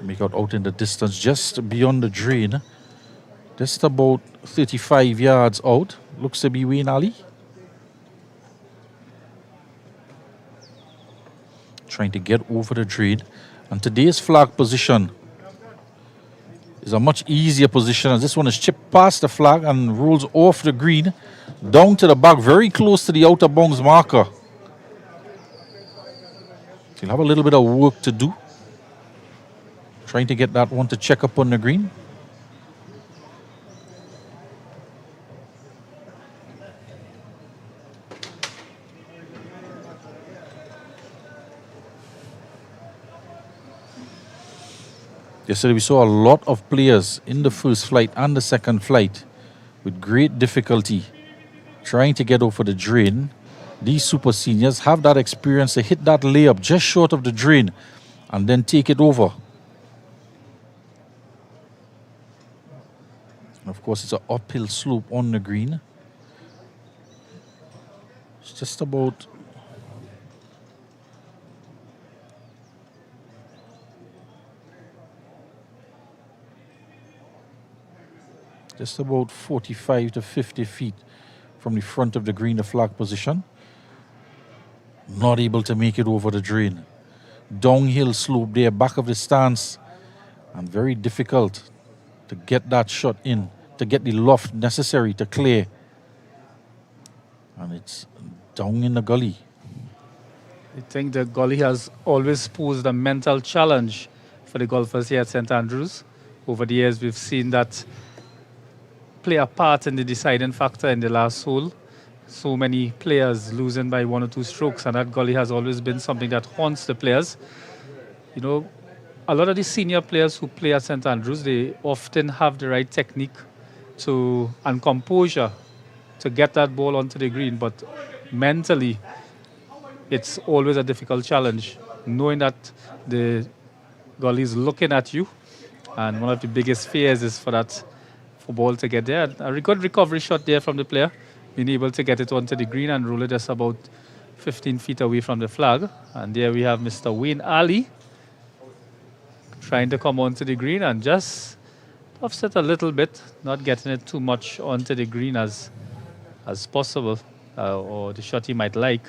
Make out in the distance, just beyond the drain. Just about 35 yards out. Looks to be Wayne Ali. Trying to get over the drain. And today's flag position is a much easier position, as this one is chipped past the flag and rolls off the green, down to the back, very close to the outer bounds marker. So you'll have a little bit of work to do, trying to get that one to check up on the green. Yesterday we saw a lot of players in the first flight and the second flight with great difficulty trying to get over the drain. These super seniors have that experience to hit that layup just short of the drain and then take it over. And of course, it's an uphill slope on the green. It's just about just about 45 to 50 feet from the front of the green, the flag position. Not able to make it over the drain. Downhill slope there, back of the stance, and very difficult to get that shot in, to get the loft necessary to clear. And it's down in the gully. I think the gully has always posed a mental challenge for the golfers here at St. Andrews. Over the years, we've seen that play a part in the deciding factor in the last hole. So many players losing by 1 or 2 strokes, and that gully has always been something that haunts the players. You know, a lot of the senior players who play at St. Andrews, they often have the right technique and composure to get that ball onto the green, but mentally, it's always a difficult challenge, knowing that the gully is looking at you, and one of the biggest fears is for ball to get there. A good recovery shot there from the player, being able to get it onto the green and roll it just about 15 feet away from the flag. And there we have Mr. Wayne Ali trying to come onto the green and just offset a little bit, not getting it too much onto the green as possible, or the shot he might like.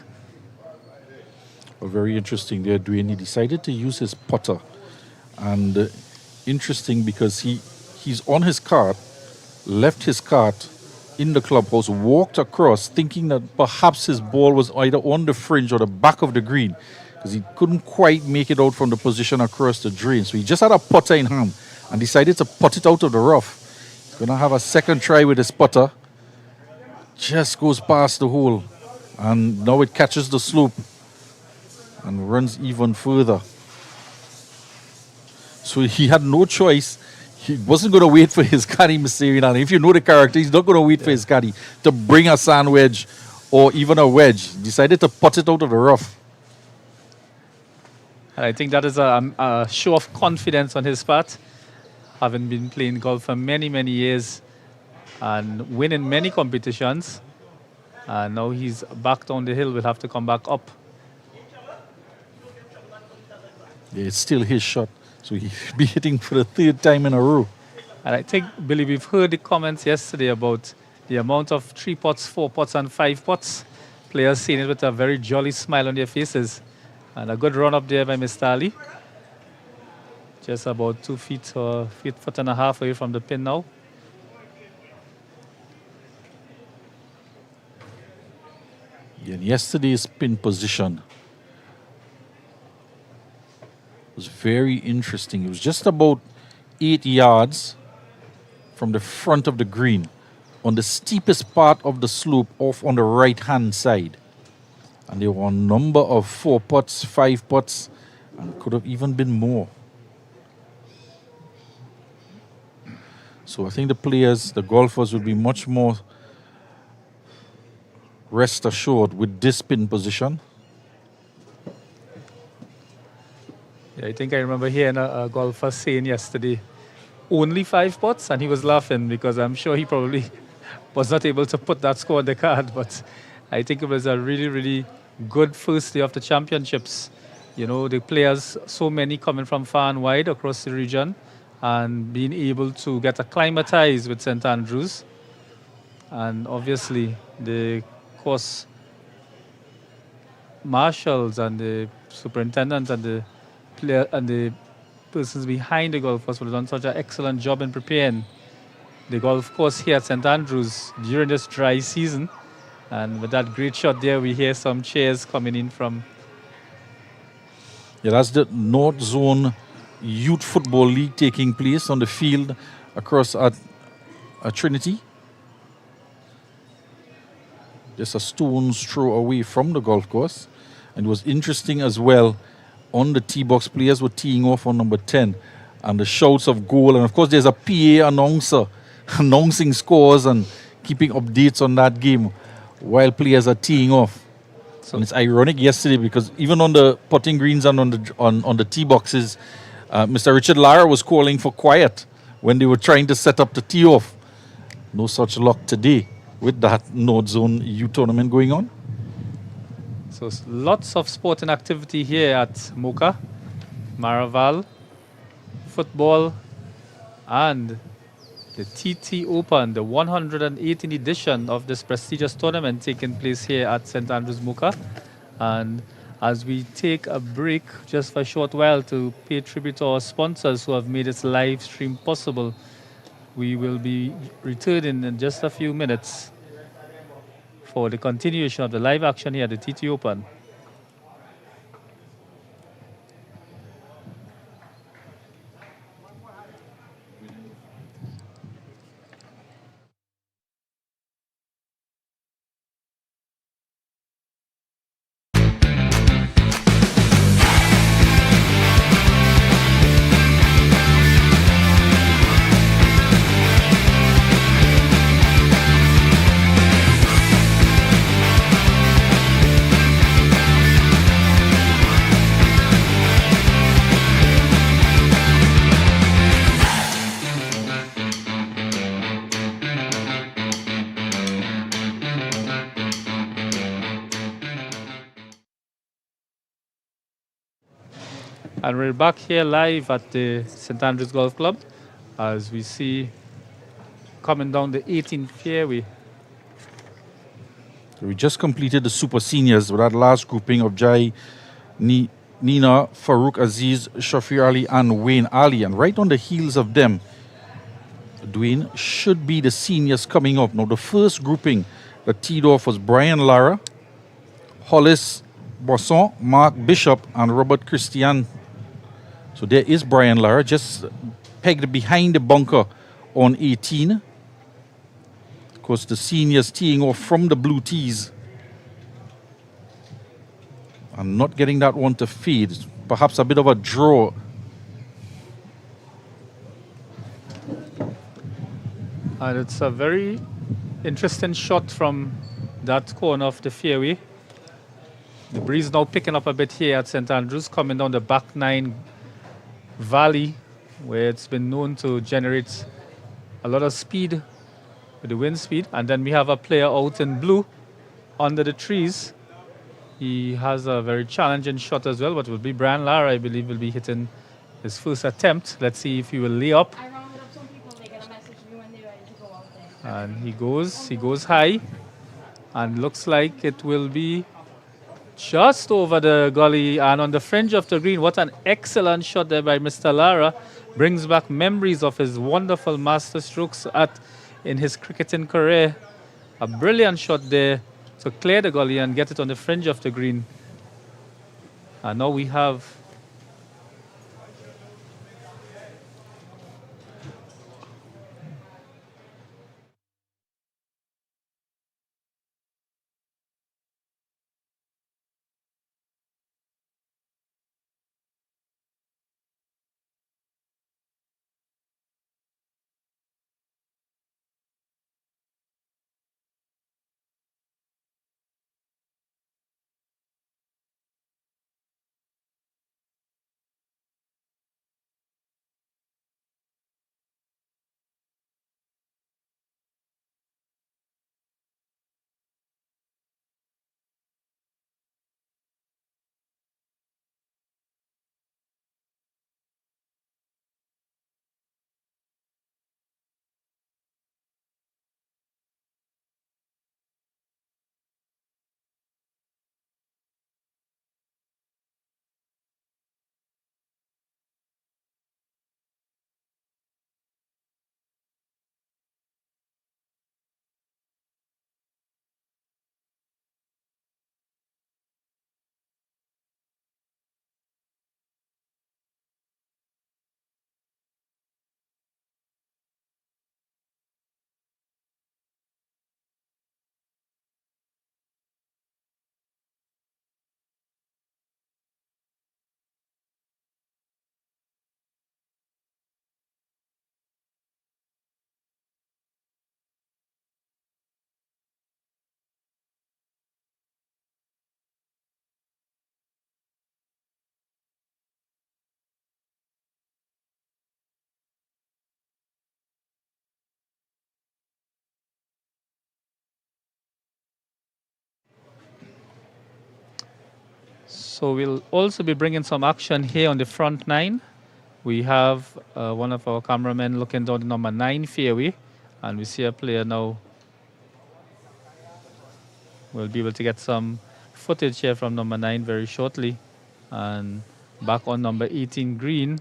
Well, very interesting there, Dwayne. He decided to use his putter. And interesting because he's on his cart, left his cart in the clubhouse, walked across thinking that perhaps his ball was either on the fringe or the back of the green, because he couldn't quite make it out from the position across the drain. So he just had a putter in hand and decided to putt it out of the rough. He's going to have a second try with his putter. Just goes past the hole, and now it catches the slope and runs even further. So he had no choice. He wasn't going to wait for his caddy, Mr. Irinan. If you know the character, he's not going to wait for his caddy to bring a sand wedge or even a wedge. He decided to putt it out of the rough. And I think that is a show of confidence on his part, having been playing golf for many, many years and winning many competitions. And now he's back down the hill, will have to come back up. Yeah, it's still his shot. So he'll be hitting for the 3rd time in a row. And I think, Billy, we've heard the comments yesterday about the amount of 3 putts, 4 putts, and 5 putts. Players seeing it with a very jolly smile on their faces. And a good run up there by Mr. Ali. Just about 2 feet or foot and a half away from the pin now. Yeah, and yesterday's pin position was very interesting. It was just about 8 yards from the front of the green on the steepest part of the slope off on the right-hand side. And there were a number of 4 putts, 5 putts, and could have even been more. So I think the players, the golfers, would be much more rest assured with this pin position. Yeah, I think I remember hearing a golfer saying yesterday, only 5 putts, and he was laughing because I'm sure he probably was not able to put that score on the card. But I think it was a really, really good first day of the championships the players, so many coming from far and wide across the region, and being able to get acclimatized with St. Andrews. And obviously, the course marshals and the superintendents and the player and the persons behind the golf course would have done such an excellent job in preparing the golf course here at St. Andrews during this dry season. And with that great shot there, we hear some cheers coming in from. Yeah, that's the North Zone Youth Football League taking place on the field across at Trinity. Just a stone's throw away from the golf course. And it was interesting as well. On the tee box, players were teeing off on number 10. And the shouts of goal. And of course, there's a PA announcer announcing scores and keeping updates on that game while players are teeing off. And it's ironic yesterday because even on the putting greens and on the tee boxes, Mr. Richard Lara was calling for quiet when they were trying to set up the tee off. No such luck today with that North Zone U tournament going on. So lots of sporting activity here at Mocha, Maraval, football, and the TT Open, the 118th edition of this prestigious tournament taking place here at St. Andrews Mocha. And as we take a break just for a short while to pay tribute to our sponsors who have made this live stream possible, we will be returning in just a few minutes for the continuation of the live action here at the TT Open. And we're back here live at the St. Andrews Golf Club as we see coming down the 18th fairway. We just completed the Super Seniors with that last grouping of Jai, Nina, Farouk Aziz, Shafir Ali, and Wayne Ali. And right on the heels of them, Dwayne, should be the seniors coming up. Now, the first grouping that teed off was Brian Lara, Hollis Bosson, Mark Bishop, and Robert Christian. So there is Brian Lara, just pegged behind the bunker on 18. Of course, the seniors teeing off from the blue tees. And not getting that one to fade. Perhaps a bit of a draw. And it's a very interesting shot from that corner of the fairway. The breeze now picking up a bit here at St. Andrews, coming down the back nine valley, where it's been known to generate a lot of speed with the wind speed. And then we have a player out in blue under the trees. He has a very challenging shot as well, but it will be Brian Lara, I believe, will be hitting his first attempt. Let's see if he will lay up. I rounded up some people, they get a message to me when they're ready to go out there. And he goes high, and looks like it will be just over the gully and on the fringe of the green. What an excellent shot there by Mr. Lara. Brings back memories of his wonderful master strokes in his cricketing career. A brilliant shot there to clear the gully and get it on the fringe of the green. And now we have So we'll also be bringing some action here on the front nine. We have one of our cameramen looking down the number 9 fairway, and we see a player now. We'll be able to get some footage here from number 9 very shortly. And back on number 18 green,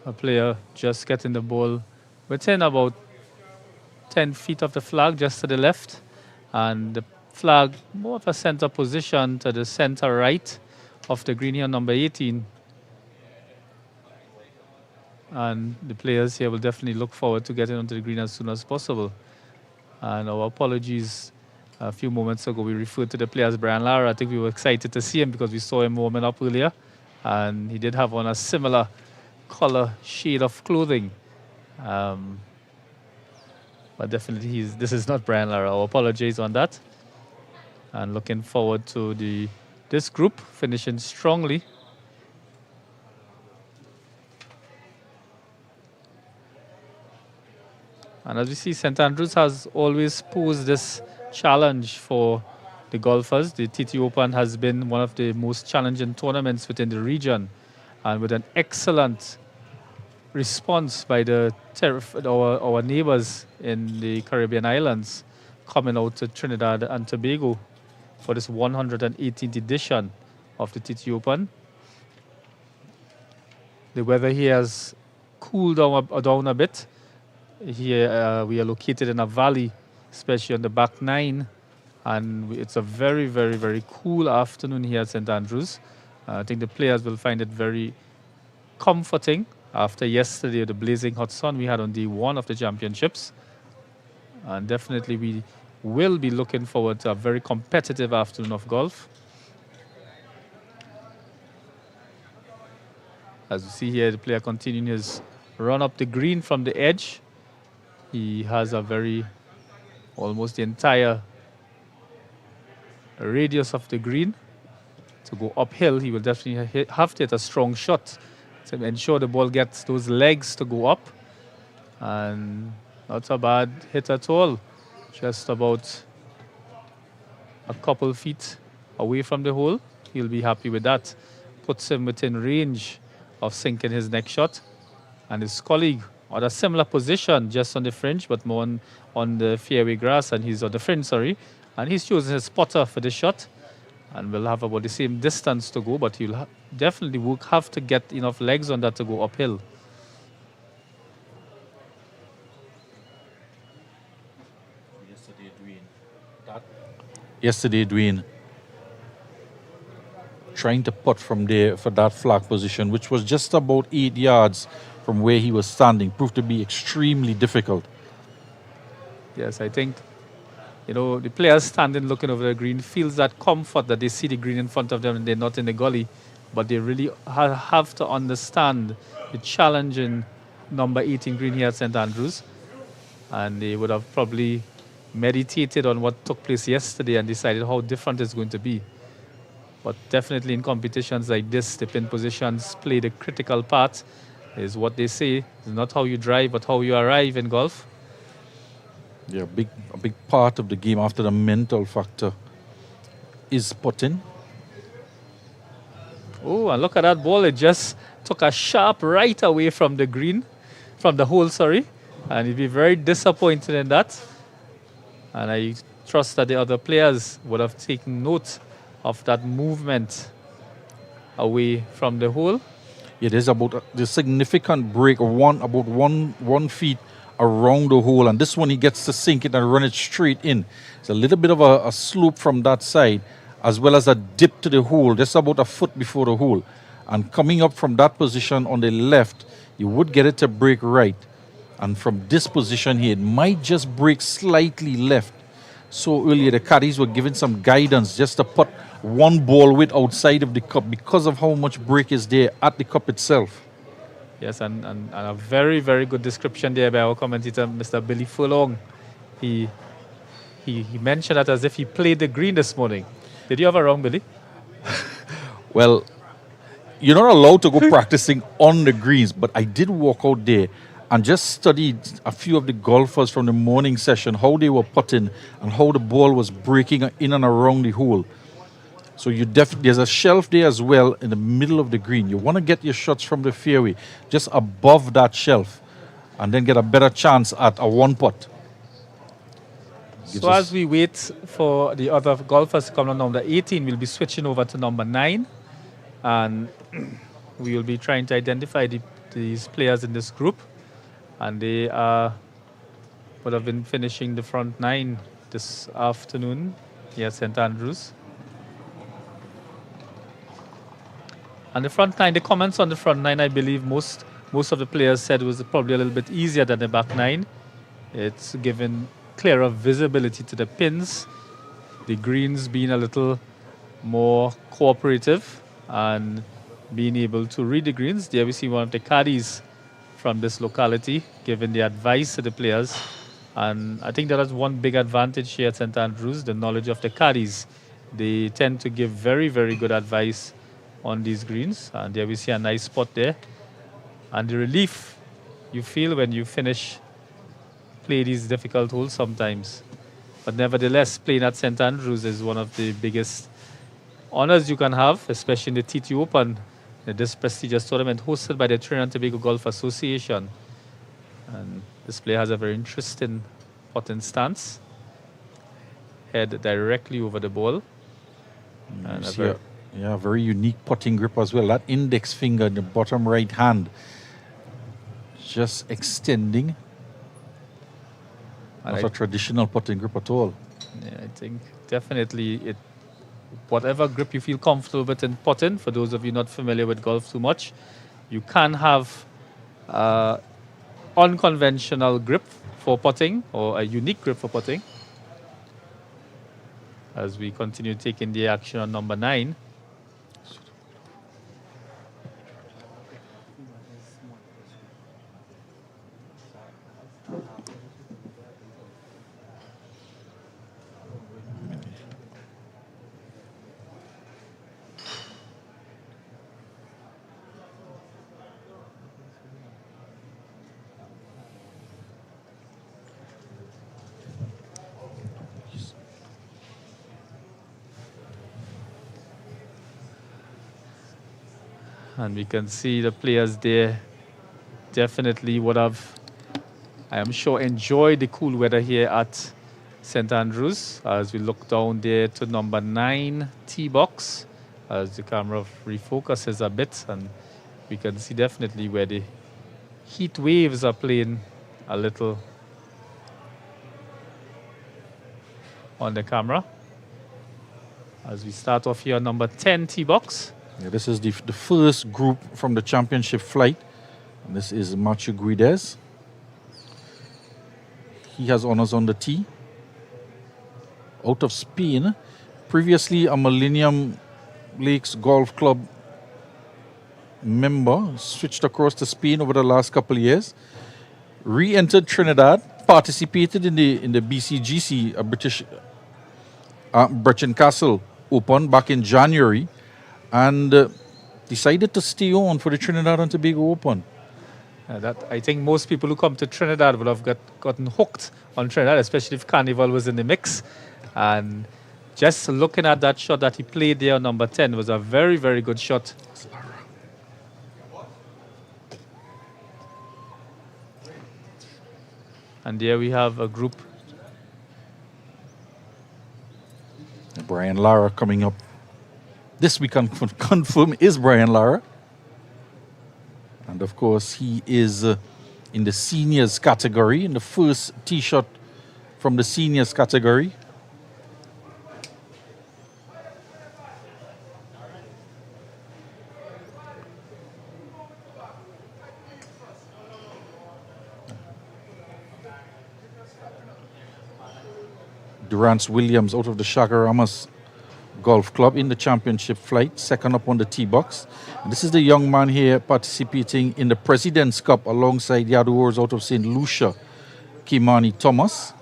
a player just getting the ball within about 10 feet of the flag, just to the left. And the flag more of a center position to the center right of the green here, number 18. And the players here will definitely look forward to getting onto the green as soon as possible. And our apologies, a few moments ago we referred to the player as Brian Lara. I think we were excited to see him because we saw him warming up earlier, and he did have on a similar color shade of clothing. But definitely this is not Brian Lara. Our apologies on that. And looking forward to this group finishing strongly. And as we see, St. Andrews has always posed this challenge for the golfers. The TT Open has been one of the most challenging tournaments within the region, and with an excellent response by our neighbors in the Caribbean islands coming out to Trinidad and Tobago for this 118th edition of the TT Open. The weather here has cooled down a bit. Here we are located in a valley, especially on the back nine, and it's a very, very, very cool afternoon here at St. Andrews. I think the players will find it very comforting after yesterday, the blazing hot sun we had on day one of the championships. And definitely we will be looking forward to a very competitive afternoon of golf. As you see here, the player continuing his run up the green from the edge. He has almost the entire radius of the green to go uphill. He will definitely have to hit a strong shot to ensure the ball gets those legs to go up. And not a bad hit at all. Just about a couple feet away from the hole. He'll be happy with that. Puts him within range of sinking his next shot. And his colleague on a similar position, just on the fringe, but more on the fairway grass, and he's on the fringe, sorry. And he's choosing his spotter for the shot. And will have about the same distance to go, but he'll definitely will have to get enough legs on that to go uphill. Yesterday, Dwayne, trying to putt from there for that flag position, which was just about 8 yards from where he was standing, proved to be extremely difficult. Yes, I think, the players standing looking over the green feels that comfort that they see the green in front of them and they're not in the gully. But they really have to understand the challenging number 18 green here at St. Andrews. And they would have probably meditated on what took place yesterday and decided how different it's going to be. But definitely in competitions like this, the pin positions play the critical part. Is what they say. It's not how you drive, but how you arrive in golf. Yeah, a big part of the game after the mental factor is putting. Oh, and look at that ball. It just took a sharp right away from the green, from the hole, sorry. And he'd be very disappointed in that. And I trust that the other players would have taken note of that movement away from the hole. Yeah, there's about the significant break of about one feet around the hole, and this one he gets to sink it and run it straight in. It's a little bit of a slope from that side, as well as a dip to the hole, just about a foot before the hole. And coming up from that position on the left, you would get it to break right. And from this position here, it might just break slightly left. So earlier, the caddies were giving some guidance just to put one ball width outside of the cup because of how much break is there at the cup itself. Yes, and a very, very good description there by our commentator, Mr. Billy Furlong. He mentioned that as if he played the green this morning. Did you have a wrong, Billy? Well, you're not allowed to go practicing on the greens, but I did walk out there and just studied a few of the golfers from the morning session, how they were putting and how the ball was breaking in and around the hole. So there's a shelf there as well in the middle of the green. You want to get your shots from the fairway just above that shelf, and then get a better chance at a one putt. Gives So as us we wait for the other golfers to come on number 18, we'll be switching over to number 9. And we will be trying to identify these players in this group. And they would have been finishing the front 9 this afternoon here at St. Andrews. And the front 9, the comments on the front 9, I believe most of the players said was probably a little bit easier than the back 9. It's given clearer visibility to the pins, the greens being a little more cooperative and being able to read the greens. There we see one of the caddies from this locality giving the advice to the players. And I think that is one big advantage here at St. Andrews, the knowledge of the caddies. They tend to give very, very good advice on these greens. And there we see a nice spot there. And the relief you feel when you play these difficult holes sometimes. But nevertheless, playing at St. Andrews is one of the biggest honors you can have, especially in the TT Open, this prestigious tournament hosted by the Trinidad and Tobago Golf Association. And this player has a very interesting putting stance. Head directly over the ball. And very unique putting grip as well. That index finger in the bottom right hand, just extending. Not a traditional putting grip at all. Yeah, I think definitely whatever grip you feel comfortable with in putting, for those of you not familiar with golf too much, you can have unconventional grip for putting or a unique grip for putting. As we continue taking the action on number 9. And we can see the players there definitely would have, I am sure, enjoyed the cool weather here at St. Andrews. As we look down there to number 9 tee box, as the camera refocuses a bit, and we can see definitely where the heat waves are playing a little on the camera. As we start off here on number 10 tee box. Yeah, this is the first group from the championship flight. And this is Machu Guides. He has honors on the tee. Out of Spain. Previously a Millennium Lakes Golf Club member. Switched across to Spain over the last couple of years. Re-entered Trinidad. Participated in the BCGC, British Brechin Castle Open back in January. And decided to stay on for the Trinidad and Tobago Open. That I think most people who come to Trinidad would have gotten hooked on Trinidad, especially if Carnival was in the mix. And just looking at that shot that he played there on number 10 was a very, very good shot. And there we have a group. Brian Lara coming up. This we can confirm is Brian Lara. And of course, he is in the seniors category, in the first tee shot from the seniors category. Durance Williams out of the Chagaramas Golf Club in the championship flight, second up on the tee box. And this is the young man here participating in the President's Cup alongside the Adors out of St. Lucia, Kimani Thomas.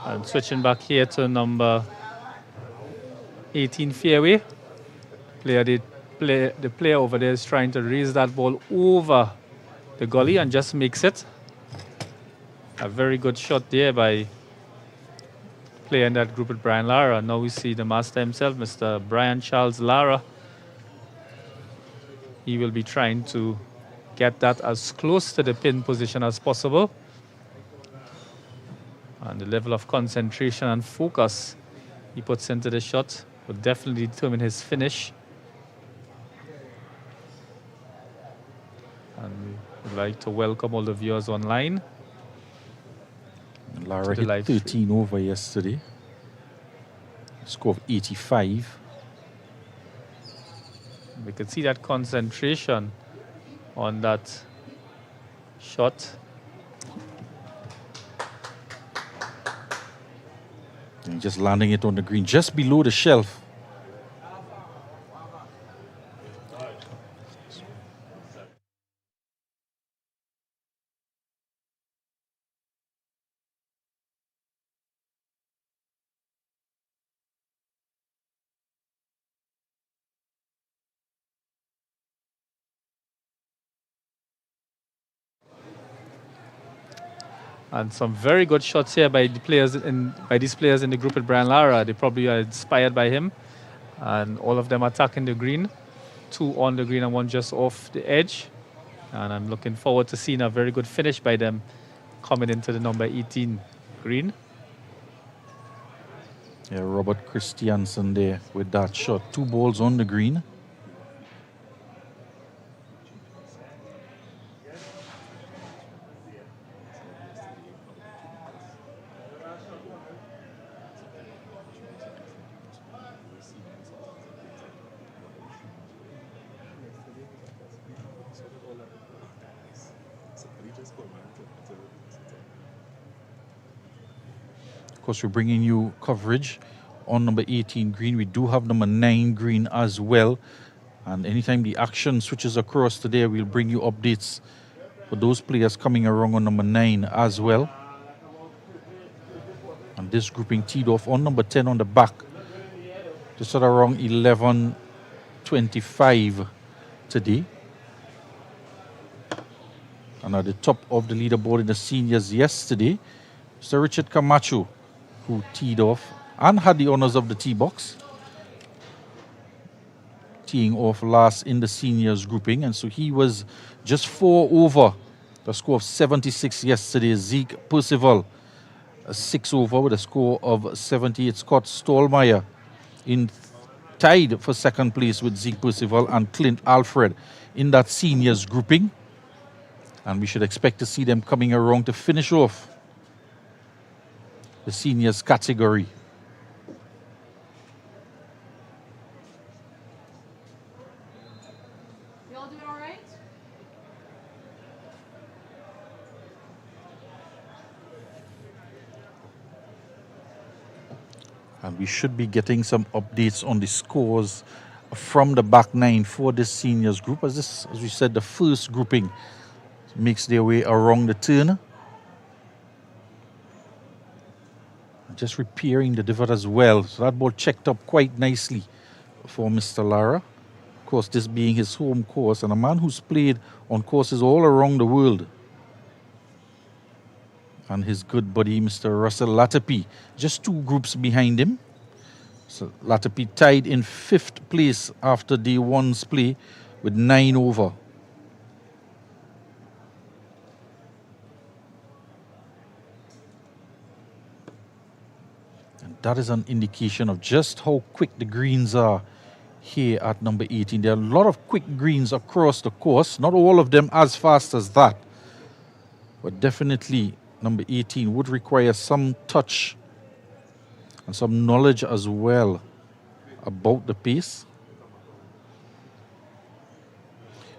And switching back here to number 18 fairway. The player over there is trying to raise that ball over the gully and just makes it. A very good shot there by player in that group with Brian Lara. Now we see the master himself, Mr. Brian Charles Lara. He will be trying to get that as close to the pin position as possible. And the level of concentration and focus he puts into the shot will definitely determine his finish. And we would like to welcome all the viewers online. Lara hit 13 over yesterday. Score of 85. We can see that concentration on that shot. And just landing it on the green, just below the shelf. And some very good shots here by these players in the group with Brian Lara. They probably are inspired by him. And all of them attacking the green. 2 on the green and 1 just off the edge. And I'm looking forward to seeing a very good finish by them coming into the number 18 green. Yeah, Robert Christiansen there with that shot. 2 balls on the green. Of course, we're bringing you coverage on number 18 green. We do have number 9 green as well. And anytime the action switches across today, we'll bring you updates for those players coming along on number 9 as well. And this grouping teed off on number 10 on the back. Just at around 11:25 today. And at the top of the leaderboard in the seniors yesterday, Sir Richard Camacho, who teed off and had the honors of the tee box, teeing off last in the seniors grouping. And so he was just 4 over the score of 76 yesterday. Zeke Percival, 6 over with a score of 78. Scott Stallmeyer tied for second place with Zeke Percival and Clint Alfred in that seniors grouping. And we should expect to see them coming around to finish off the seniors category. You all doing all right? And we should be getting some updates on the scores from the back 9 for this seniors group. As we said, the first grouping makes their way around the turn. Just repairing the divot as well. So that ball checked up quite nicely for Mr. Lara. Of course, this being his home course, and a man who's played on courses all around the world. And his good buddy, Mr. Russell Latapy, just 2 groups behind him. So Latapy tied in 5th place after day 1's play with 9 over. That is an indication of just how quick the greens are here at number 18. There are a lot of quick greens across the course. Not all of them as fast as that. But definitely number 18 would require some touch and some knowledge as well about the pace.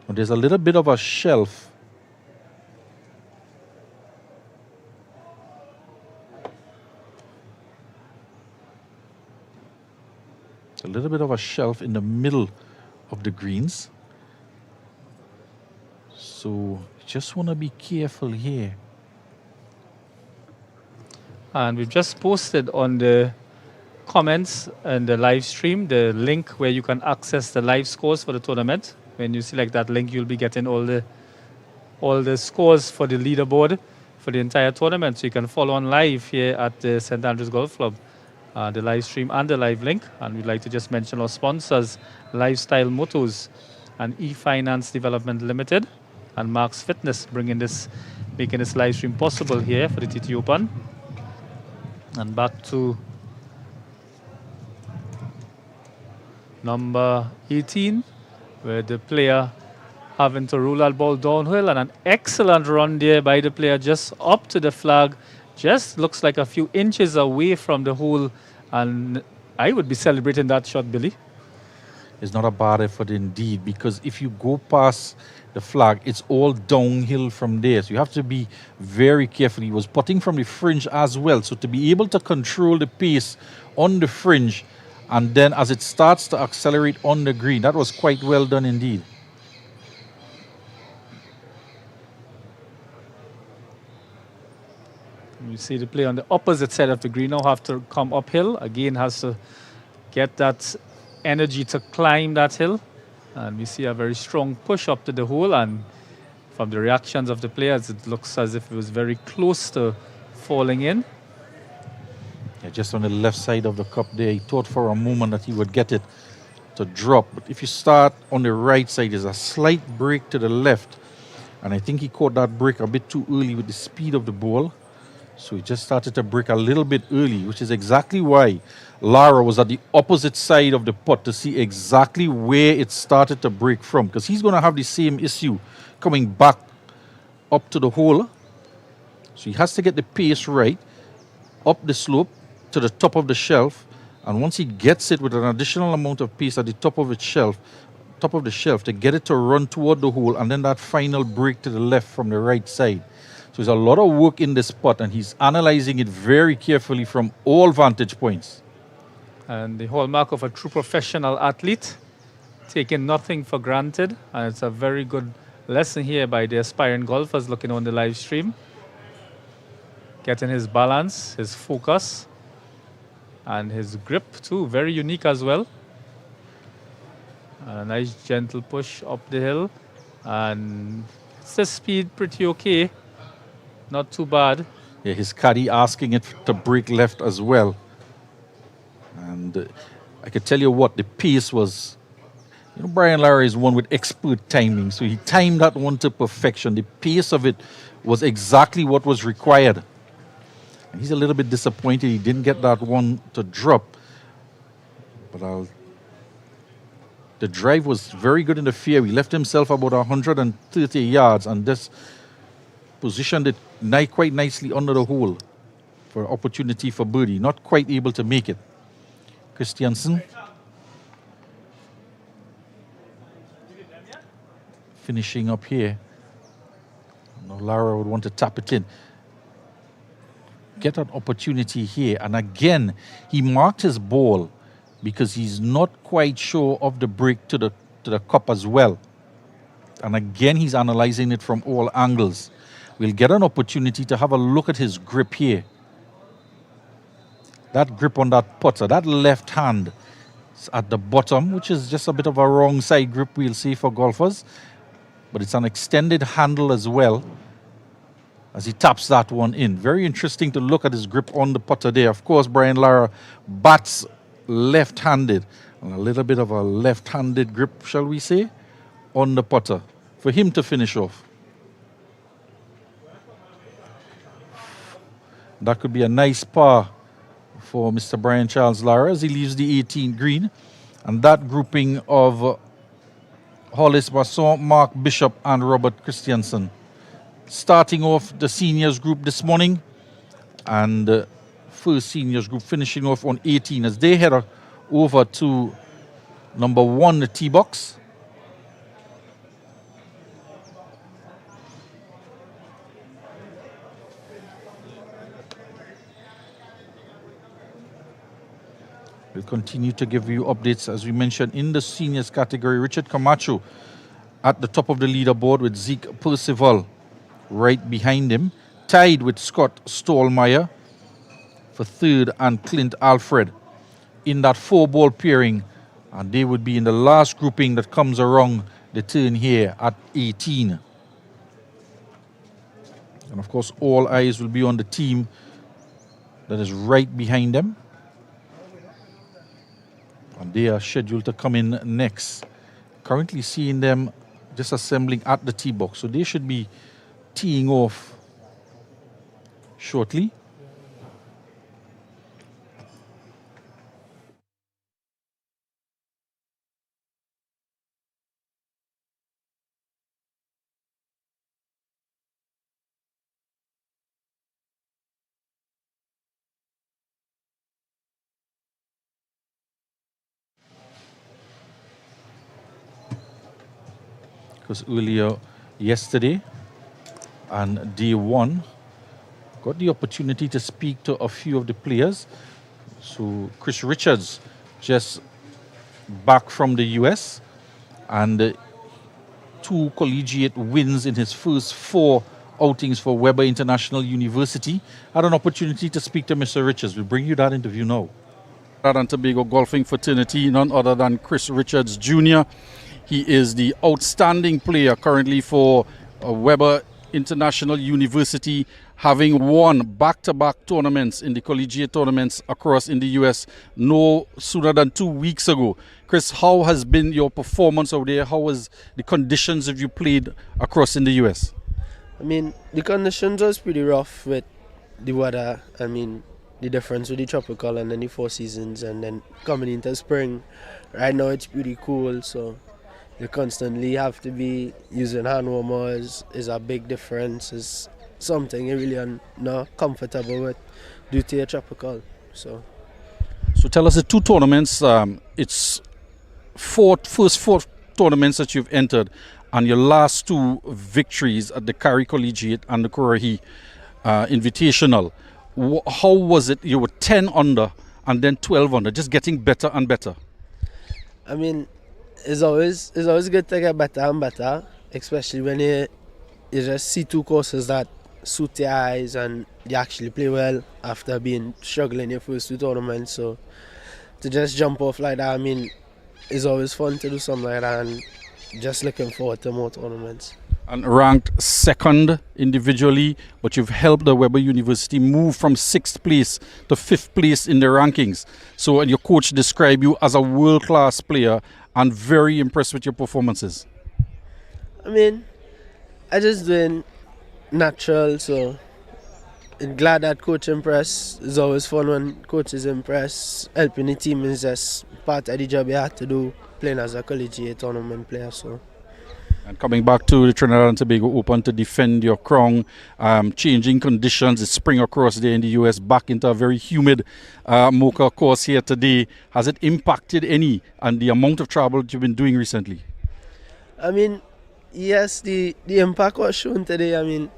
Now there's a little bit of a shelf . A little bit of a shelf in the middle of the greens. So just want to be careful here. And we've just posted on the comments and the live stream the link where you can access the live scores for the tournament. When you select that link, you'll be getting all the scores for the leaderboard for the entire tournament. So you can follow on live here at the St. Andrews Golf Club, the live stream and the live link. And we'd like to just mention our sponsors, Lifestyle Motors and eFinance Development Limited and Mark's Fitness, making this live stream possible here for the TT Open. And back to number 18, where the player having to roll that ball downhill, and an excellent run there by the player just up to the flag. Just looks like a few inches away from the hole, and I would be celebrating that shot, Billy. It's not a bad effort indeed, because if you go past the flag, it's all downhill from there. So you have to be very careful. He was putting from the fringe as well. So to be able to control the pace on the fringe, and then as it starts to accelerate on the green, that was quite well done indeed. You see the player on the opposite side of the green now have to come uphill. Again, has to get that energy to climb that hill. And we see a very strong push up to the hole. And from the reactions of the players, it looks as if it was very close to falling in. Yeah, just on the left side of the cup there. He thought for a moment that he would get it to drop. But if you start on the right side, there's a slight break to the left. And I think he caught that break a bit too early with the speed of the ball. So he just started to break a little bit early, which is exactly why Lara was at the opposite side of the putt to see exactly where it started to break from. Because he's going to have the same issue coming back up to the hole. So he has to get the pace right, up the slope to the top of the shelf. And once he gets it with an additional amount of pace at the top of the shelf, to get it to run toward the hole, and then that final break to the left from the right side. So there's a lot of work in this putt, and he's analyzing it very carefully from all vantage points. And the hallmark of a true professional athlete, taking nothing for granted. And it's a very good lesson here by the aspiring golfers looking on the live stream. Getting his balance, his focus, and his grip too, very unique as well. And a nice gentle push up the hill. And it's the speed pretty okay. Not too bad. Yeah, his caddy asking it to break left as well. And I could tell you what, the pace was... You know, Brian Lara is one with expert timing, so he timed that one to perfection. The pace of it was exactly what was required. And he's a little bit disappointed he didn't get that one to drop. But the drive was very good in the fairway. He left himself about 130 yards, and this positioned it quite nicely under the hole for opportunity for birdie. Not quite able to make it. Christiansen finishing up here. Now Lara would want to tap it in. Get an opportunity here. And again, he marked his ball because he's not quite sure of the break to the cup as well. And again, he's analyzing it from all angles. We'll get an opportunity to have a look at his grip here. That grip on that putter, that left hand is at the bottom, which is just a bit of a wrong side grip, we'll see for golfers. But it's an extended handle as well as he taps that one in. Very interesting to look at his grip on the putter there. Of course, Brian Lara bats left-handed. And a little bit of a left-handed grip, shall we say, on the putter for him to finish off. That could be a nice par for Mr. Brian Charles Lara as he leaves the 18th green. And that grouping of Hollis Masson, Mark Bishop, and Robert Christiansen. Starting off the seniors group this morning, and first seniors group finishing off on 18 as they head over to number 1, the tee box. We'll continue to give you updates, as we mentioned, in the seniors category. Richard Camacho at the top of the leaderboard with Zeke Percival right behind him, tied with Scott Stallmeyer. for third and Clint Alfred in that 4-ball pairing. And they would be in the last grouping that comes around the turn here at 18. And of course, all eyes will be on the team that is right behind them. And they are scheduled to come in next. Currently seeing them just assembling at the tee box. So they should be teeing off shortly. Because earlier yesterday and day one, got the opportunity to speak to a few of the players. So Chris Richards just back from the US and 2 collegiate wins in his first 4 outings for Weber International University. Had an opportunity to speak to Mr. Richards. We'll bring you that interview now. Trinidad and Tobago golfing fraternity, none other than Chris Richards Jr. He is the outstanding player currently for Weber International University, having won back-to-back tournaments in the collegiate tournaments across in the US no sooner than 2 weeks ago. Chris, how has been your performance over there? How was the conditions have you played across in the US? I mean, the conditions was pretty rough with the weather. I mean, the difference with the tropical and then the 4 seasons, and then coming into spring. Right now it's pretty cool, so you constantly have to be using hand warmers is a big difference. It's something you really are not comfortable with due to your tropical. So tell us the 2 tournaments. It's first 4 tournaments that you've entered, and your last 2 victories at the Cari Collegiate and the Korahi Invitational. How was it? You were 10 under and then 12 under, just getting better and better. I mean, it's always good to get better and better, especially when you just see 2 courses that suit your eyes and you actually play well after being struggling your first 2 tournaments. So to just jump off like that, I mean, it's always fun to do something like that, and just looking forward to more tournaments. And ranked 2nd individually, but you've helped the Weber University move from 6th place to 5th place in the rankings. So, and your coach described you as a world-class player and very impressed with your performances. I mean, I just doing natural, so I'm glad that coach impressed. It's always fun when coaches impress. Helping the team is just part of the job you have to do, playing as a collegiate tournament player. So. And coming back to the Trinidad and Tobago Open to defend your crown, changing conditions, it's spring across there in the US, back into a very humid Mocha course here today. Has it impacted any and the amount of travel that you've been doing recently? I mean, yes, the impact was shown today. I mean,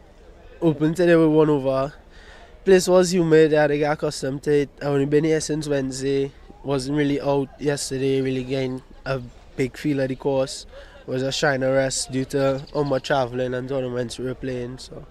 Open today we won over. Place was humid, I had to get accustomed to it. I've only been here since Wednesday. Wasn't really out yesterday, really getting a big feel of the course. Was a shine of rest due to how much traveling and tournaments we were playing. So.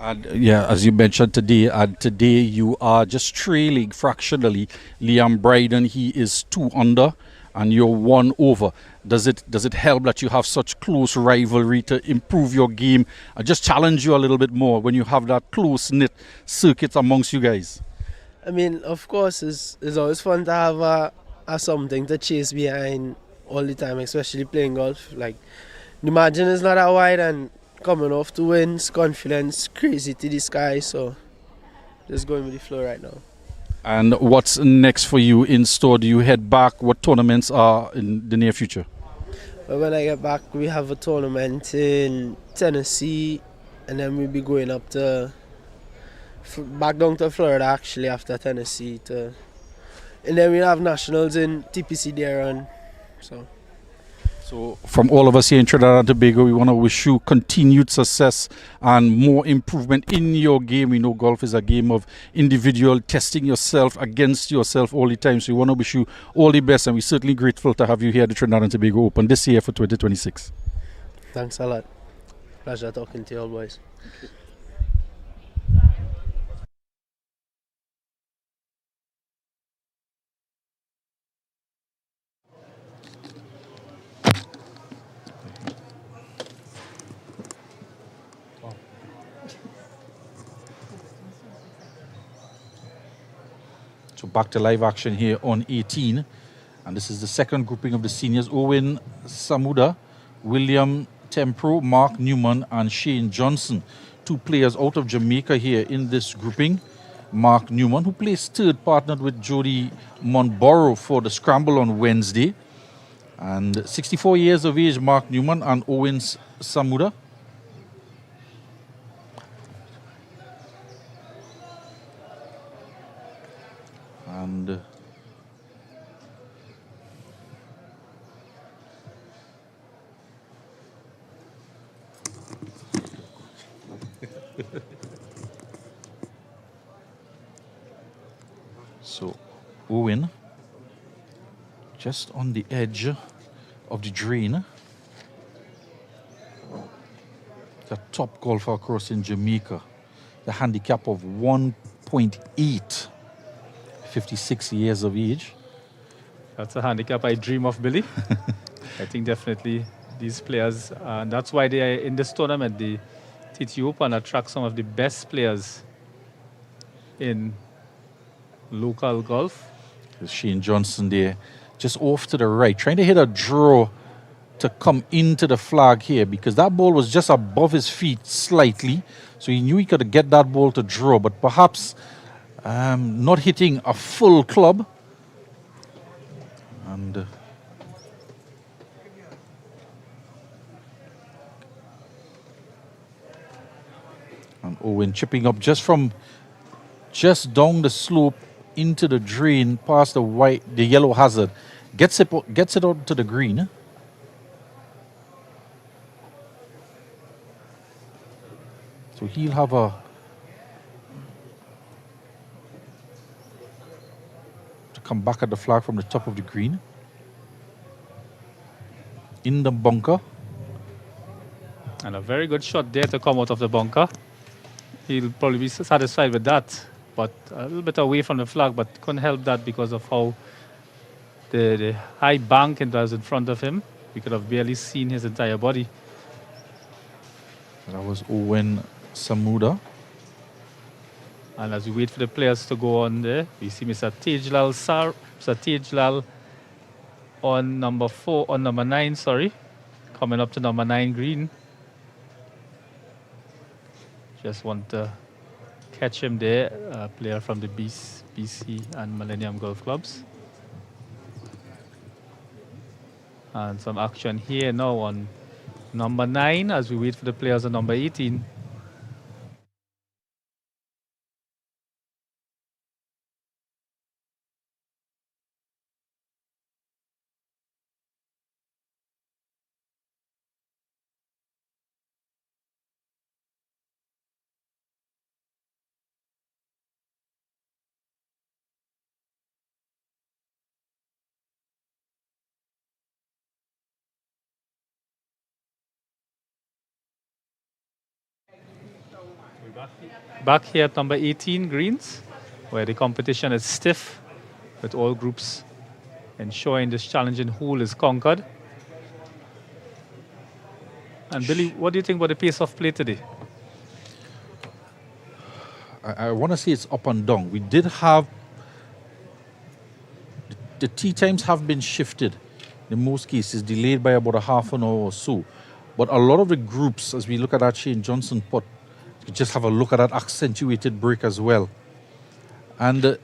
And yeah, as you mentioned today, and today you are just trailing fractionally Liam Bryden. He is 2 under, and you're 1 over. Does it help that you have such close rivalry to improve your game and just challenge you a little bit more when you have that close knit circuit amongst you guys? I mean, of course, it's always fun to have a something to chase behind all the time, especially playing golf. Like, the margin is not that wide, and coming off 2 wins, confidence crazy to the sky. So just going with the flow right now. And what's next for you in store? Do you head back? What tournaments are in the near future? Well, when I get back, we have a tournament in Tennessee, and then we'll be going up back down to Florida actually after Tennessee, and then we have nationals in TPC there. So from all of us here in Trinidad and Tobago, we want to wish you continued success and more improvement in your game. We know golf is a game of individual testing yourself against yourself all the time. So we want to wish you all the best, and we're certainly grateful to have you here at the Trinidad and Tobago Open this year for 2026. Thanks a lot. Pleasure talking to you all, boys. So back to live action here on 18. And this is the second grouping of the seniors. Owen Samuda, William Tempro, Mark Newman, and Shane Johnson. 2 players out of Jamaica here in this grouping. Mark Newman, who placed third, partnered with Jody Monborough for the scramble on Wednesday. And 64 years of age, Mark Newman and Owen Samuda. And so Owen just on the edge of the drain. The top golfer across in Jamaica. The handicap of 1.8. 56 years of age. That's a handicap I dream of, Billy. I think definitely these players, and that's why they are in this tournament. The TTOPEN attracts some of the best players in local golf. There's Shane Johnson there, just off to the right, trying to hit a draw to come into the flag here because that ball was just above his feet slightly. So he knew he could get that ball to draw, but perhaps not hitting a full club. And Owen chipping up just down the slope into the drain past the yellow hazard. Gets it out to the green. So he'll have to come back at the flag from the top of the green. In the bunker. And a very good shot there to come out of the bunker. He'll probably be satisfied with that, but a little bit away from the flag, but couldn't help that because of how the high bank was in front of him. We could have barely seen his entire body. That was Owen Samuda. And as we wait for the players to go on there, we see Mr. Tejlal on number 9, coming up to number 9 green. Just want to catch him there, a player from the BC and Millennium Golf Clubs. And some action here now on number 9 as we wait for the players on number 18. Back here at number 18 greens, where the competition is stiff, with all groups ensuring this challenging hole is conquered. And Billy, what do you think about the pace of play today? I want to say it's up and down. We did have the tee times have been shifted, in most cases delayed by about a half an hour or so. But a lot of the groups, as we look at that Shane Johnson putt, you just have a look at that accentuated break as well. And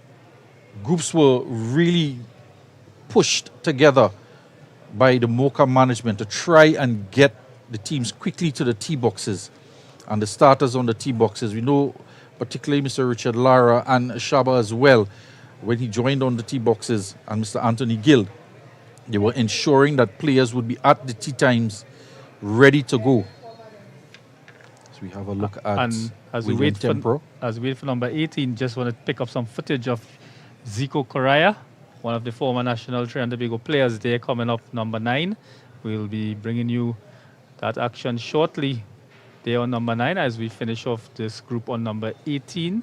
groups were really pushed together by the Mocha management to try and get the teams quickly to the tee boxes and the starters on the tee boxes. We know particularly Mr. Richard Lara and Shaba as well, when he joined on the tee boxes, and Mr. Anthony Gill, they were ensuring that players would be at the tee times ready to go. So we have a look at and as we wait for number 18, just want to pick up some footage of Zico Correa, one of the former national Trinidad and Tobago players there, coming up number 9. We'll be bringing you that action shortly there on number 9 as we finish off this group on number 18.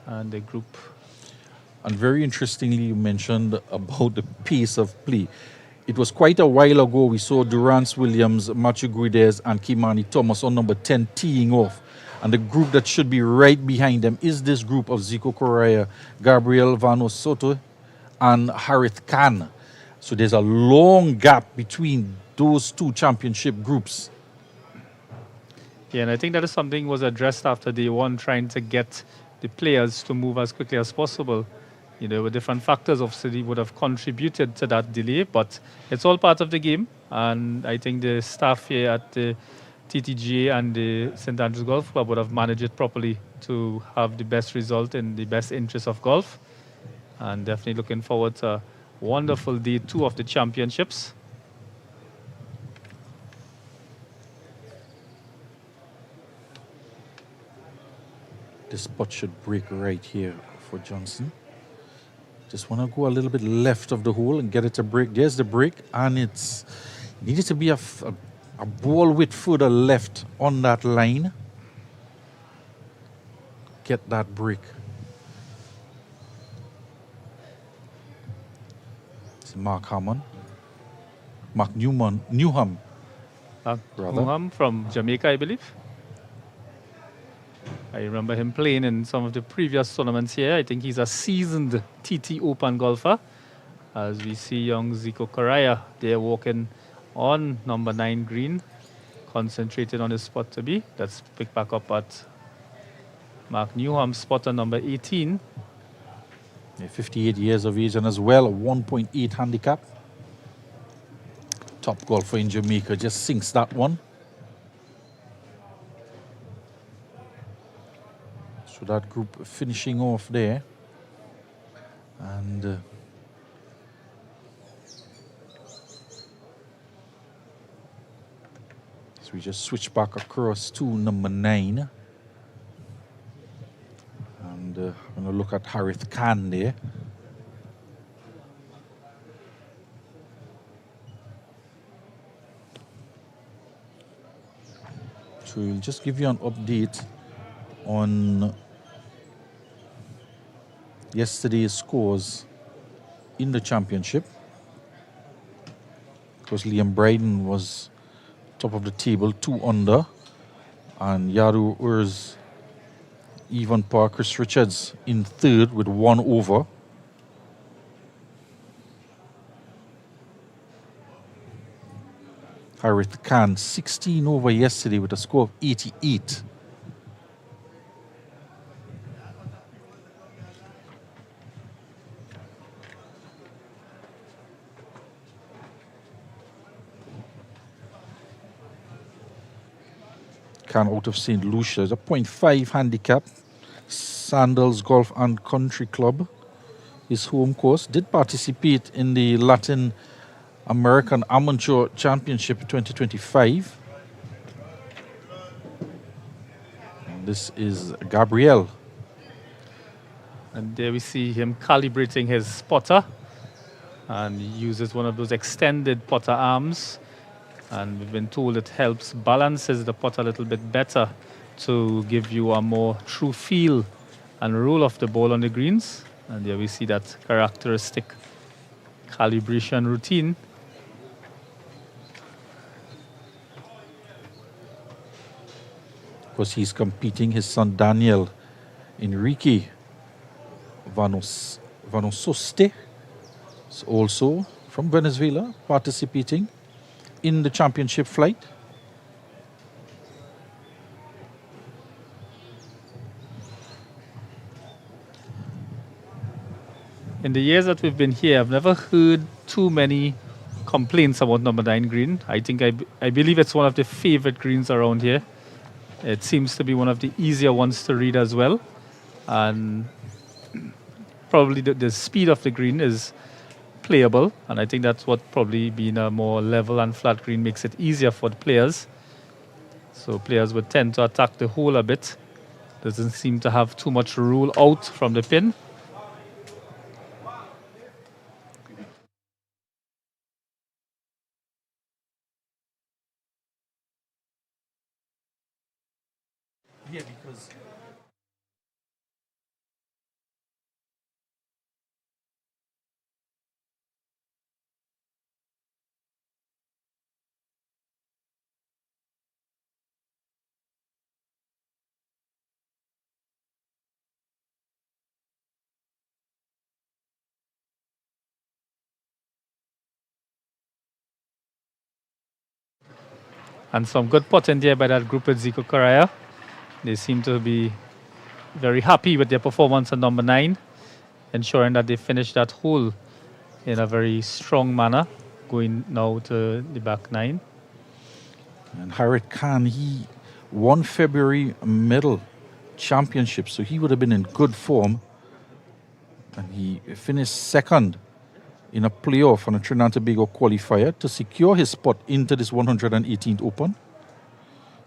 And the group. And very interestingly, you mentioned about the pace of play. It was quite a while ago we saw Durance Williams, Matthew Guides, and Kimani Thomas on number 10 teeing off. And the group that should be right behind them is this group of Zico Correa, Gabriel Vano Soto, and Harith Khan. So there's a long gap between those two championship groups. Yeah, and I think that is something was addressed after day one, trying to get the players to move as quickly as possible. You know, with different factors obviously would have contributed to that delay, but it's all part of the game. And I think the staff here at the TTGA and the St. Andrews Golf Club would have managed it properly to have the best result in the best interest of golf. And definitely looking forward to a wonderful day two of the championships. This putt should break right here for Johnson. Just want to go a little bit left of the hole and get it to break. There's the break, and it's needed to be a ball width further left on that line. Get that break. It's Mark Newham. Newham from Jamaica, I believe. I remember him playing in some of the previous tournaments here. I think he's a seasoned TTOPEN golfer. As we see young Zico Correa there walking on number 9 green, concentrated on his spot to be. Let's pick back up at Mark Newham's spot on number 18. 58 years of age and as well a 1.8 handicap. Top golfer in Jamaica just sinks that one. So that group finishing off there. And so we just switch back across to number 9. And I'm going to look at Harith Khan there. So we'll just give you an update on yesterday's scores in the championship. Because Liam Bryden was top of the table, 2 under. And Yadu Urs even par. Chris Richards in 3rd with 1 over. Harith Khan 16 over yesterday with a score of 88. Khan out of St. Lucia is a 0.5 handicap. Sandals Golf and Country Club, his home course, did participate in the Latin American Amateur Championship 2025. And this is Gabriel. And there we see him calibrating his putter, and he uses one of those extended putter arms. And we've been told it helps balances the putter a little bit better to give you a more true feel and roll of the ball on the greens. And there we see that characteristic calibration routine. Of course, he's competing. His son Daniel Enrique Vanososte is also from Venezuela participating in the championship flight. In the years that we've been here, I've never heard too many complaints about number 9 green. I believe it's one of the favorite greens around here. It seems to be one of the easier ones to read as well. And probably the speed of the green is playable. And I think that's what probably being a more level and flat green makes it easier for the players. So players would tend to attack the hole a bit. Doesn't seem to have too much roll out from the pin. Yeah, because And some good putting there by that group with Zico Correa. They seem to be very happy with their performance on number 9, ensuring that they finish that hole in a very strong manner, going now to the back 9. And Harit Khan, he won February medal championship, so he would have been in good form. And he finished second in a playoff on a Trinidad and Tobago qualifier to secure his spot into this 118th Open.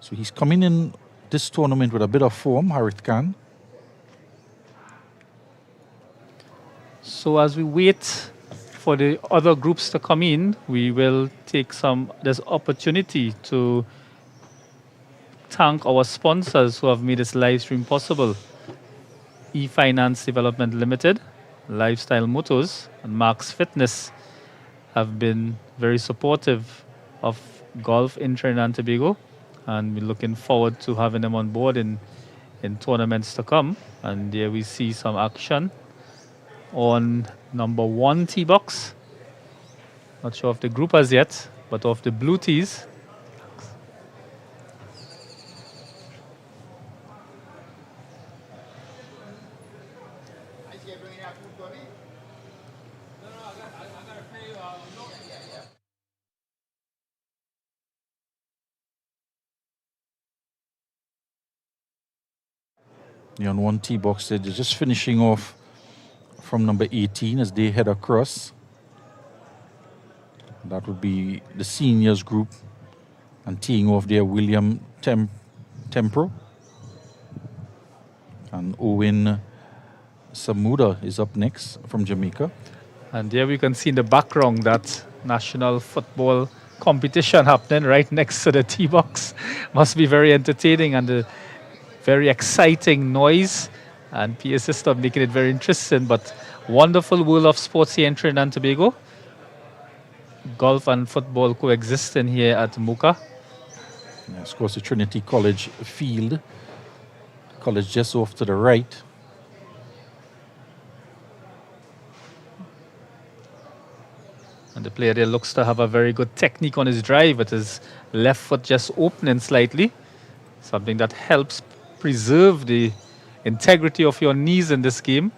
So he's coming in this tournament with a bit of form, Harit Khan. So as we wait for the other groups to come in, we will take this opportunity to thank our sponsors who have made this live stream possible. eFinance Development Limited, Lifestyle Motors, and Marks Fitness have been very supportive of golf in Trinidad and Tobago, and we're looking forward to having them on board in tournaments to come. And there we see some action on number 1 tee box. Not sure of the group as yet, but of the blue tees. On 1 tee box, they're just finishing off from number 18 as they head across. That would be the seniors group, and teeing off there William Tempro. And Owen Samuda is up next from Jamaica. And there we can see in the background that national football competition happening right next to the tee box. Must be very entertaining, and the very exciting noise and PA system making it very interesting. But wonderful world of sports here in Trinidad and Tobago. Golf and football coexisting here at Mocha. Yes, of course, the Trinity College field. College just off to the right. And the player there looks to have a very good technique on his drive, with his left foot just opening slightly. Something that helps preserve the integrity of your knees in this game.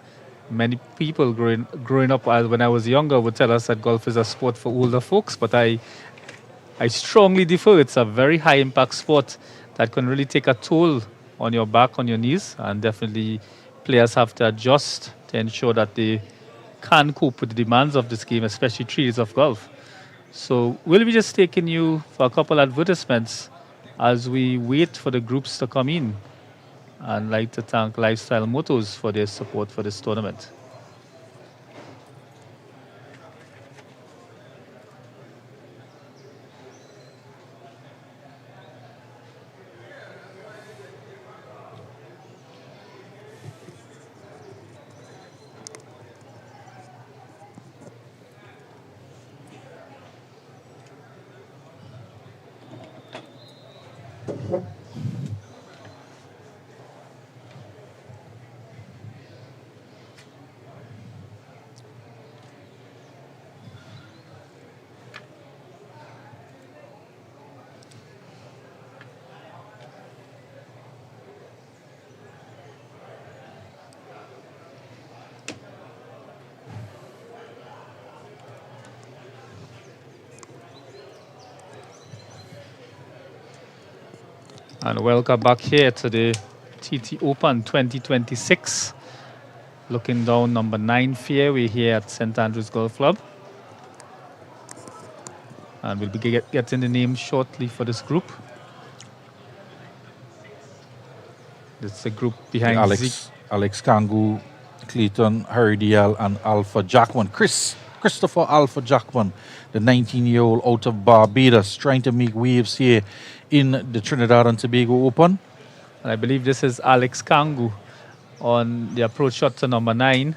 Many people growing up when I was younger would tell us that golf is a sport for older folks, but I strongly differ. It's a very high impact sport that can really take a toll on your back, on your knees, and definitely players have to adjust to ensure that they can cope with the demands of this game, especially 3 days of golf. So we'll be just taking you for a couple advertisements as we wait for the groups to come in. And like to thank Lifestyle Motors for their support for this tournament. And welcome back here to the TT Open 2026. Looking down number 9 fairway here at St. Andrews Golf Club. And we'll be getting the name shortly for this group. This is the group behind Alex Kangu, Clayton Heridial, and Alpha Jackman. Christopher Alpha Jackman, the 19-year-old out of Barbados, trying to make waves here in the Trinidad and Tobago Open. And I believe this is Alex Kangu on the approach shot to number 9.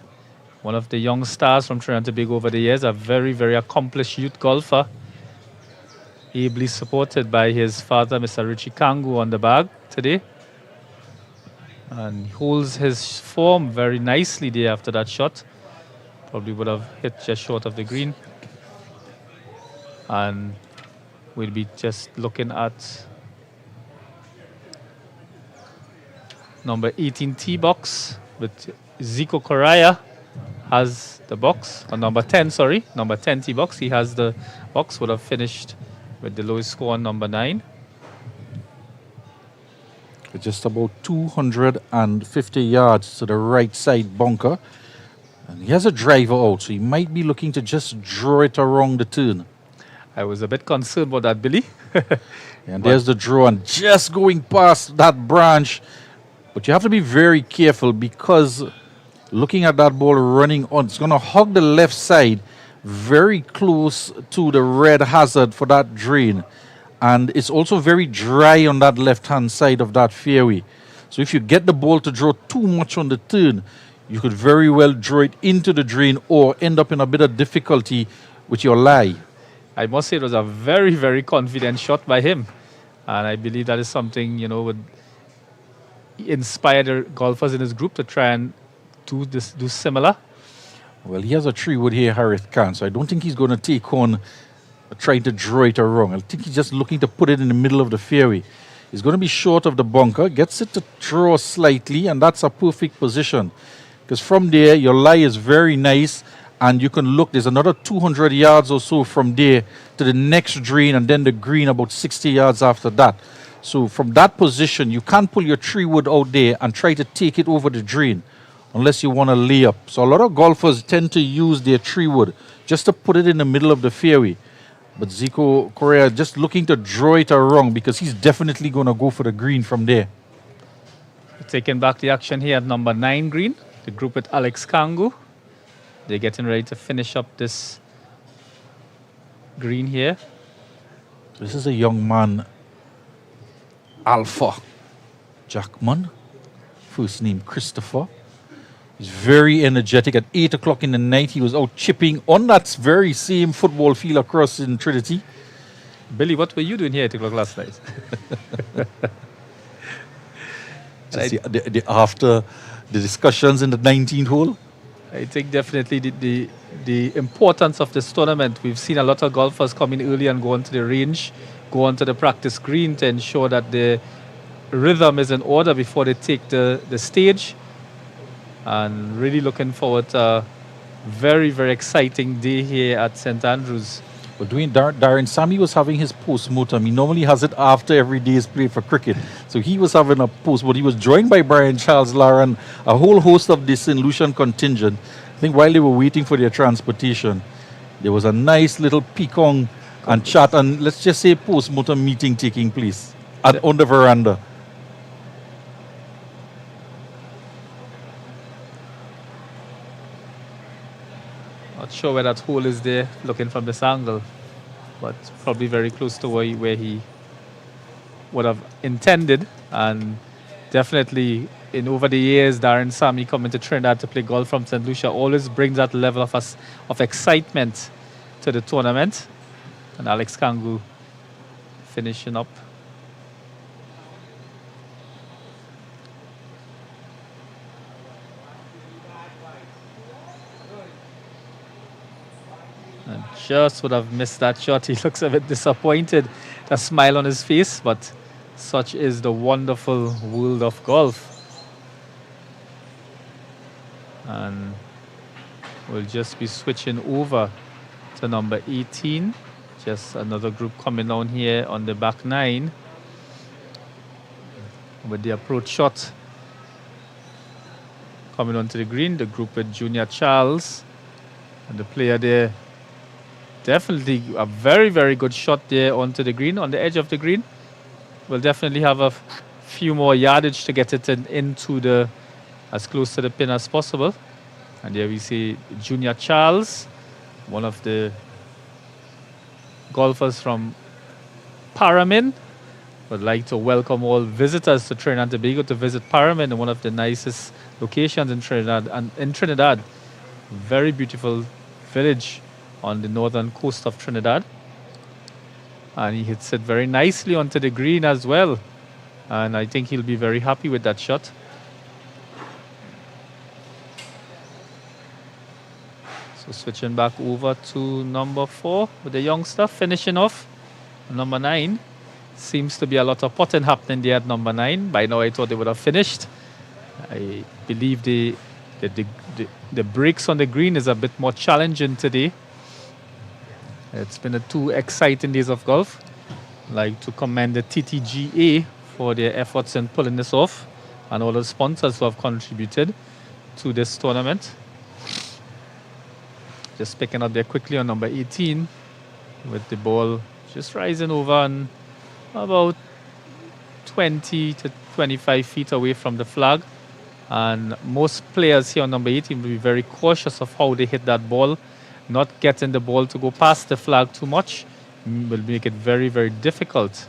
One of the young stars from Trinidad and Tobago over the years, a very, very accomplished youth golfer. Ably supported by his father, Mr. Richie Kangu, on the bag today. And he holds his form very nicely there after that shot. Probably would have hit just short of the green. And We'll be just looking at number 18 tee box with Zico Correa has the box, or number 10, sorry, number 10 tee box. He has the box, would have finished with the lowest score on number 9. Just about 250 yards to the right side bunker. And he has a driver out, so he might be looking to just draw it around the turn. I was a bit concerned about that, Billy. And there's the draw, and just going past that branch. But you have to be very careful, because looking at that ball running on, it's going to hug the left side very close to the red hazard for that drain. And it's also very dry on that left-hand side of that fairway. So if you get the ball to draw too much on the turn, you could very well draw it into the drain or end up in a bit of difficulty with your lie. I must say it was a very, very confident shot by him. And I believe that is something, would inspire the golfers in his group to try and do similar. Well, he has a 3-wood here, Harith Khan, so I don't think he's going to take on trying to draw it wrong. I think he's just looking to put it in the middle of the fairway. He's going to be short of the bunker, gets it to draw slightly, and that's a perfect position. Because from there, your lie is very nice, and you can look, there's another 200 yards or so from there to the next drain, and then the green about 60 yards after that. So from that position, you can't pull your 3-wood out there and try to take it over the drain unless you want to lay up. So a lot of golfers tend to use their 3-wood just to put it in the middle of the fairway. But Zico Correa just looking to draw it around, because he's definitely going to go for the green from there. Taking back the action here at number 9 green, the group with Alex Kangu. They're getting ready to finish up this green here. This is a young man, Alpha Jackman, first name Christopher. He's very energetic. At 8 o'clock in the night, he was out chipping on that very same football field across in Trinity. Billy, what were you doing here at 8 o'clock last night? After the discussions in the 19th hole. I think definitely the importance of this tournament. We've seen a lot of golfers come in early and go onto the range, go onto the practice green to ensure that the rhythm is in order before they take the stage. And really looking forward to a very, very exciting day here at St. Andrews. Well, Darren Sammy was having his post-mortem. He normally has it after every day's play for cricket. So he was having a post, but he was joined by Brian Charles Lara and a whole host of the St. Lucian contingent. I think while they were waiting for their transportation, there was a nice little pecan and chat, and let's just say post-mortem meeting taking place on the veranda. Not sure where that hole is there, looking from this angle, but probably very close to where he would have intended. And definitely, over the years, Darren Sammy coming to Trinidad to play golf from St. Lucia always brings that level of excitement to the tournament. And Alex Kangu finishing up. And just would have missed that shot. He looks a bit disappointed, a smile on his face, but such is the wonderful world of golf. And we'll just be switching over to number 18. Just another group coming down here on the back 9 with the approach shot coming onto the green. The group with Junior Charles, and the player there, definitely a very, very good shot there onto the green, on the edge of the green. We'll definitely have a few more yardage to get it into as close to the pin as possible. And there we see Junior Charles, one of the golfers from Paramin. Would like to welcome all visitors to Trinidad and Tobago to visit Paramin, one of the nicest locations in Trinidad. And in Trinidad, very beautiful village on the northern coast of Trinidad. And he hits it very nicely onto the green as well. And I think he'll be very happy with that shot. So switching back over to number 4 with the youngster finishing off. number 9. Seems to be a lot of potting happening there at number 9. By now I thought they would have finished. I believe the breaks on the green is a bit more challenging today. It's been 2 exciting days of golf. I'd like to commend the TTGA for their efforts in pulling this off and all the sponsors who have contributed to this tournament. Just picking up there quickly on number 18 with the ball just rising over and about 20 to 25 feet away from the flag. And most players here on number 18 will be very cautious of how they hit that ball. Not getting the ball to go past the flag too much will make it very, very difficult.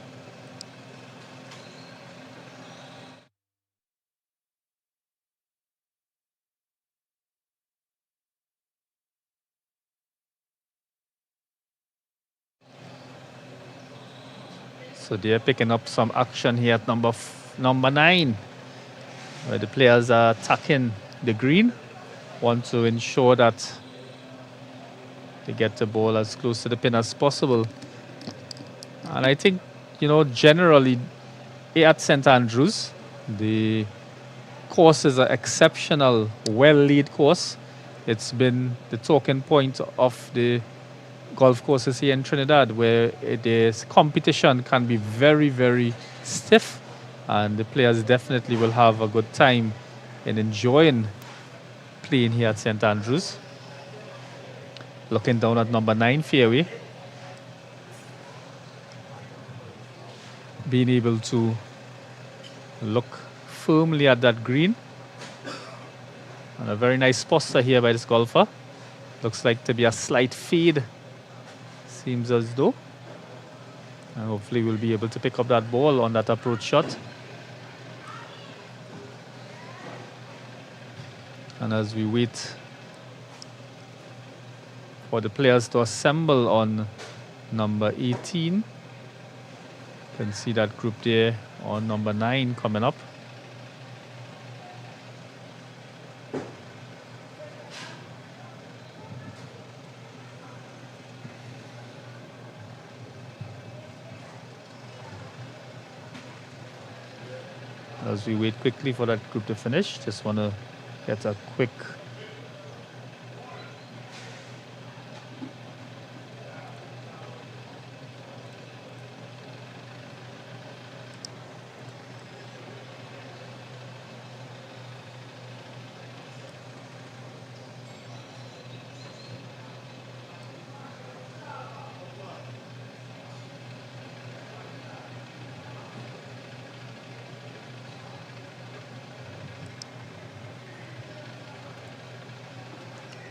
So they're picking up some action here at number 9, where the players are attacking the green. Want to ensure that they get the ball as close to the pin as possible. And I think, generally at St. Andrews, the course is an exceptional, well-laid course. It's been the talking point of the golf courses here in Trinidad, where the competition can be very, very stiff, and the players definitely will have a good time in enjoying playing here at St. Andrews. Looking down at number 9 fairway, being able to look firmly at that green, and a very nice posture here by this golfer. Looks like to be a slight fade, seems as though, and hopefully we'll be able to pick up that ball on that approach shot. And as we wait for the players to assemble on number 18, you can see that group there on number 9 coming up. As we wait quickly for that group to finish, just want to get a quick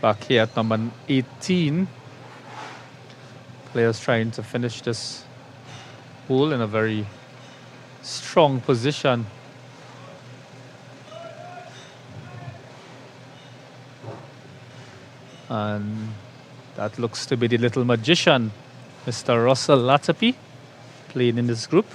back here at number 18. Players trying to finish this hole in a very strong position. And that looks to be the little magician, Mr. Russell Latapi, playing in this group.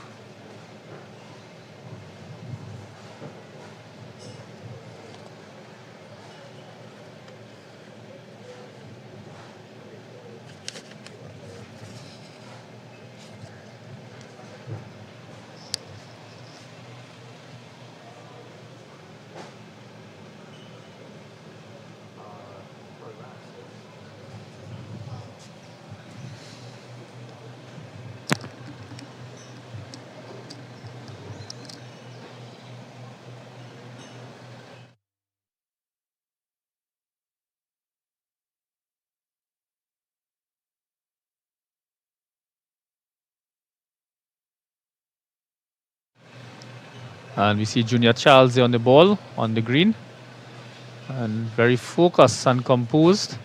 And we see Junior Charles on the ball, on the green. And very focused and composed.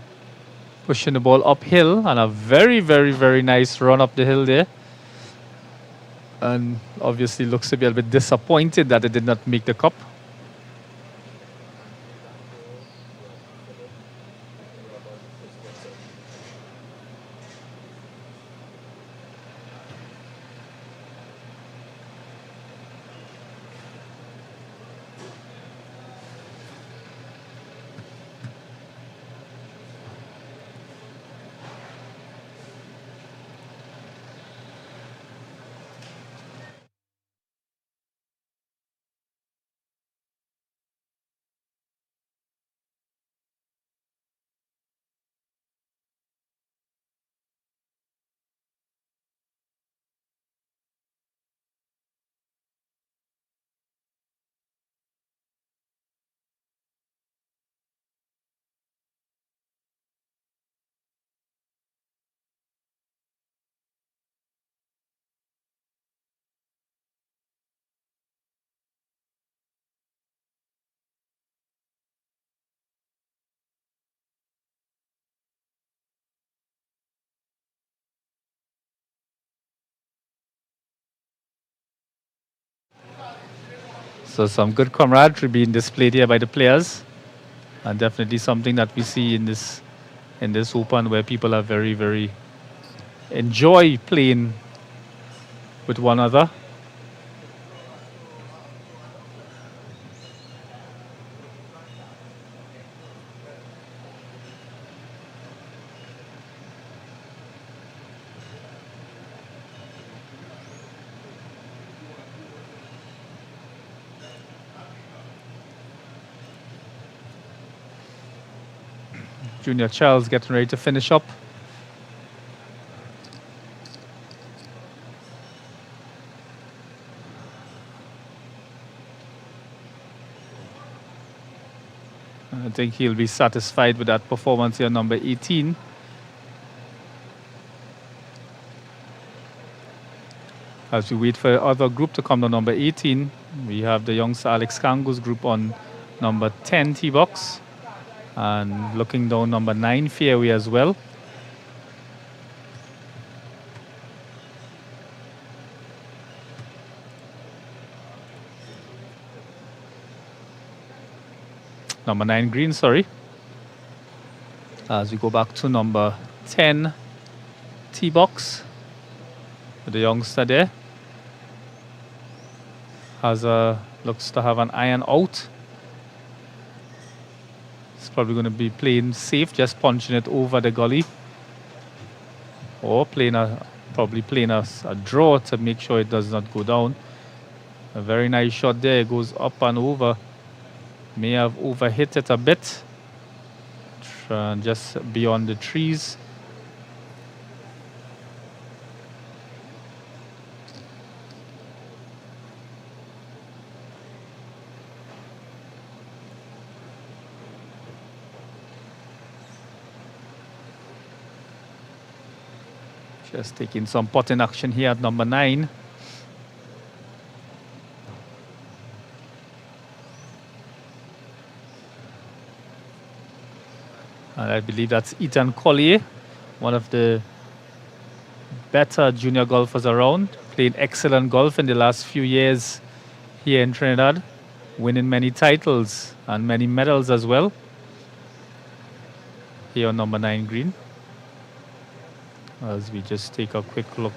Pushing the ball uphill, and a very, very, very nice run up the hill there. And obviously looks to be a bit disappointed that it did not make the cup. So some good camaraderie being displayed here by the players, and definitely something that we see in this Open, where people are very enjoy playing with one another. Junior Charles getting ready to finish up. I think he'll be satisfied with that performance here, number 18. As we wait for the other group to come to number 18, we have the youngster Alex Kangu's group on number 10 tee box. And looking down, number 9 fairway as well. Number 9 green, sorry. As we go back to number 10 tee box, with the youngster there has looks to have an iron out. It's probably going to be playing safe, just punching it over the gully, or probably playing a draw to make sure it does not go down. A very nice shot there. It goes up and over. May have overhit it a bit, just beyond the trees. Just taking some putting action here at number 9. And I believe that's Ethan Collier, one of the better junior golfers around, playing excellent golf in the last few years here in Trinidad, winning many titles and many medals as well. Here on number 9 green. As we just take a quick look.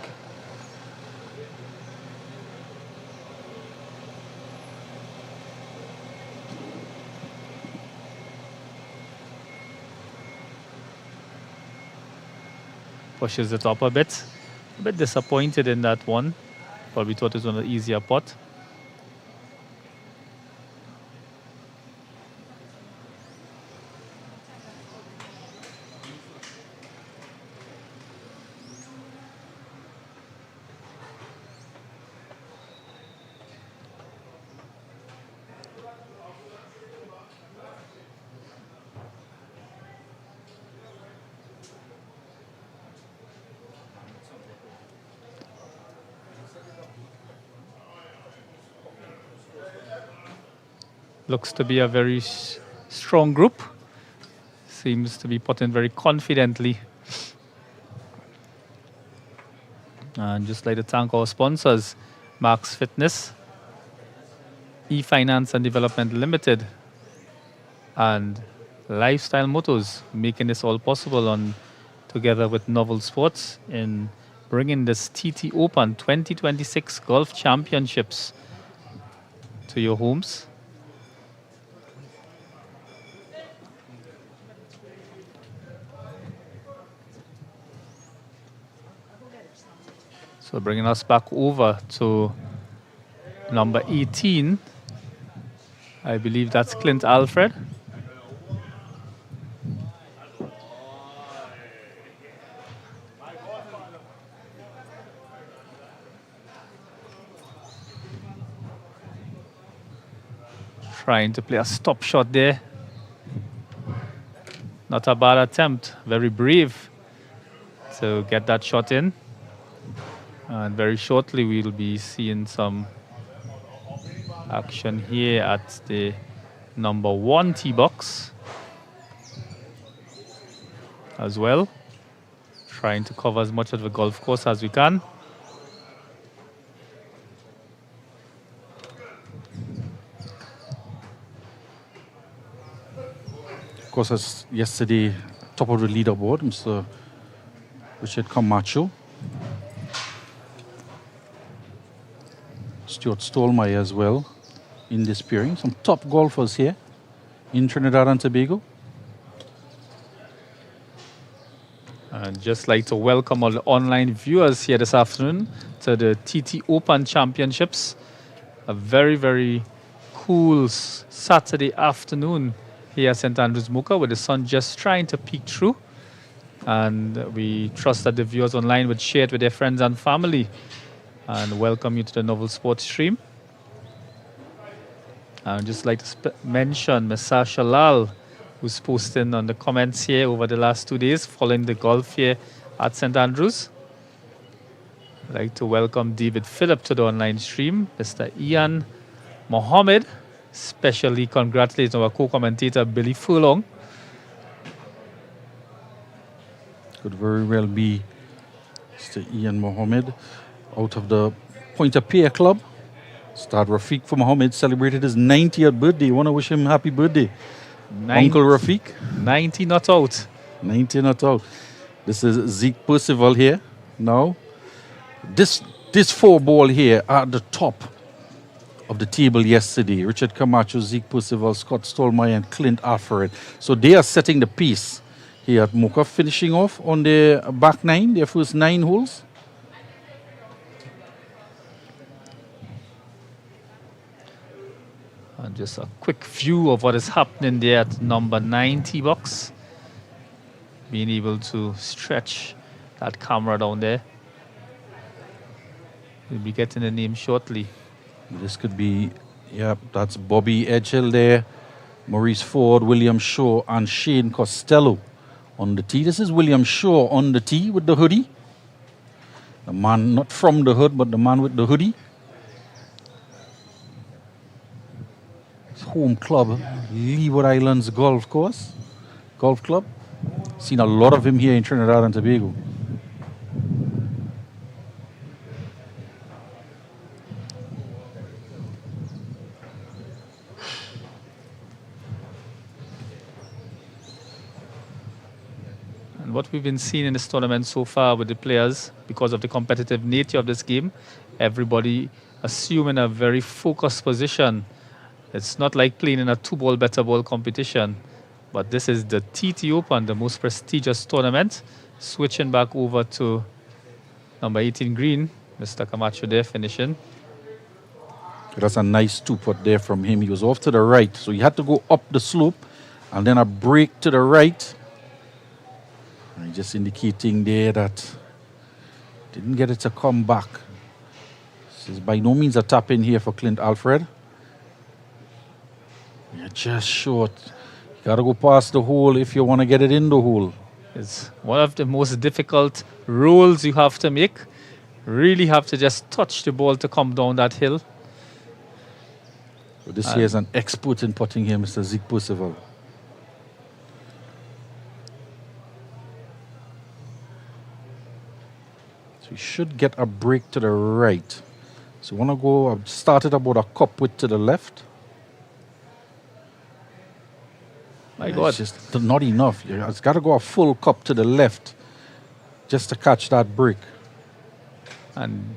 Pushes it up a bit disappointed in that one. Probably thought it was an easier putt. Looks to be a very strong group. Seems to be putting very confidently. And just like to thank our sponsors, Max Fitness, E-Finance and Development Limited, and Lifestyle Motors, making this all possible, together with Novel Sports, in bringing this TT Open 2026 Golf Championships to your homes. So bringing us back over to number 18. I believe that's Clint Alfred. Trying to play a stop shot there. Not a bad attempt. Very brave to get that shot in. And very shortly we'll be seeing some action here at the number 1 tee box as well. Trying to cover as much of the golf course as we can. course, as yesterday, top of the leaderboard, Mr. Richard Camacho. Stuart Stolmeyer as well in this pairing. Some top golfers here in Trinidad and Tobago. And just like to welcome all the online viewers here this afternoon to the TTOPEN Championships. A very, very cool Saturday afternoon here at St. Andrews Mocha with the sun just trying to peek through. And we trust that the viewers online would share it with their friends and family. And welcome you to the Novel Sports stream. I'd just like to mention Mr. Shalal, who's posting on the comments here over the last 2 days following the golf here at St. Andrews. I'd like to welcome David Phillip to the online stream, Mr. Ian Mohammed, especially congratulating our co-commentator Billy Furlong. Could very well be Mr. Ian Mohammed out of the Point of Peer Club. Ustad Rafiq for Mohammed celebrated his 90th birthday. Want to wish him happy birthday. Uncle Rafiq. 90 not out. 90 not out. This is Zeke Percival here now. This 4-ball here at the top of the table yesterday. Richard Camacho, Zeke Percival, Scott Stolmeyer, and Clint Alfred. So they are setting the pace here at Mocha, finishing off on their back 9, their first 9 holes. And just a quick view of what is happening there at number 9 tee box. Being able to stretch that camera down there. We'll be getting the name shortly. This could be, yeah, that's Bobby Edgehill there, Maurice Ford, William Shaw, and Shane Costello on the tee. This is William Shaw on the tee with the hoodie. The man not from the hood, but the man with the hoodie. His home club, Leeward Islands Golf Club. Seen a lot of him here in Trinidad and Tobago. What we've been seeing in this tournament so far with the players, because of the competitive nature of this game, everybody assuming a very focused position. It's not like playing in a 2-ball, better ball competition, but this is the TTOPEN, the most prestigious tournament. Switching back over to number 18 green, Mr. Camacho there finishing. That's a nice 2-putt there from him. He was off to the right, so he had to go up the slope and then a break to the right. And just indicating there that didn't get it to come back. This is by no means a tap in here for Clint Alfred. You're just short. You got to go past the hole if you want to get it in the hole. It's one of the most difficult rolls you have to make. Really have to just touch the ball to come down that hill. But this here is an expert in putting here, Mr. Zeke Percival. So you should get a break to the right. So you want to go, I've started about a cup width to the left. My God. It's just not enough. It's got to go a full cup to the left just to catch that break. And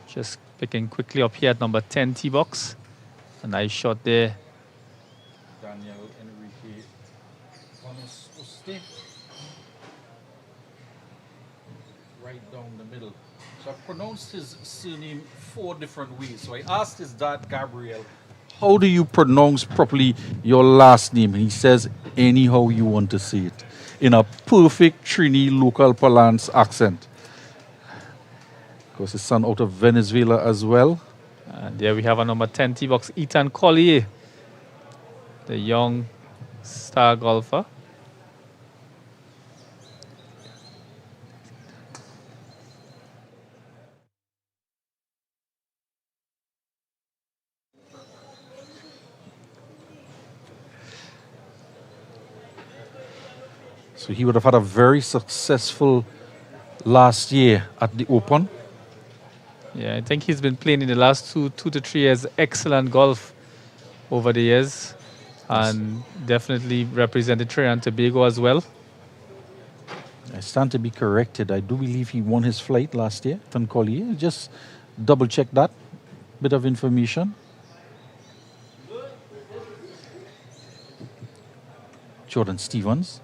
just picking quickly up here at number 10 tee box. A nice shot there. Daniel Enrique right down the middle. So I pronounced his surname 4 different ways. So I asked his dad, Gabriel, how do you pronounce properly your last name? And he says, anyhow you want to say it, in a perfect Trini local parlance accent. Of course, his son out of Venezuela as well. And there we have a number 10 tee box, Ethan Collier, the young star golfer. So he would have had a very successful last year at the Open. Yeah, I think he's been playing in the last two to 3 years excellent golf over the years, and definitely represented Trinidad and Tobago as well. I stand to be corrected. I do believe he won his flight last year, Ethan Collier. Just double check that bit of information. Jordan Stevens.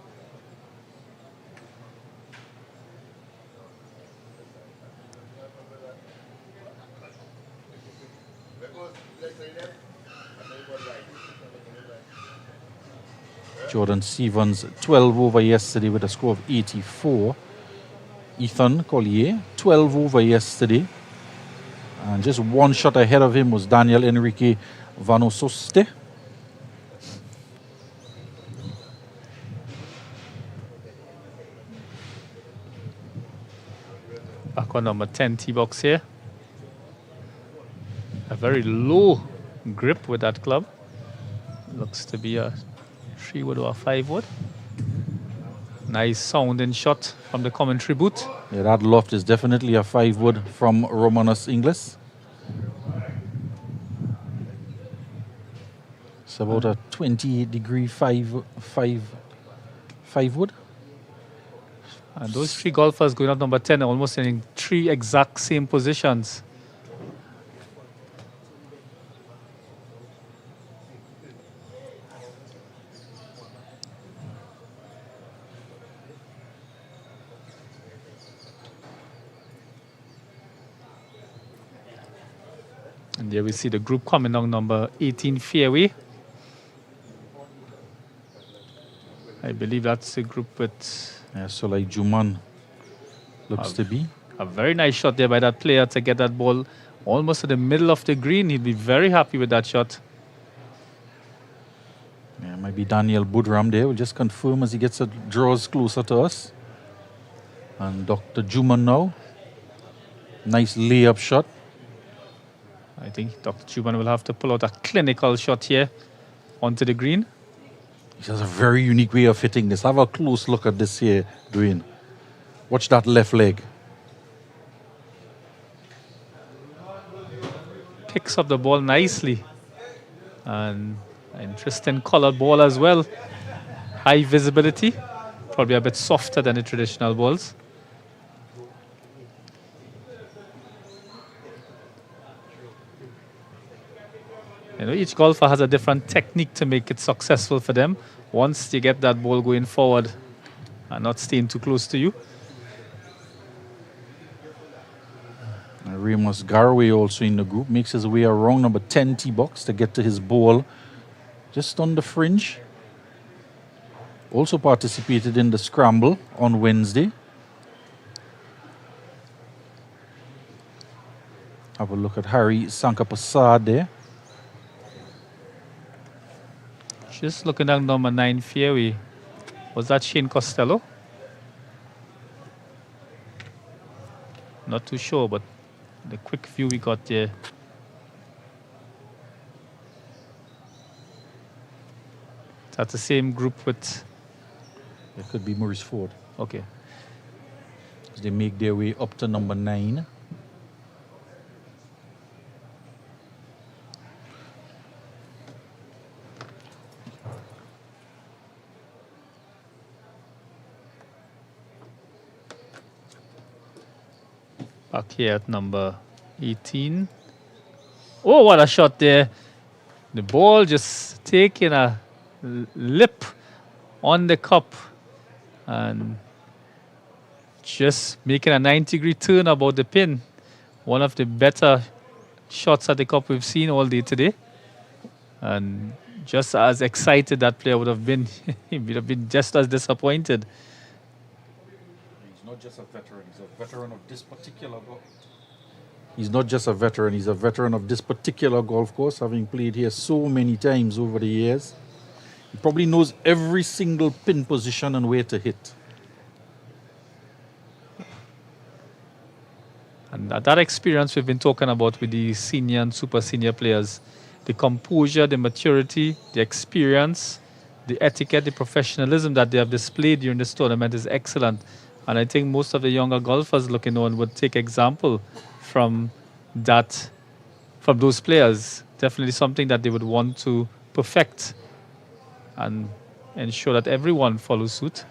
Jordan Stevens 12 over yesterday with a score of 84. Ethan Collier 12 over yesterday. And just one shot ahead of him was Daniel Enrique Vanososte. Back on number 10 tee box here. A very low grip with that club. Looks to be a 3-wood or a 5-wood. Nice sounding shot from the commentary booth. Yeah, that loft is definitely a 5-wood from Romanus Inglis. It's about a 28-degree 5-wood. And those 3 golfers going up number 10 are almost in 3 exact same positions. And there we see the group coming on number 18 fairway. I believe that's the group with Yeah, so like Juman looks to be. a very nice shot there by that player to get that ball almost to the middle of the green. He'd be very happy with that shot. Yeah, might be Daniel Budram there. We'll just confirm as he draws closer to us. And Dr. Juman now. Nice layup shot. I think Dr. Chuban will have to pull out a clinical shot here onto the green. He has a very unique way of hitting this. Have a close look at this here, Dwayne. Watch that left leg. Picks up the ball nicely. And interesting colored ball as well. High visibility. Probably a bit softer than the traditional balls. You know, each golfer has a different technique to make it successful for them. Once you get that ball going forward and not staying too close to you. Remus Garway also in the group. Makes his way around number 10 tee box to get to his ball just on the fringe. Also participated in the scramble on Wednesday. Have a look at Harry Sankapasad there. Just looking at number 9 fairway. Was that Shane Costello? Not too sure, but the quick view we got there. That's the same group with... It could be Maurice Ford. Okay. As they make their way up to number 9. Back here at number 18. Oh, what a shot there. The ball just taking a lip on the cup and just making a 90-degree turn about the pin. One of the better shots at the cup we've seen all day today. And just as excited that player would have been, he would have been just as disappointed. He's not just a veteran, he's a veteran of this particular golf. He's not just a veteran, he's a veteran of this particular golf course, having played here so many times over the years. He probably knows every single pin position and where to hit. And that experience we've been talking about with the senior and super senior players, the composure, the maturity, the experience, the etiquette, the professionalism that they have displayed during this tournament is excellent. And I think most of the younger golfers looking on would take example from that, from those players. Definitely something that they would want to perfect and ensure that everyone follows suit.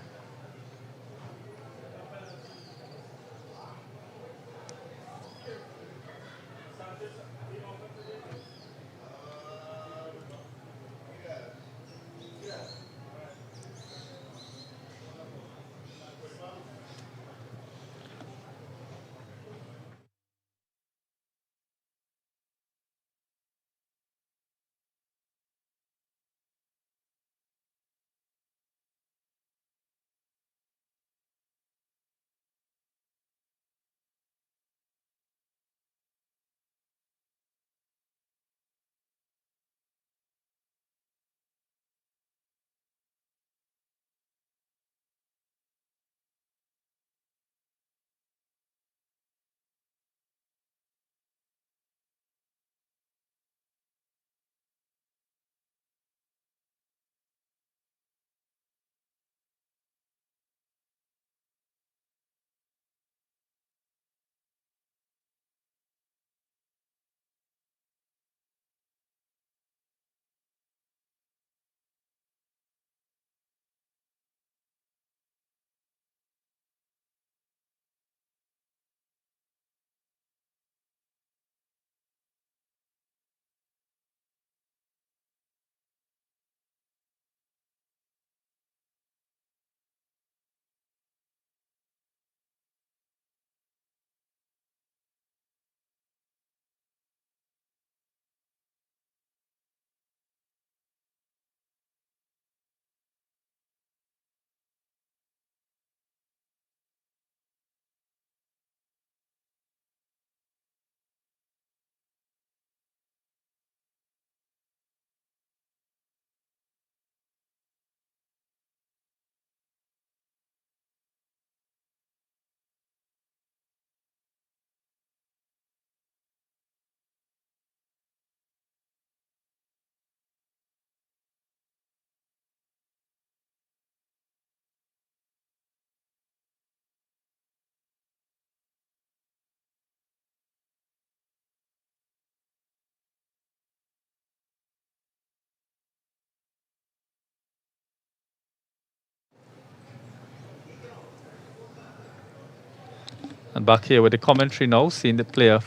And back here with the commentary now, seeing the player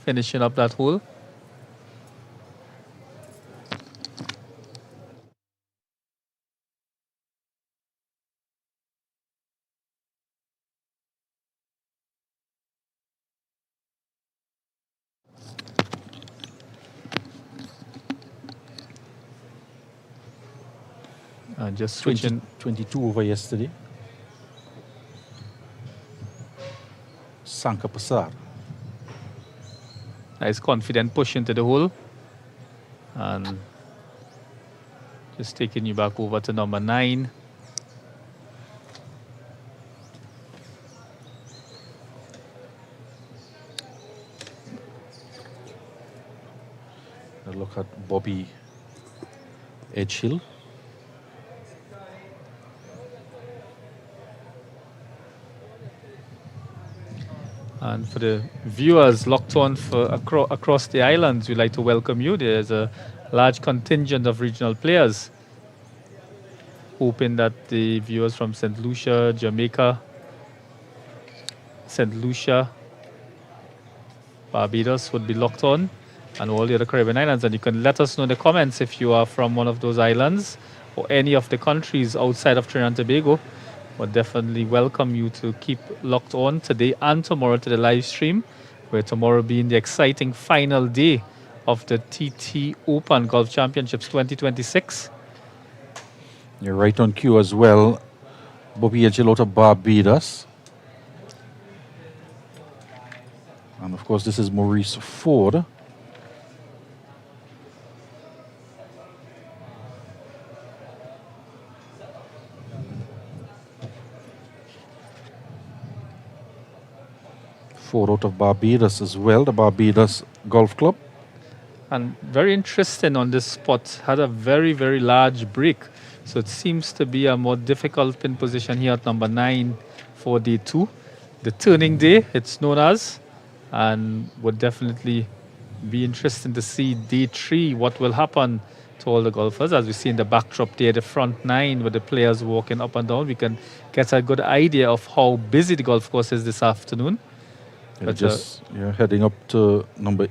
finishing up that hole. And just switching. 22 over yesterday. Sanka Pasar. Nice confident push into the hole. And just taking you back over to number 9. A look at Bobby Edgehill. And for the viewers locked on for across the islands, we'd like to welcome you. There's a large contingent of regional players. Hoping that the viewers from St. Lucia, Jamaica, St. Lucia, Barbados would be locked on, and all the other Caribbean islands. And you can let us know in the comments if you are from one of those islands or any of the countries outside of Trinidad and Tobago. We'll definitely welcome you to keep locked on today and tomorrow to the live stream, where tomorrow being the exciting final day of the TT Open Golf Championships 2026. You're right on cue as well. Bobby Edgehill out of Barbados. And of course, this is Maurice Ford. Ford out of Barbados as well, the Barbados Golf Club. And very interesting on this spot, had a very, very large break. So it seems to be a more difficult pin position here at number 9 for day 2. The turning day, it's known as, and would definitely be interesting to see day 3, what will happen to all the golfers. As we see in the backdrop there, the front 9 with the players walking up and down, we can get a good idea of how busy the golf course is this afternoon. But just heading up to number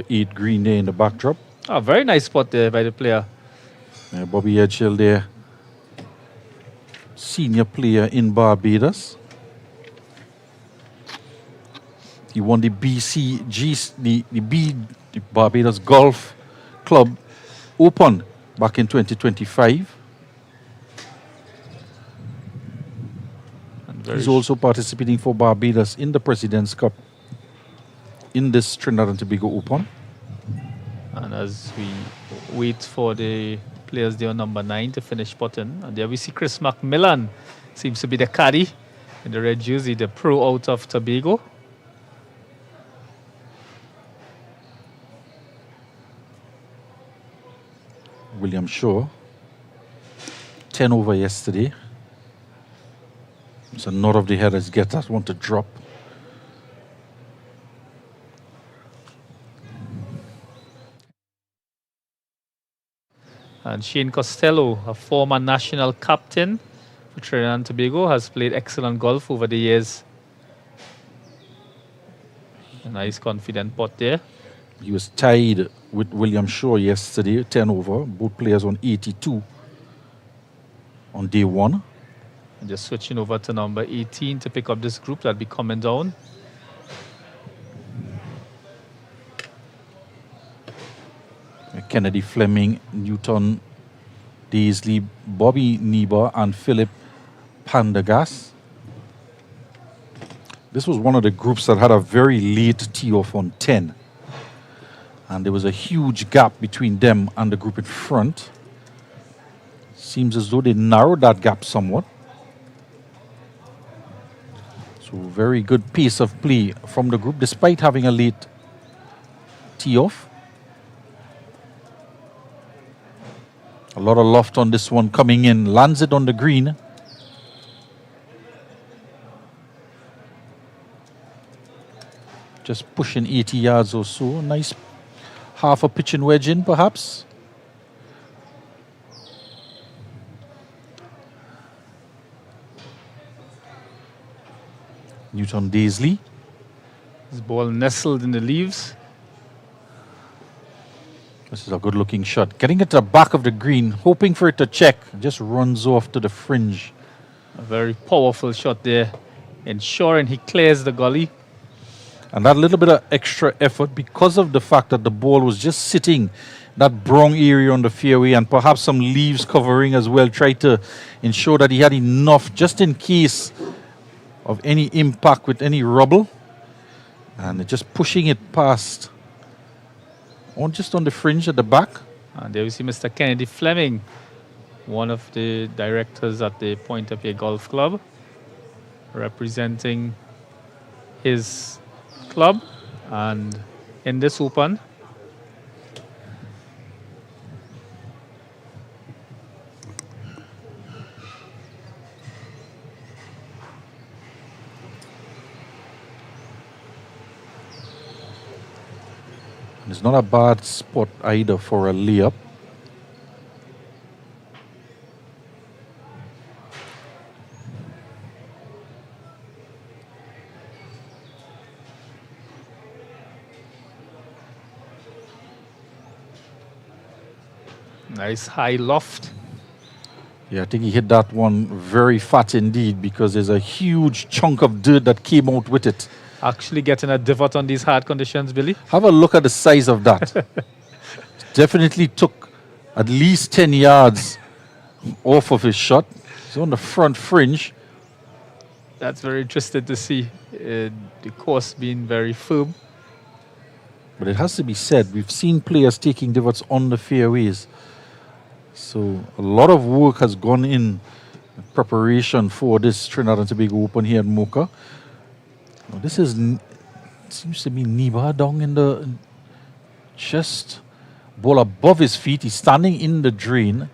8 green there in the backdrop. A very nice spot there by the player. Bobby Edgehill there, senior player in Barbados. He won the the Barbados Golf Club Open back in 2025. He's also participating for Barbados in the President's Cup in this Trinidad and Tobago Open. And as we wait for the players there on number 9 to finish putting, and there we see Chris McMillan, seems to be the caddy in the red jersey, the pro out of Tobago. William Shaw, 10 over yesterday. So none of the headers get that one to drop. And Shane Costello, a former national captain for Trinidad and Tobago, has played excellent golf over the years. A nice confident putt there. He was tied with William Shaw yesterday, 10 over. Both players on 82 on day 1. And just switching over to number 18 to pick up this group that'll be coming down. Kennedy Fleming, Newton Daisley, Bobby Niebuhr, and Philip Pandagas. This was one of the groups that had a very late tee-off on 10. And there was a huge gap between them and the group in front. Seems as though they narrowed that gap somewhat. So very good pace of play from the group despite having a late tee-off. A lot of loft on this one coming in. Lands it on the green. Just pushing 80 yards or so. Nice half a pitching wedge in, perhaps. Newton Daisley. His ball nestled in the leaves. This is a good looking shot. Getting it to the back of the green, hoping for it to check. Just runs off to the fringe. A very powerful shot there, ensuring he clears the gully. And that little bit of extra effort because of the fact that the ball was just sitting that brown area on the fairway and perhaps some leaves covering as well. Tried to ensure that he had enough just in case of any impact with any rubble. And just pushing it past. Just on the fringe at the back. And there we see Mr. Kennedy Fleming, one of the directors at the Point of View Golf Club, representing his club and in this Open. It's not a bad spot either for a layup. Nice high loft. Yeah, I think he hit that one very fat indeed because there's a huge chunk of dirt that came out with it. Actually getting a divot on these hard conditions, Billy. Have a look at the size of that. Definitely took at least 10 yards off of his shot. It's on the front fringe. That's very interesting to see the course being very firm. But it has to be said, we've seen players taking divots on the fairways. So a lot of work has gone in preparation for this Trinidad and Tobago Open here at Mocha. This is seems to be Niba down in the Just ball above his feet. He's standing in the drain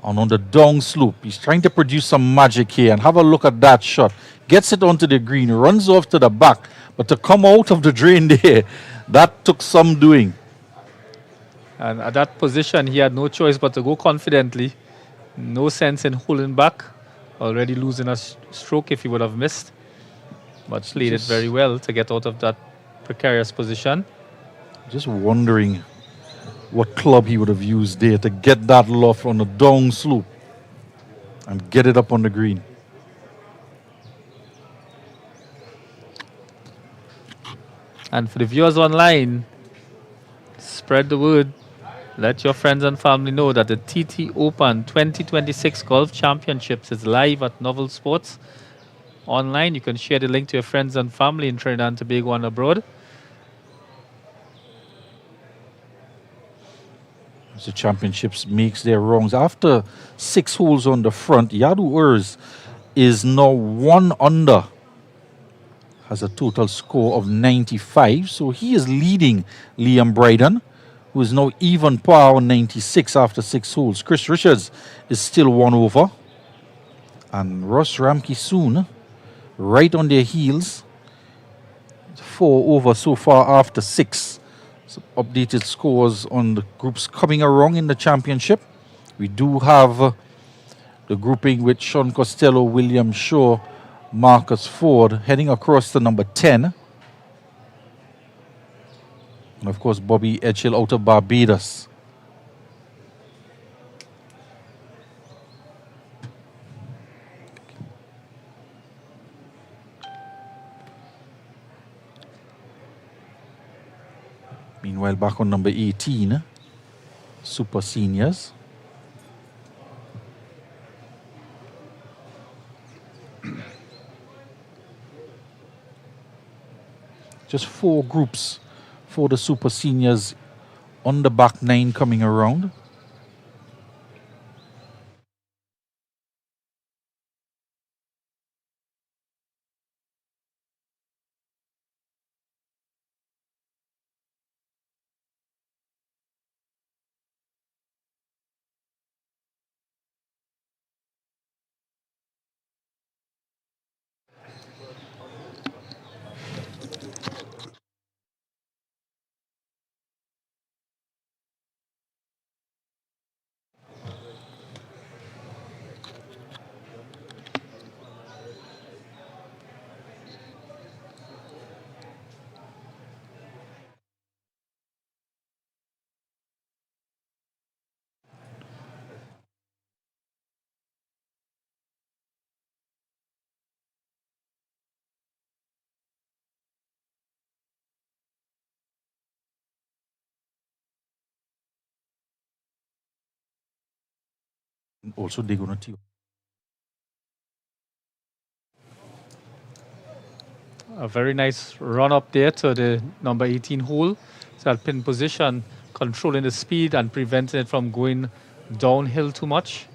and on the down slope. He's trying to produce some magic here, and have a look at that shot. Gets it onto the green, runs off to the back, but to come out of the drain there, that took some doing. And at that position, he had no choice but to go confidently. No sense in holding back. Already losing a stroke if he would have missed. But played it very well to get out of that precarious position. Just wondering what club he would have used there to get that loft on the down slope and get it up on the green. And for the viewers online, spread the word. Let your friends and family know that the TT Open 2026 Golf Championships is live at Novel Sports. Online, you can share the link to your friends and family in Trinidad and Tobago and abroad. As the championships makes their rounds. After 6 holes on the front, Yadu Urs is now 1 under. Has a total score of 95. So he is leading Liam Bryden, who is now even par on 96 after 6 holes. Chris Richards is still 1 over. And Ross Ramke soon, right on their heels. 4 over so far after 6. Some updated scores on the groups coming along in the championship. We do have the grouping with Sean Costello, William Shaw, Marcus Ford heading across to number 10. And of course, Bobby Edgehill out of Barbados. Meanwhile, back on number 18, Super Seniors. Just 4 groups for the Super Seniors on the back 9 coming around. Also, they're going to tee. A very nice run up there to the number 18 hole. So that pin position, controlling the speed and preventing it from going downhill too much.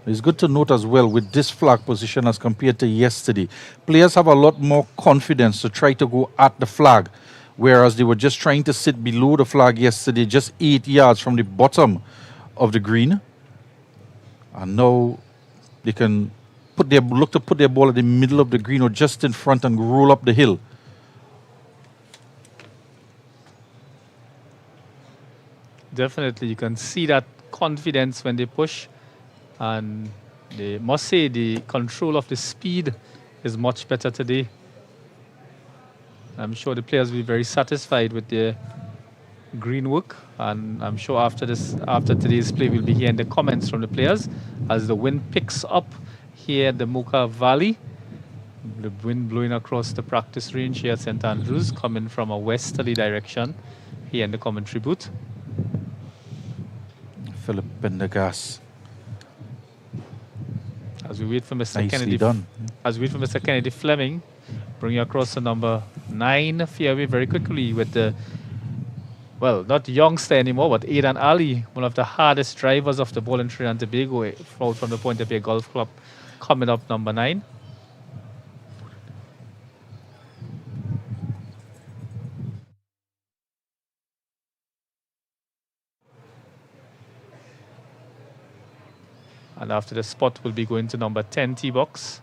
It's good to note as well with this flag position as compared to yesterday. Players have a lot more confidence to try to go at the flag, whereas they were just trying to sit below the flag yesterday, just 8 yards from the bottom of the green. And now they can look to put their ball at the middle of the green or just in front and roll up the hill. Definitely, you can see that confidence when they push. And they must say the control of the speed is much better today. I'm sure the players will be very satisfied with their green work, and I'm sure after today's play, we'll be hearing the comments from the players as the wind picks up here at the Mocha Valley. The wind blowing across the practice range here at St. Andrews, coming from a westerly direction here in the commentary booth. Philip Pendergast. As we wait for Mr. Nicely Kennedy, done. As we wait for Mr. Kennedy Fleming, bring you across to number 9 fairway very quickly with the, well, not youngster anymore, but Aidan Ali, one of the hardest drivers of the ball in Trinidad and Tobago, out from the Point of View Golf Club, coming up number 9. And after the spot, we'll be going to number 10 tee box.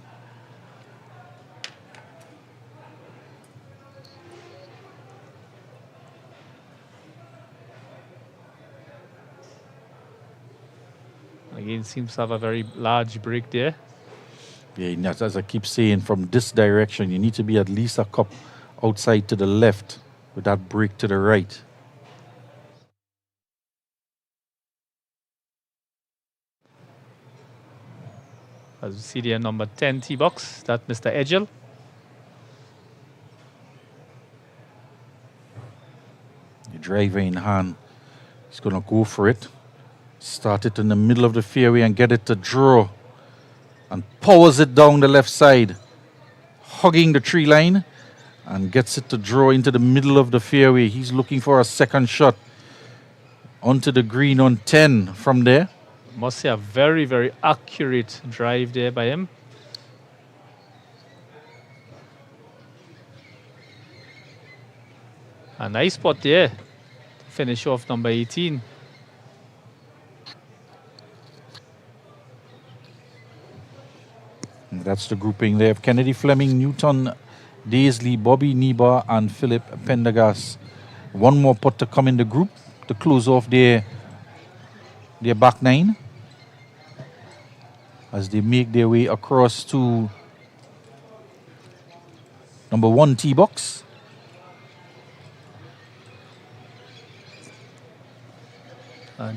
Again, seems to have a very large break there. Yeah, as I keep saying, from this direction, you need to be at least a cup outside to the left with that break to the right. As you see there, number 10 tee box, that's Mr. Edgel. The driver in hand. He's going to go for it. Start it in the middle of the fairway and get it to draw. And powers it down the left side, hugging the tree line, and gets it to draw into the middle of the fairway. He's looking for a second shot onto the green on 10 from there. Must say a very, very accurate drive there by him. A nice spot there to finish off number 18. And that's the grouping there of Kennedy Fleming, Newton, Daisley, Bobby Neba, and Philip Pendergast. One more putt to come in the group to close off their back nine as they make their way across to number 1 tee box.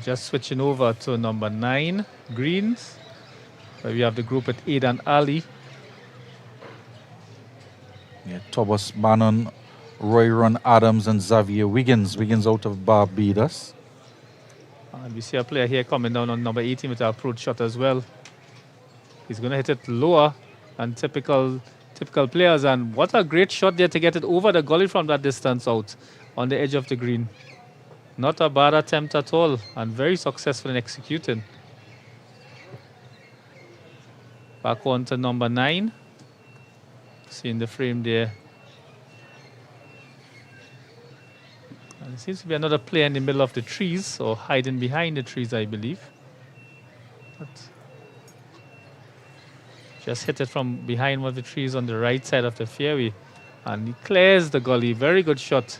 Just switching over to number 9 greens, where we have the group with Aidan Ali. Yeah, Thomas Bannon, Roy Ron Adams, and Xavier Wiggins. Wiggins out of Barbados. And we see a player here coming down on number 18 with an approach shot as well. He's going to hit it lower than typical players. And what a great shot there to get it over the gully from that distance out on the edge of the green. Not a bad attempt at all, and very successful in executing. Back on to number 9. Seeing the frame there. And there seems to be another player in the middle of the trees, or hiding behind the trees, I believe. But just hit it from behind one of the trees on the right side of the fairway. And he clears the gully. Very good shot.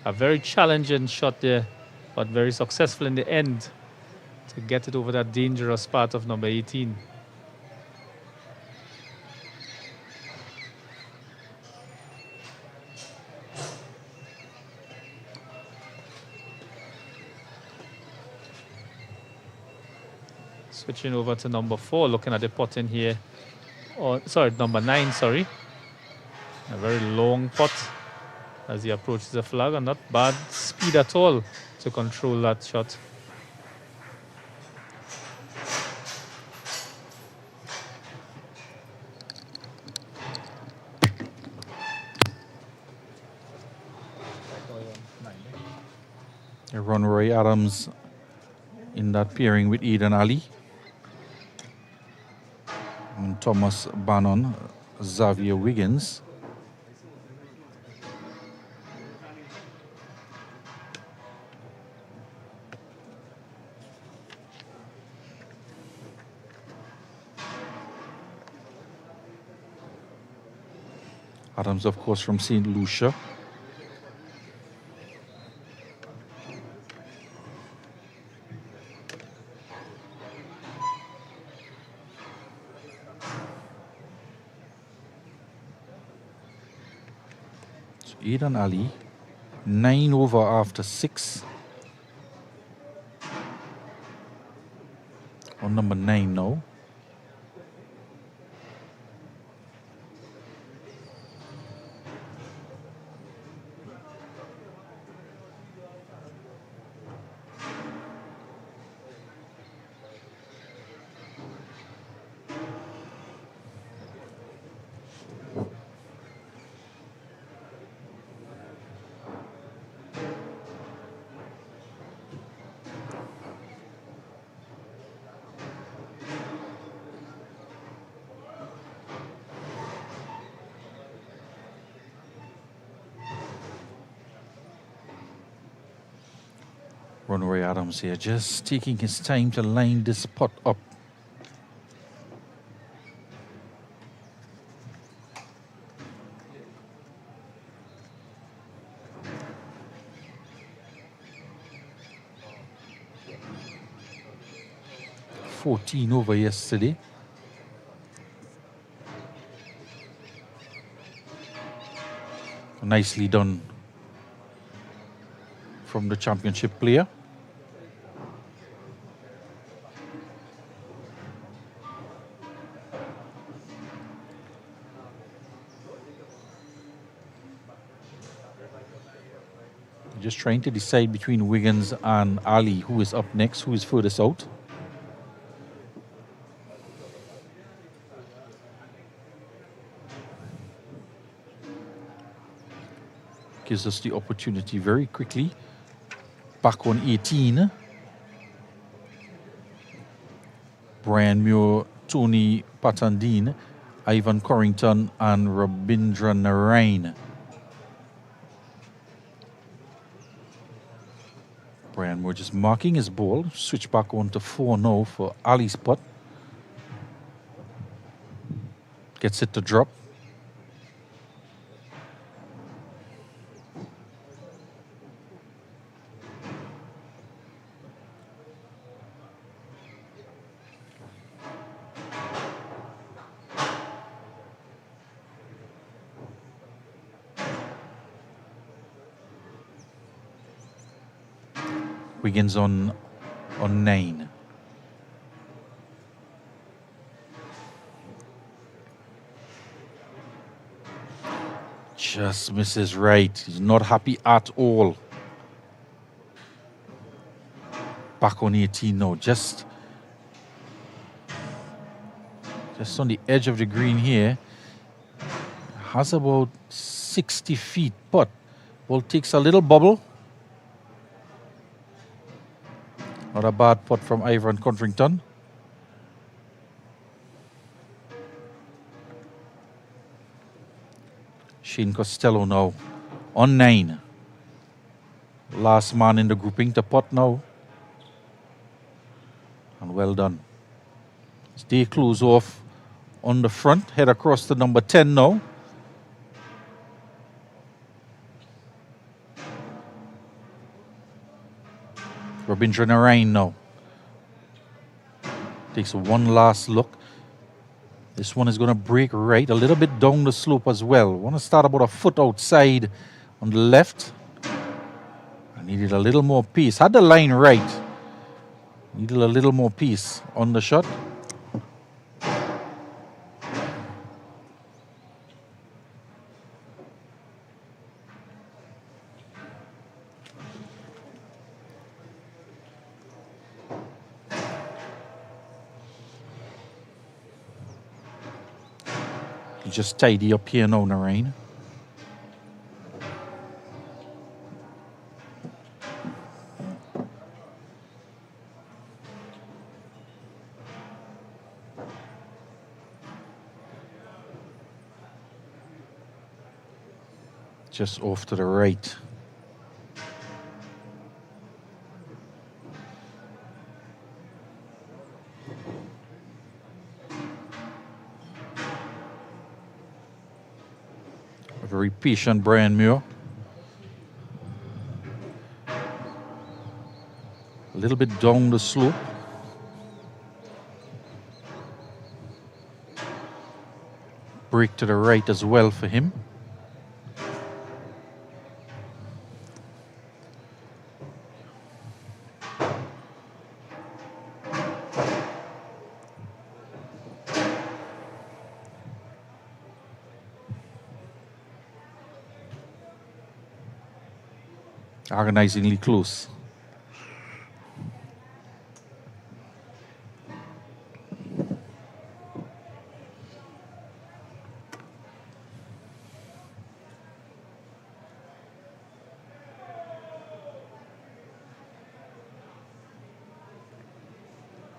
A very challenging shot there, but very successful in the end to get it over that dangerous part of number 18. Switching over to number 4, looking at the putt in here. Oh, sorry, number 9, sorry. A very long putt as he approaches the flag, and not bad speed at all to control that shot. Ron Roy Adams in that pairing with Aidan Ali. And Thomas Bannon, Xavier Wiggins. Adams, of course, from St. Lucia. So Aidan Ali, 9 over after 6. On number 9 now. Ronroy Adams here, just taking his time to line this putt up. 14 over yesterday. Nicely done from the championship player. Just trying to decide between Wiggins and Ali who is up next, who is furthest out. Gives us the opportunity very quickly. Back on 18. Brian Muir, Tony Patandine, Ivan Corrington, and Rabindra Narain. Brian Moore just marking his ball. Switch back on to 4 now for Ali's putt. Gets it to drop. Wiggins on 9. Just misses right. He's not happy at all. Back on 18 now. Just on the edge of the green here. Has about 60 feet putt. Ball takes a little bubble. Not a bad putt from Ivan Codrington. Shane Costello now on 9. Last man in the grouping to putt now. And well done. Stay close off on the front. Head across to number 10 now. Rabindra Narain now. Takes one last look. This one is going to break right, a little bit down the slope as well. Want to start about a foot outside on the left. I needed a little more pace. Had the line right. Needed a little more pace on the shot. Just tidy up here now, Narain. Just off to the right. Very patient Brian Muir. A little bit down the slope. Break to the right as well for him. Agonizingly close.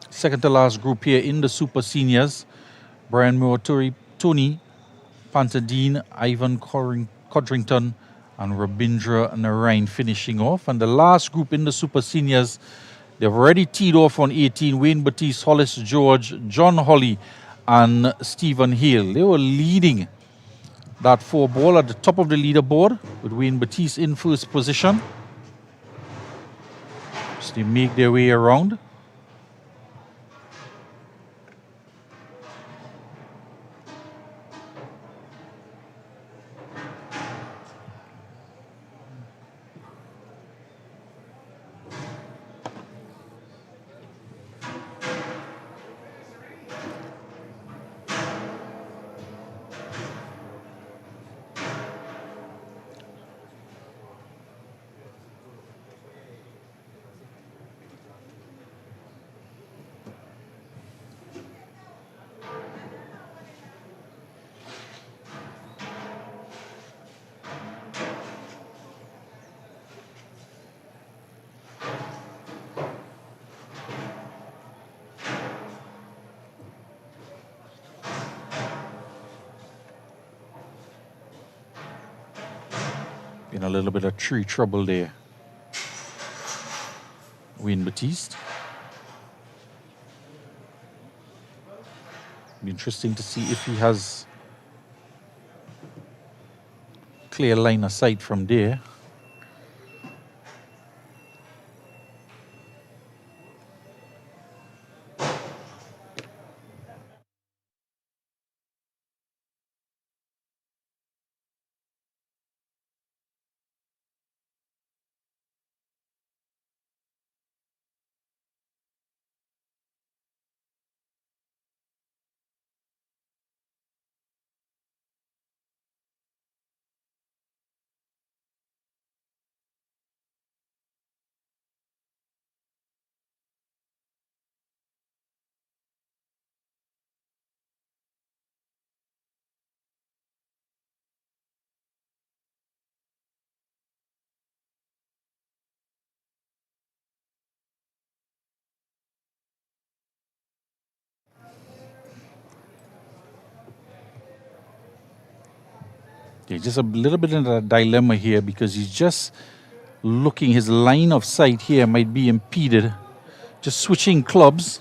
Second to last group here in the Super Seniors. Brian Moore, Tony Pantadine, Ivan Codrington, and Rabindra Narain finishing off. And the last group in the Super Seniors, they've already teed off on 18. Wayne Batiste, Hollis George, John Holly, and Stephen Hale. They were leading that 4-ball at the top of the leaderboard with Wayne Batiste in first position. So they make their way around. In a little bit of tree trouble there. Wayne Batiste. Be interesting to see if he has clear line of sight from there. Yeah, just a little bit in a dilemma here because he's just looking, his line of sight here might be impeded. Just switching clubs.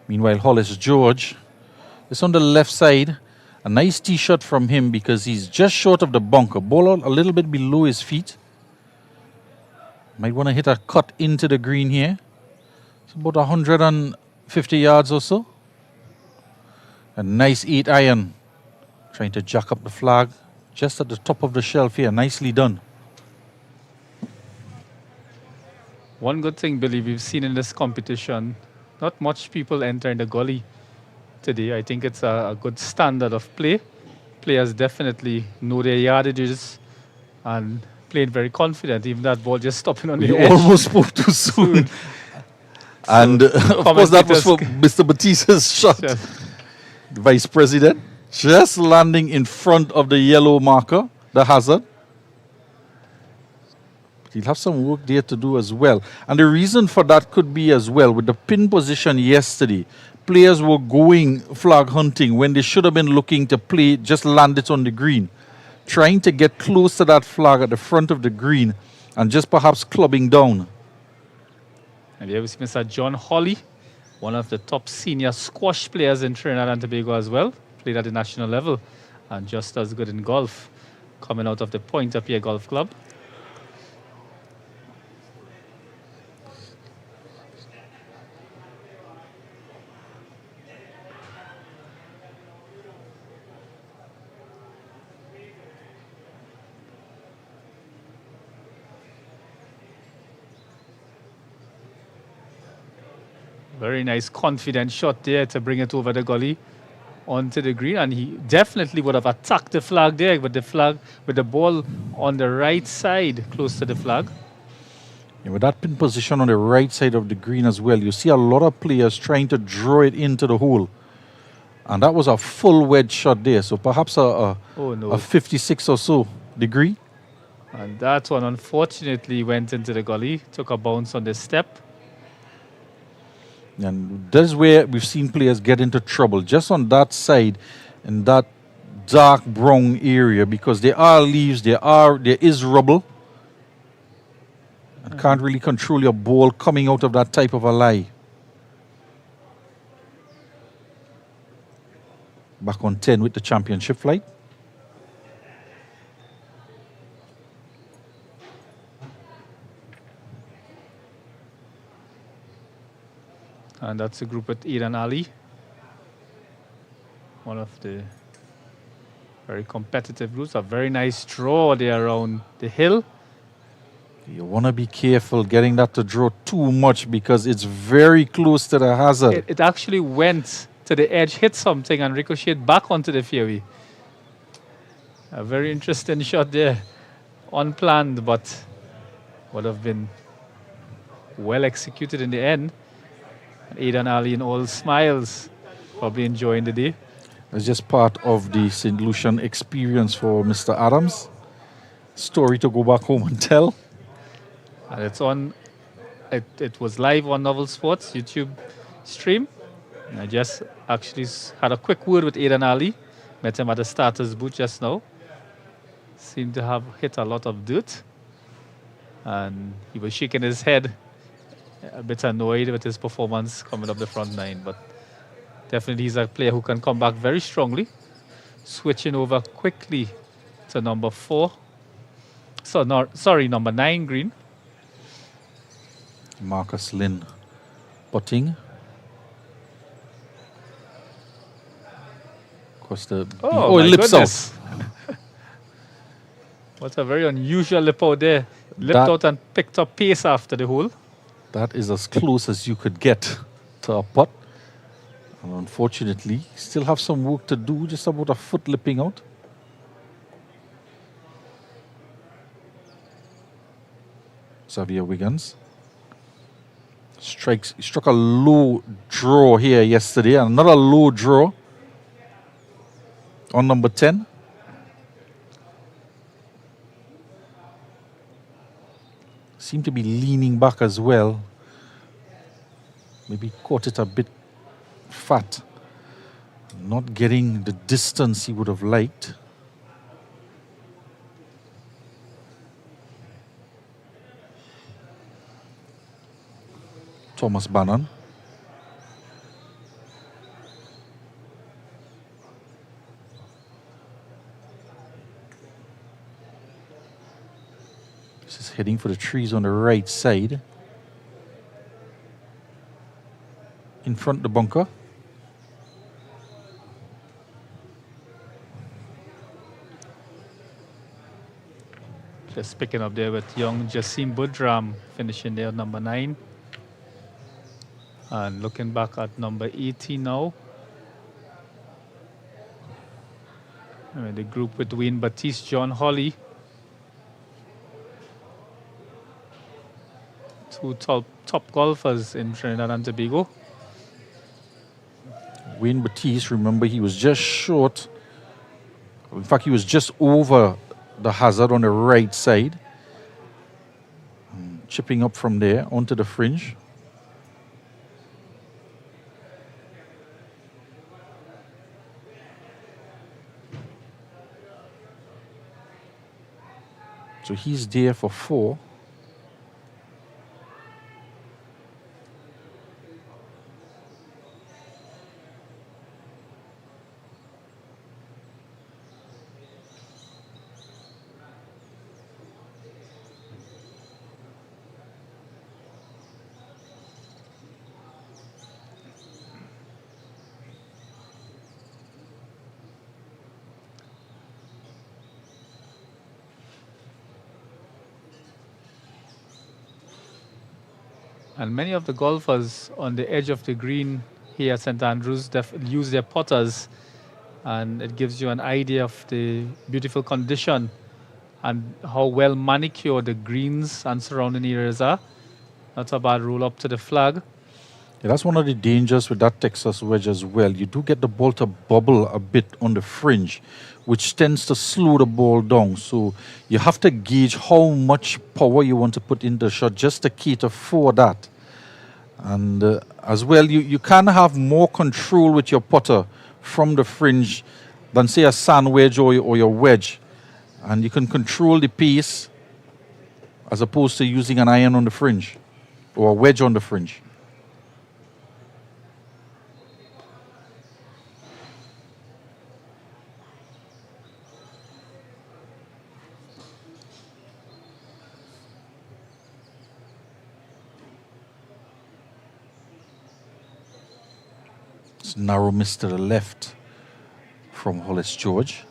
Meanwhile, Hollis George is on the left side. A nice tee shot from him because he's just short of the bunker. Ball a little bit below his feet. Might want to hit a cut into the green here. It's about 150 yards or so. A nice 8-iron. Trying to jack up the flag. Just at the top of the shelf here. Nicely done. One good thing, Billy, we've seen in this competition, not much people enter in the gully today. I think it's a good standard of play. Players definitely know their yardages and played very confident. Even that ball just stopping on the You edge. almost spoke too soon. And of course that was for Mr. Batista's shot. Yeah. The Vice President just landing in front of the yellow marker, the hazard. He'll have some work there to do as well. And the reason for that could be as well, with the pin position yesterday, players were going flag hunting when they should have been looking to play, just land it on the green. Trying to get close to that flag at the front of the green and just perhaps clubbing down. And here we see Mr. John Hawley, one of the top senior squash players in Trinidad and Tobago as well. Played at the national level and just as good in golf. Coming out of the Point Up Here Golf Club. Very nice confident shot there to bring it over the gully onto the green, and he definitely would have attacked the flag there with the ball on the right side close to the flag. Yeah, with that pin position on the right side of the green as well, you see a lot of players trying to draw it into the hole. And that was a full wedge shot there, so perhaps a 56 or so degree. And that one unfortunately went into the gully, took a bounce on the step. And that's where we've seen players get into trouble, just on that side, in that dark brown area, because there are leaves, there is rubble. And can't really control your ball coming out of that type of a lie. Back on 10 with the championship flight. And that's a group with Aidan Ali, one of the very competitive groups. A very nice draw there around the hill. You want to be careful getting that to draw too much because it's very close to the hazard. It actually went to the edge, hit something, and ricocheted back onto the fairway. A very interesting shot there. Unplanned, but would have been well executed in the end. Aidan Ali in all smiles, probably enjoying the day. It's just part of the St. Lucian experience for Mr. Adams. Story to go back home and tell. And it's on, it was live on Novel Sports YouTube stream. I just actually had a quick word with Aidan Ali. Met him at the starter's booth just now. Seemed to have hit a lot of dirt. And he was shaking his head, a bit annoyed with his performance coming up the front nine. But definitely he's a player who can come back very strongly. Switching over quickly to number 4. So, no, sorry, number 9, green. Marcus Lynn putting. Of course, the Oh, it my lips goodness. out. What a very unusual lip out there. Lipped That- out and picked up pace after the hole. That is as close as you could get to a putt. And unfortunately, still have some work to do, just about a foot lipping out. Xavier Wiggins struck a low draw here yesterday, and another low draw on number 10. Seemed to be leaning back as well. Maybe caught it a bit fat. Not getting the distance he would have liked. Thomas Bannon. This is heading for the trees on the right side. In front of the bunker. Just picking up there with young Jassim Budram finishing there number 9. And looking back at number 18 now. The group with Wayne Batiste, John Holly. 2 top golfers in Trinidad and Tobago. Wayne Batiste, remember, he was just short. In fact, he was just over the hazard on the right side. Chipping up from there onto the fringe. So he's there for 4. And many of the golfers on the edge of the green here at St. Andrews use their putters, and it gives you an idea of the beautiful condition and how well manicured the greens and surrounding areas are. Not a bad roll up to the flag. Yeah, that's one of the dangers with that Texas wedge as well. You do get the ball to bubble a bit on the fringe, which tends to slow the ball down. So you have to gauge how much power you want to put in the shot just to cater for that. And as well, you can have more control with your putter from the fringe than, say, a sand wedge or your wedge. And you can control the pace as opposed to using an iron on the fringe or a wedge on the fringe. It's narrow miss to the left from Hollis George.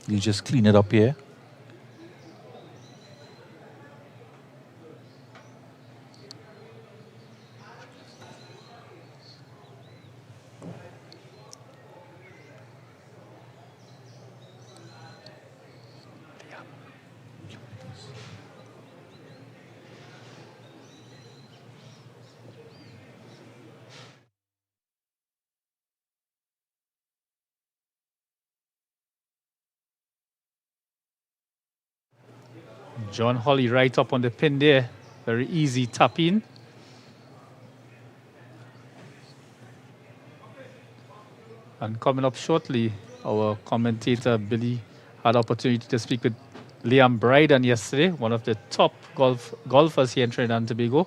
You just clean it up here. John Holly right up on the pin there. Very easy tap in. And coming up shortly, our commentator Billy had the opportunity to speak with Liam Bryden yesterday, one of the top golfers here in Trinidad and Tobago,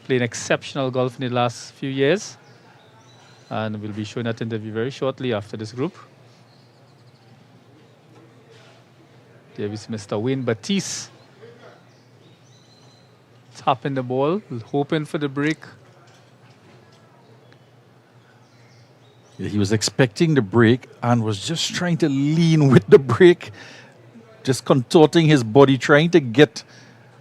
playing exceptional golf in the last few years. And we'll be showing that interview very shortly after this group. There is Mr. Wayne Batiste tapping the ball, hoping for the break. Yeah, he was expecting the break and was just trying to lean with the break, just contorting his body, trying to get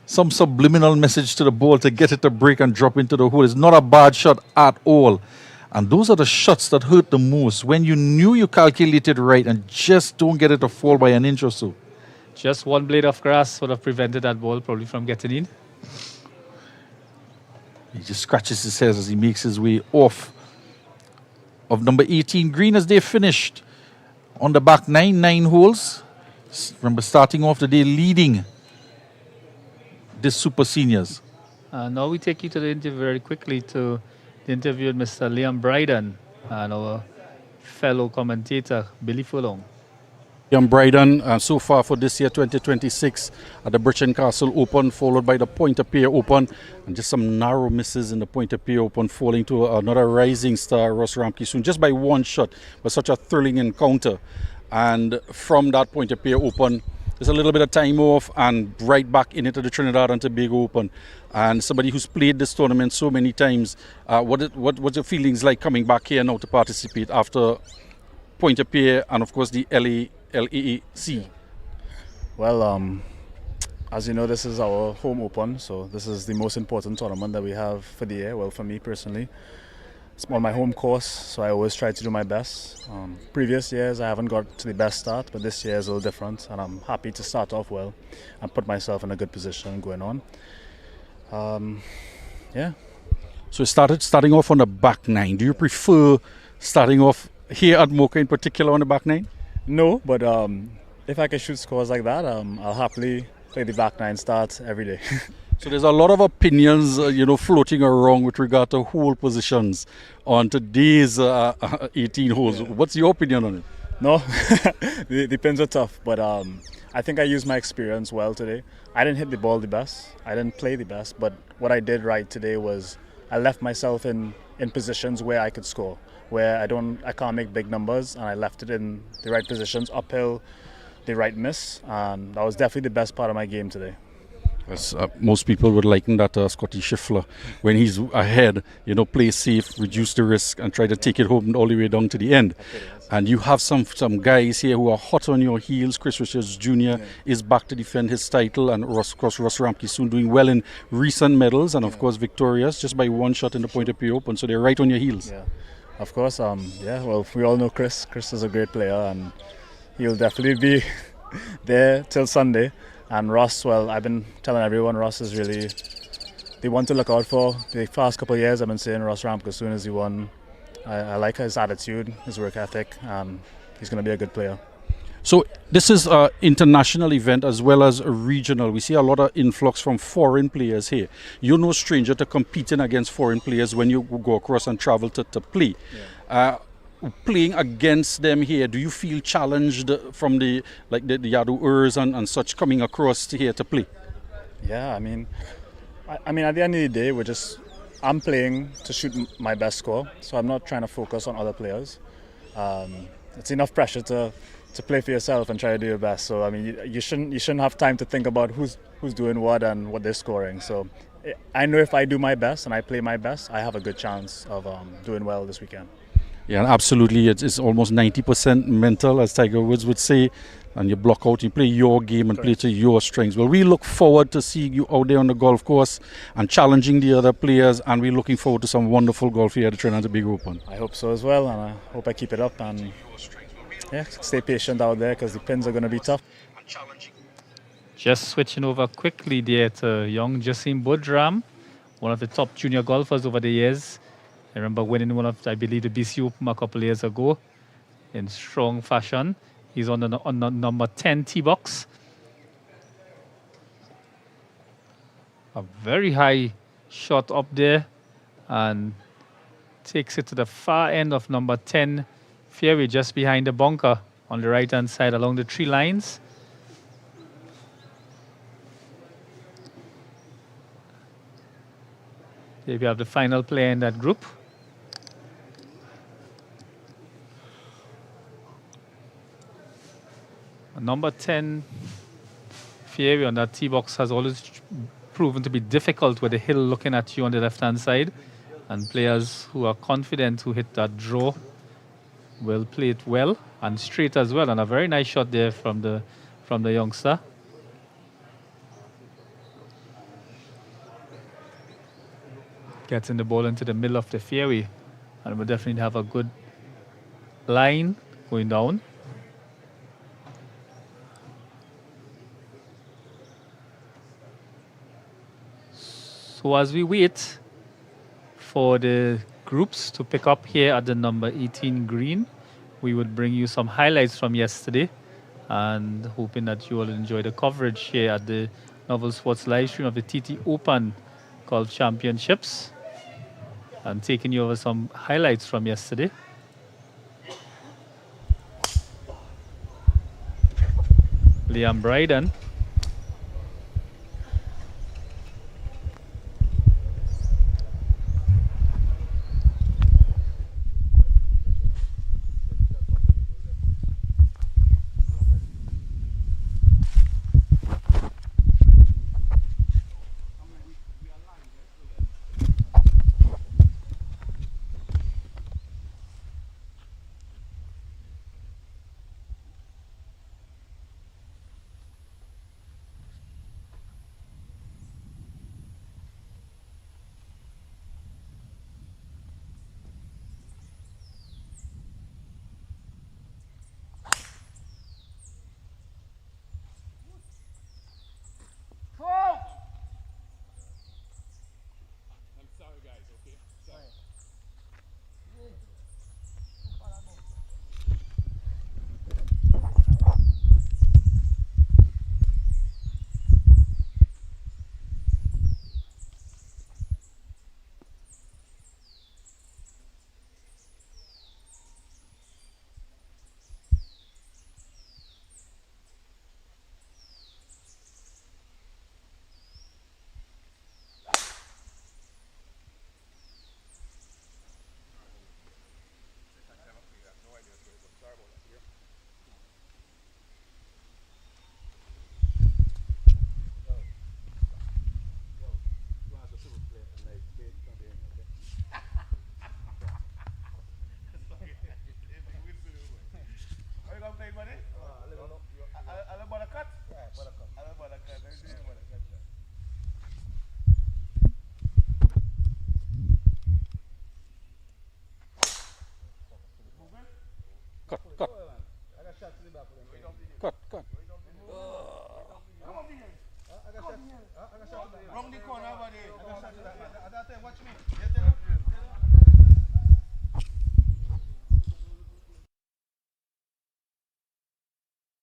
some subliminal message to the ball to get it to break and drop into the hole. It's not a bad shot at all. And those are the shots that hurt the most, when you knew you calculated right and just don't get it to fall by an inch or so. Just one blade of grass would have prevented that ball probably from getting in. He just scratches his head as he makes his way off of number 18 green as they finished on the back 9 holes. Remember, starting off the day leading this Super Seniors. Now we take you to the interview very quickly, to the interview with Mr. Liam Bryden and our fellow commentator Billy Furlong. Liam Bryden, so far for this year 2026 at the Bridge Castle Open, followed by the Point-A-Pier Open, and just some narrow misses in the Point-A-Pier Open, falling to another rising star, Ross Ramke, soon just by one shot. But such a thrilling encounter. And from that Point-A-Pier Open, there's a little bit of time off and right back in it to the Trinidad and Tobago Open. And somebody who's played this tournament so many times, what's your feelings like coming back here now to participate after Point-A-Pier and of course the LAEC? Well, as you know, this is our home open, so this is the most important tournament that we have for the year. Well, for me personally, it's on my home course, so I always try to do my best. Previous years I haven't got to the best start, but this year is a little different, and I'm happy to start off well and put myself in a good position going on. Yeah. So starting off on the back 9. Do you prefer starting off here at Mocha in particular on the back 9? No, but if I can shoot scores like that, I'll happily play the back 9 start every day. So there's a lot of opinions, floating around with regard to hole positions on today's 18 holes. Yeah. What's your opinion on it? No, the pins are tough, but I think I used my experience well today. I didn't hit the ball the best, I didn't play the best, but what I did right today was I left myself in positions where I could score, where I can't make big numbers, and I left it in the right positions, uphill, the right miss, and that was definitely the best part of my game today. As most people would liken that to Scotty Scheffler, when he's ahead, play safe, reduce the risk, and try to take it home all the way down to the end. And you have some guys here who are hot on your heels. Chris Richards Jr. is back to defend his title, and Ross Ramke soon doing well in recent medals, and of course victorious just by one shot in the Point-A-Pier Open. So they're right on your heels. Yeah, of course. Well, we all know Chris. Chris is a great player, and he'll definitely be there till Sunday. And Ross, well, I've been telling everyone, Ross is really the one to look out for. The past couple of years I've been saying Ross Ramke as soon as he won. I like his attitude, his work ethic, and he's going to be a good player. So this is an international event as well as a regional. We see a lot of influx from foreign players here. You're no stranger to competing against foreign players when you go across and travel to play. Yeah. Playing against them here, do you feel challenged from the Yadu-ers and such coming across here to play? Yeah, I mean, at the end of the day, I'm playing to shoot my best score, so I'm not trying to focus on other players. It's enough pressure to play for yourself and try to do your best. So I mean, you shouldn't have time to think about who's doing what and what they're scoring. So I know if I do my best and I play my best, I have a good chance of doing well this weekend. Yeah, absolutely. It's almost 90% mental, as Tiger Woods would say, and you block out, you play your game and play to your strengths. Well, we look forward to seeing you out there on the golf course and challenging the other players, and we're looking forward to some wonderful golf here at the Trinidad and Tobago Open. I hope so as well, and I hope I keep it up, and stay patient out there because the pins are going to be tough. Just switching over quickly there to young Jassim Budram, one of the top junior golfers over the years. I remember winning one of, I believe, the BC Open a couple of years ago in strong fashion. He's on the number 10 tee box. A very high shot up there, and takes it to the far end of number 10 fairway, just behind the bunker on the right-hand side along the tree lines. Here we have the final player in that group. Number 10 fairway on that tee box has always proven to be difficult with the hill looking at you on the left-hand side. And players who are confident who hit that draw will play it well and straight as well. And a very nice shot there from the youngster. Getting the ball into the middle of the fairway, and we'll definitely have a good line going down. So as we wait for the groups to pick up here at the number 18 green, we would bring you some highlights from yesterday, and hoping that you will enjoy the coverage here at the Novel Sports live stream of the TTOPEN Golf Championships, and taking you over some highlights from yesterday. Liam Bryden.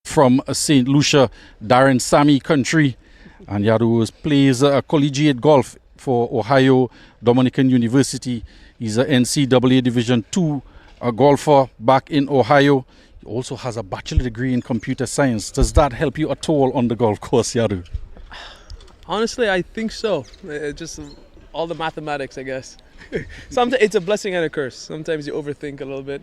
From St. Lucia, Darren Sammy country, and Yadu plays collegiate golf for Ohio Dominican University. He's an NCAA Division II golfer back in Ohio. He also has a bachelor degree in computer science. Does that help you at all on the golf course, Yadu? Honestly, I think so. Just all the mathematics, I guess. Sometimes it's a blessing and a curse. Sometimes you overthink a little bit.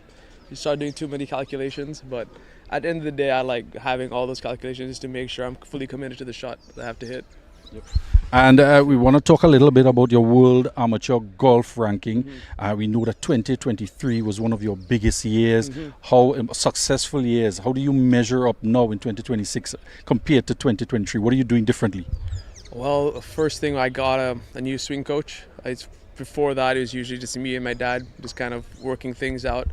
You start doing too many calculations, but at the end of the day, I like having all those calculations to make sure I'm fully committed to the shot that I have to hit. Yep. And we want to talk a little bit about your world amateur golf ranking. We know that 2023 was one of your biggest years. How successful years. How do you measure up now in 2026 compared to 2023? What are you doing differently? Well, first thing, I got a new swing coach. Before that, it was usually just me and my dad, just kind of working things out.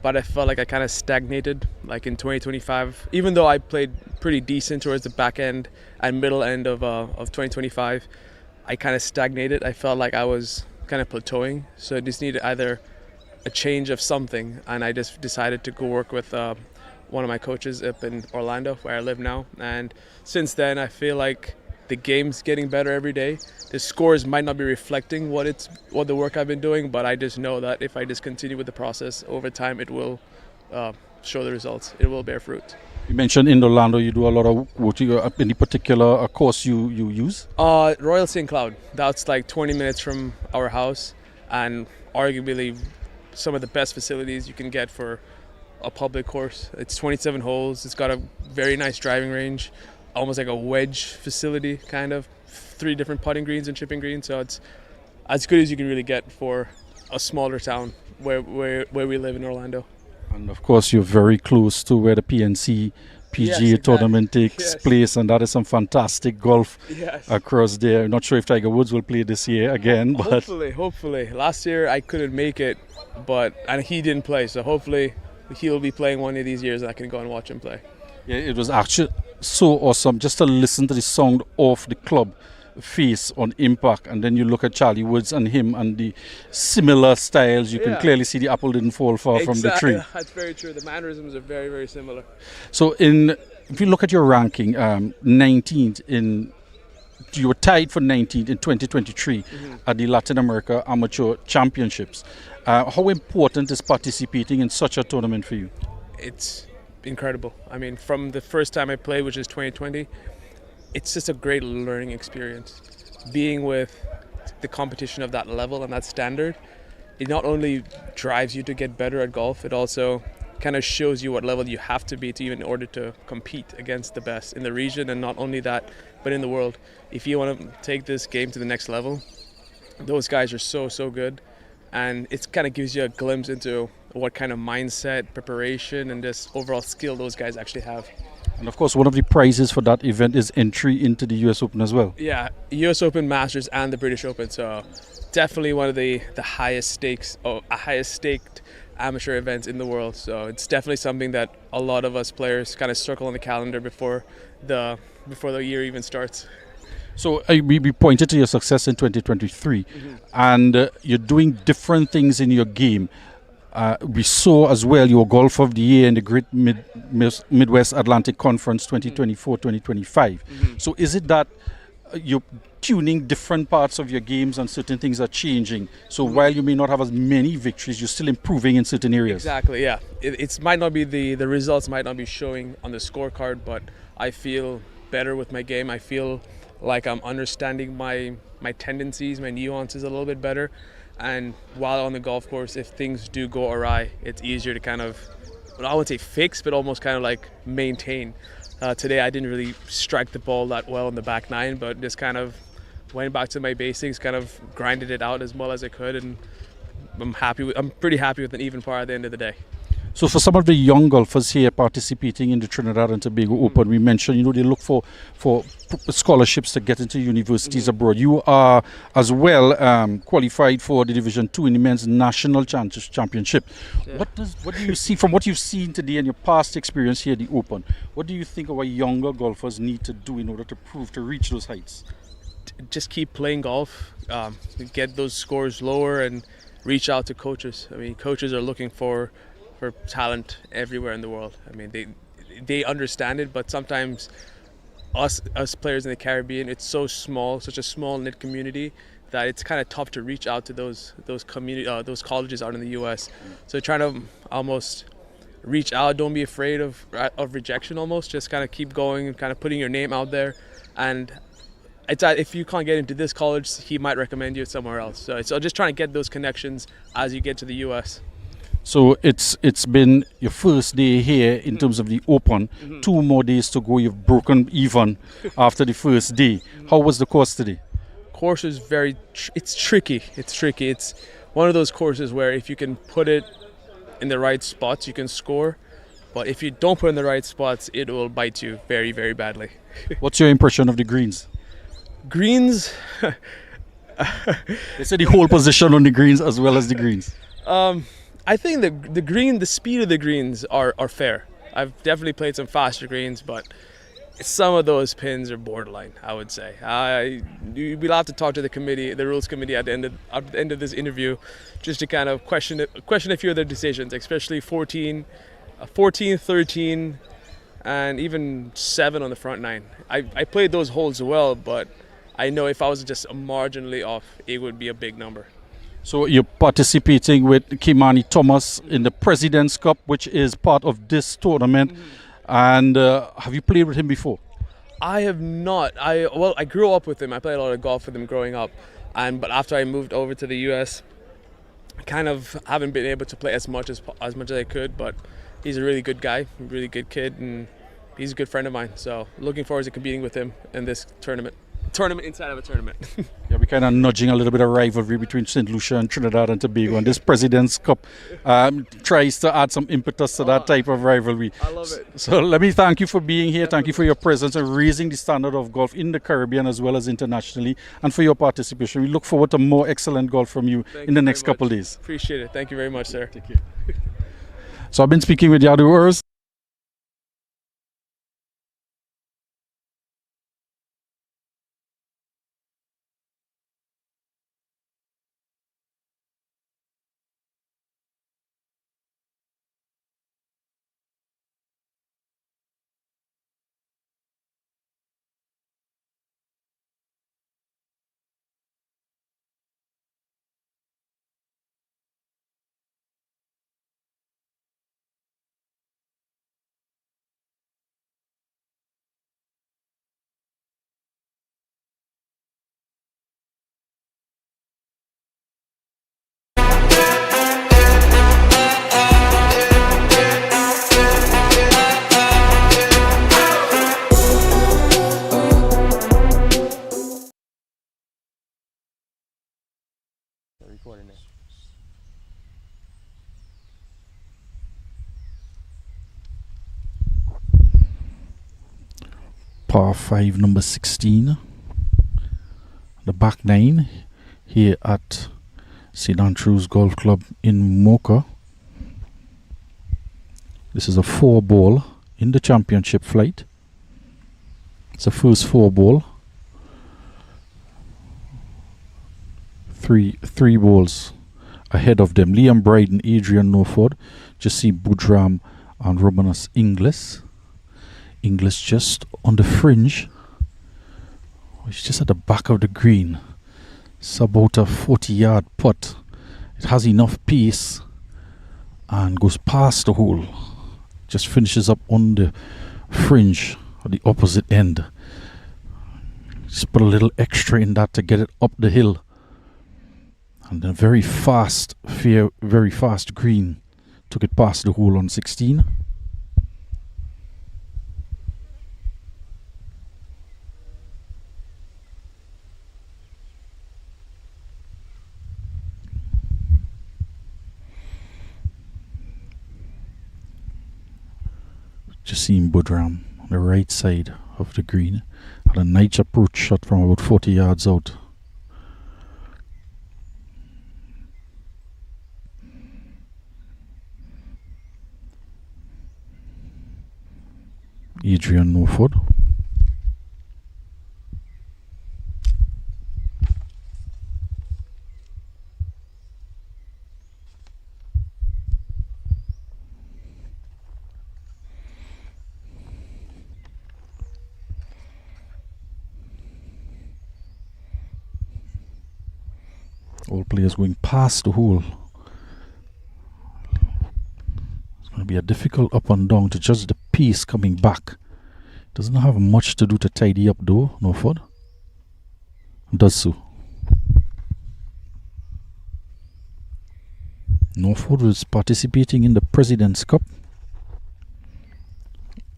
But I felt like I kind of stagnated, like in 2025. Even though I played pretty decent towards the back end and middle end of 2025, I kind of stagnated. I felt like I was kind of plateauing. So I just needed either a change of something. And I just decided to go work with one of my coaches up in Orlando, where I live now. And since then, I feel like the game's getting better every day. The scores might not be reflecting what the work I've been doing, but I just know that if I just continue with the process over time, it will show the results. It will bear fruit. You mentioned in Orlando you do a lot of work. Any particular course you use? Royal St. Cloud. That's like 20 minutes from our house, and arguably some of the best facilities you can get for a public course. It's 27 holes. It's got a very nice driving range, almost like a wedge facility, kind of 3 different putting greens and chipping greens. So it's as good as you can really get for a smaller town where we live in Orlando. And of course, you're very close to where the PNC PGA tournament takes place, and that is some fantastic golf across there. Not sure if Tiger Woods will play this year again, but hopefully. Last year I couldn't make it, and he didn't play, so hopefully he'll be playing one of these years and I can go and watch him play. Yeah, it was actually so awesome just to listen to the sound of the club face on impact, and then you look at Charlie Woods and him and the similar styles. You can clearly see the apple didn't fall far from the tree. That's very true. The mannerisms are very, very similar. So if you look at your ranking, 19th you were tied for 19th in 2023 at the Latin America Amateur Championships. How important is participating in such a tournament for you? It's incredible. I mean, from the first time I played, which is 2020, it's just a great learning experience. Being with the competition of that level and that standard, it not only drives you to get better at golf, it also kind of shows you what level you have to be to even in order to compete against the best in the region, and not only that, but in the world. If you want to take this game to the next level, those guys are so good, and it kind of gives you a glimpse into what kind of mindset, preparation, and just overall skill those guys actually have. And of course, one of the prizes for that event is entry into the US Open as well. Yeah, US Open, Masters, and the British Open. So definitely one of the highest staked amateur events in the world. So it's definitely something that a lot of us players kind of circle on the calendar before the year even starts. So we pointed to your success in 2023, and you're doing different things in your game. We saw as well your Golf of the Year in the Great Midwest Atlantic Conference 2024-2025. So is it that you're tuning different parts of your games and certain things are changing? So while you may not have as many victories, you're still improving in certain areas? Exactly, yeah. It might not be the results might not be showing on the scorecard, but I feel better with my game. I feel like I'm understanding my tendencies, my nuances a little bit better. And while on the golf course, if things do go awry, it's easier to kind of, well, I wouldn't say fix, but almost kind of like maintain. Today I didn't really strike the ball that well in the back nine, but just kind of went back to my basics, kind of grinded it out as well as I could, and I'm pretty happy with an even par at the end of the day. So for some of the young golfers here participating in the Trinidad and Tobago Open, we mentioned, they look for scholarships to get into universities abroad. You are as well qualified for the Division 2 in the Men's National Championship. Yeah. What do you see from what you've seen today and your past experience here at the Open? What do you think our younger golfers need to do in order to reach those heights? Just keep playing golf, get those scores lower, and reach out to coaches. I mean, coaches are looking for talent everywhere in the world. I mean, they understand it, but sometimes us players in the Caribbean, it's so small, such a small knit community, that it's kind of tough to reach out to those colleges out in the U.S. So trying to almost reach out, don't be afraid of rejection. Almost just kind of keep going and kind of putting your name out there. And if you can't get into this college, he might recommend you somewhere else. So just trying to get those connections as you get to the U.S. So it's been your first day here in terms of the Open. 2 more days to go. You've broken even after the first day. How was the course today? Course is it's tricky. It's one of those courses where if you can put it in the right spots, you can score. But if you don't put it in the right spots, it will bite you very, very badly. What's your impression of the greens? Greens? They said the whole position on the greens as well as the greens. I think the speed of the greens are fair. I've definitely played some faster greens, but some of those pins are borderline, I would say. We'll have to talk to the rules committee at the end of this interview, just to kind of question a few of their decisions, especially 14, 13, and even 7 on the front 9. I played those holes well, but I know if I was just marginally off, it would be a big number. So you're participating with Kimani Thomas in the President's Cup, which is part of this tournament. And have you played with him before? I have not. I grew up with him. I played a lot of golf with him growing up, but after I moved over to the U.S., I kind of haven't been able to play as much as I could. But he's a really good guy, a really good kid, and he's a good friend of mine. So looking forward to competing with him in this tournament inside of a tournament. Yeah, we're kind of nudging a little bit of rivalry between St. Lucia and Trinidad and Tobago, and this President's Cup tries to add some impetus to that type of rivalry. I love it. So let me thank you for being here. Thank you for your presence and raising the standard of golf in the Caribbean as well as internationally, and for your participation. We look forward to more excellent golf from you in the next couple of days. Appreciate it. Thank you very much, sir. Take care. So I've been speaking with Yadu Urs. Par 5, number 16, the back 9 here at St. Andrews Golf Club in Mocha. This is a 4-ball in the championship flight. It's the first 4-ball. Three balls ahead of them: Liam Bryden, Adrian Norford, Jesse Budram, and Romanus Inglis. Inglis just on the fringe. It's just at the back of the green. It's about a 40-yard putt. It has enough pace and goes past the hole. Just finishes up on the fringe at the opposite end. Just put a little extra in that to get it up the hill. And a very fast green took it past the hole on 16. Jasim Budram on the right side of the green had a nice approach shot from about 40 yards out. Adrian Norford. All players going past the hole. It's going to be a difficult up and down to judge the pace coming back. Doesn't have much to do to tidy up though, Norford. Does so. Norford was participating in the President's Cup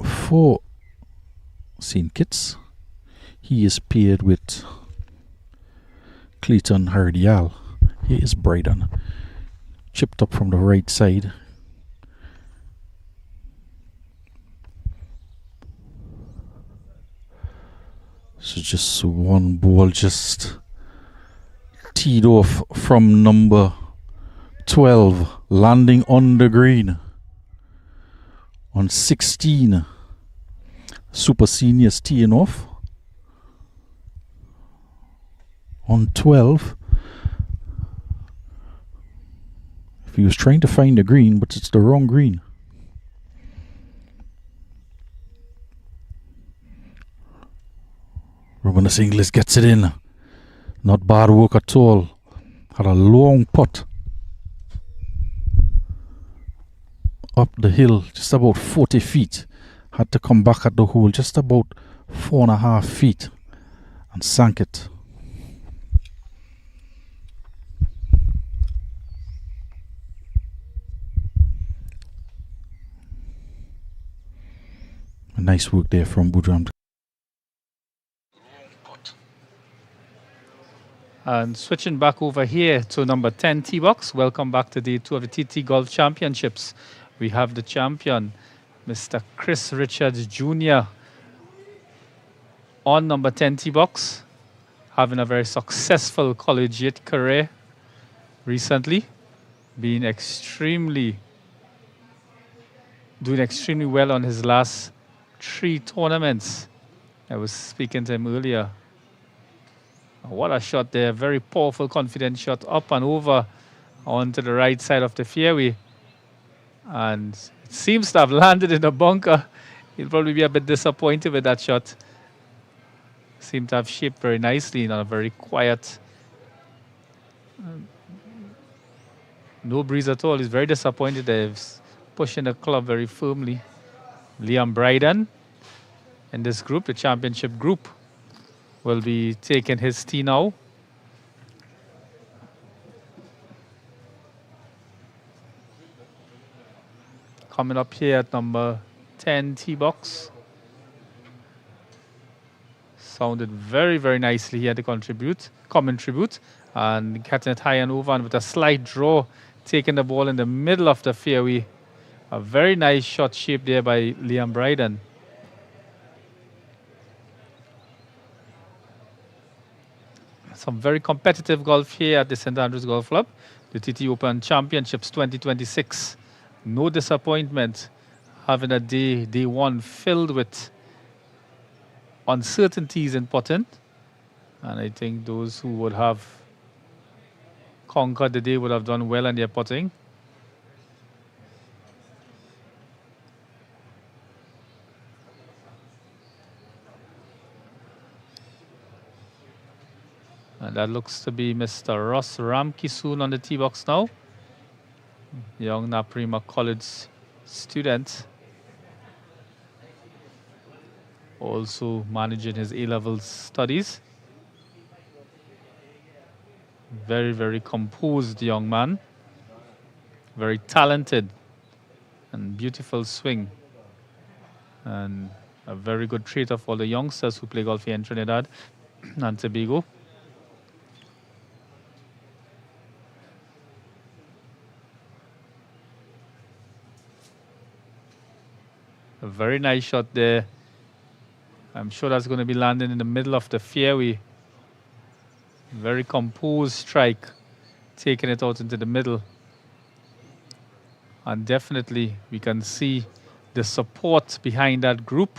for St. Kitts. He is paired with Clayton Hardial. Here is Bryden. Chipped up from the right side. So just one ball just teed off from number 12, landing on the green. On 16, Super Seniors teeing off. On 12, if he was trying to find the green, but it's the wrong green. Rubenus Inglis gets it in. Not bad work at all. Had a long putt up the hill, just about 40 feet. Had to come back at the hole just about 4.5 feet and sank it. Nice work there from Budram. And switching back over here to number 10 tee box. Welcome back to day 2 of the TT Golf Championships. We have the champion, Mr. Chris Richards Jr. on number 10 tee box, having a very successful collegiate career recently, doing extremely well on his last 3 tournaments. I was speaking to him earlier. What a shot there. Very powerful, confident shot up and over onto the right side of the fairway. And it seems to have landed in a bunker. He'll probably be a bit disappointed with that shot. Seemed to have shaped very nicely in a very quiet. No breeze at all. He's very disappointed there. He's pushing the club very firmly. Liam Bryden in this group, the championship group, will be taking his tee now. Coming up here at number 10 tee box. Sounded very, very nicely here to common tribute. And getting it high and over and with a slight draw, taking the ball in the middle of the fairway. A very nice shot shaped there by Liam Bryden. Some very competitive golf here at the St. Andrews Golf Club. The TT Open Championships 2026. No disappointment having a day 1 filled with uncertainties in putting. And I think those who would have conquered the day would have done well in their putting. And that looks to be Mr. Ross Ramke soon on the tee box now. Young Naprima College student. Also managing his A-level studies. Very, very composed young man. Very talented and beautiful swing. And a very good trait of all the youngsters who play golf here in Trinidad and Tobago. A very nice shot there. I'm sure that's going to be landing in the middle of the fairway. Very composed strike, taking it out into the middle. And definitely we can see the support behind that group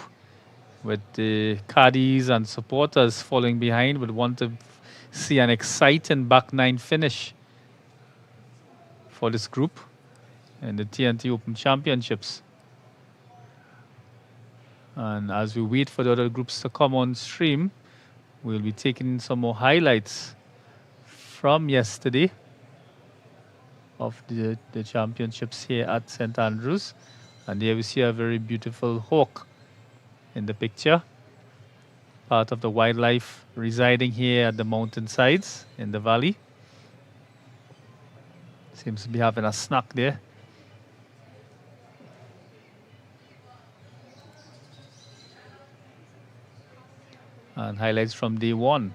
with the caddies and supporters following behind. Would want to see an exciting back 9 finish for this group in the TNT Open Championships. And as we wait for the other groups to come on stream, we'll be taking some more highlights from yesterday of the championships here at St. Andrews. And there we see a very beautiful hawk in the picture. Part of the wildlife residing here at the mountainsides in the valley. Seems to be having a snack there. And highlights from day 1.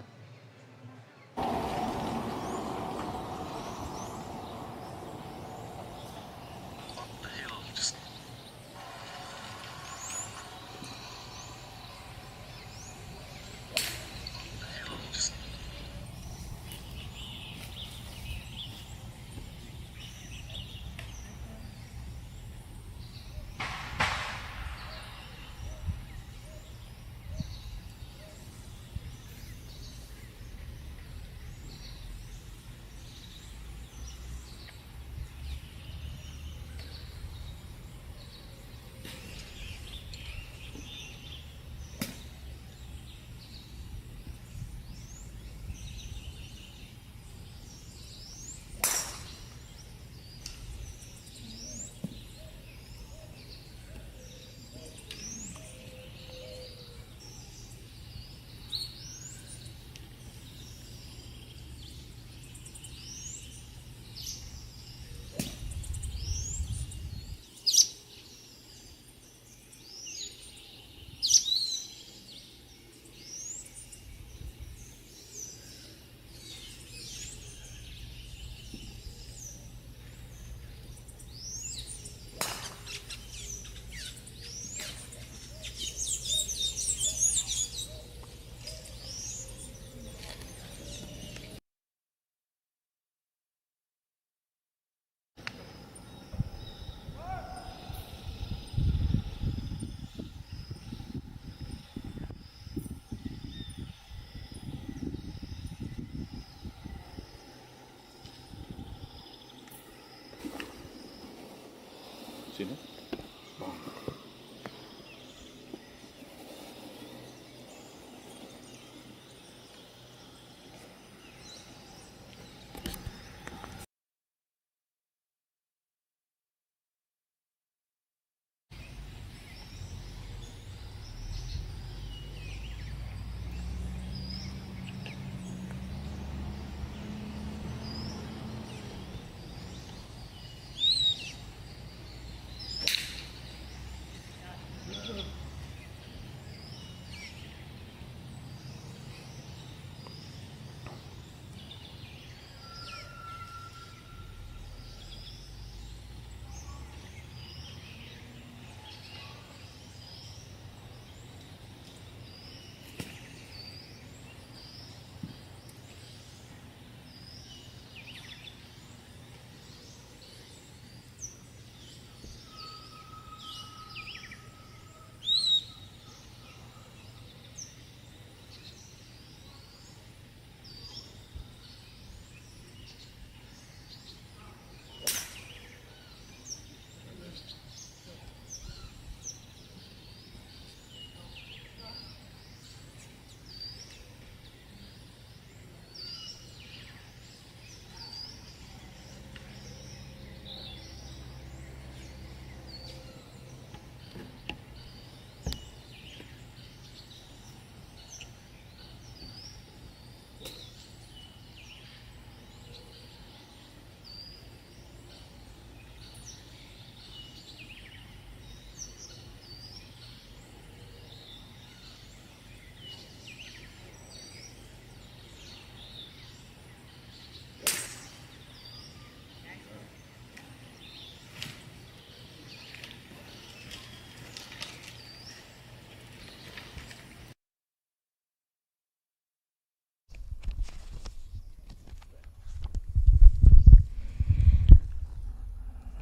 you know.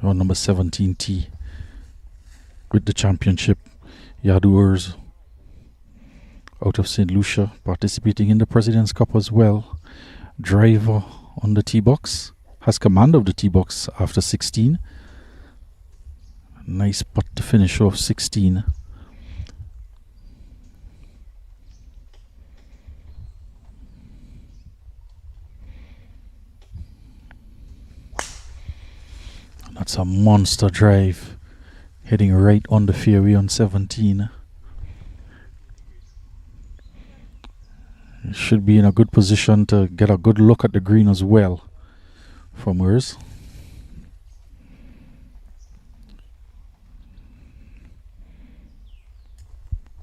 Round number 17T with the championship. Yaduers out of St. Lucia participating in the President's Cup as well. Driver on the tee box, has command of the tee box after 16. Nice putt to finish off 16. That's a monster drive, heading right on the fairway on 17. Should be in a good position to get a good look at the green as well from where's.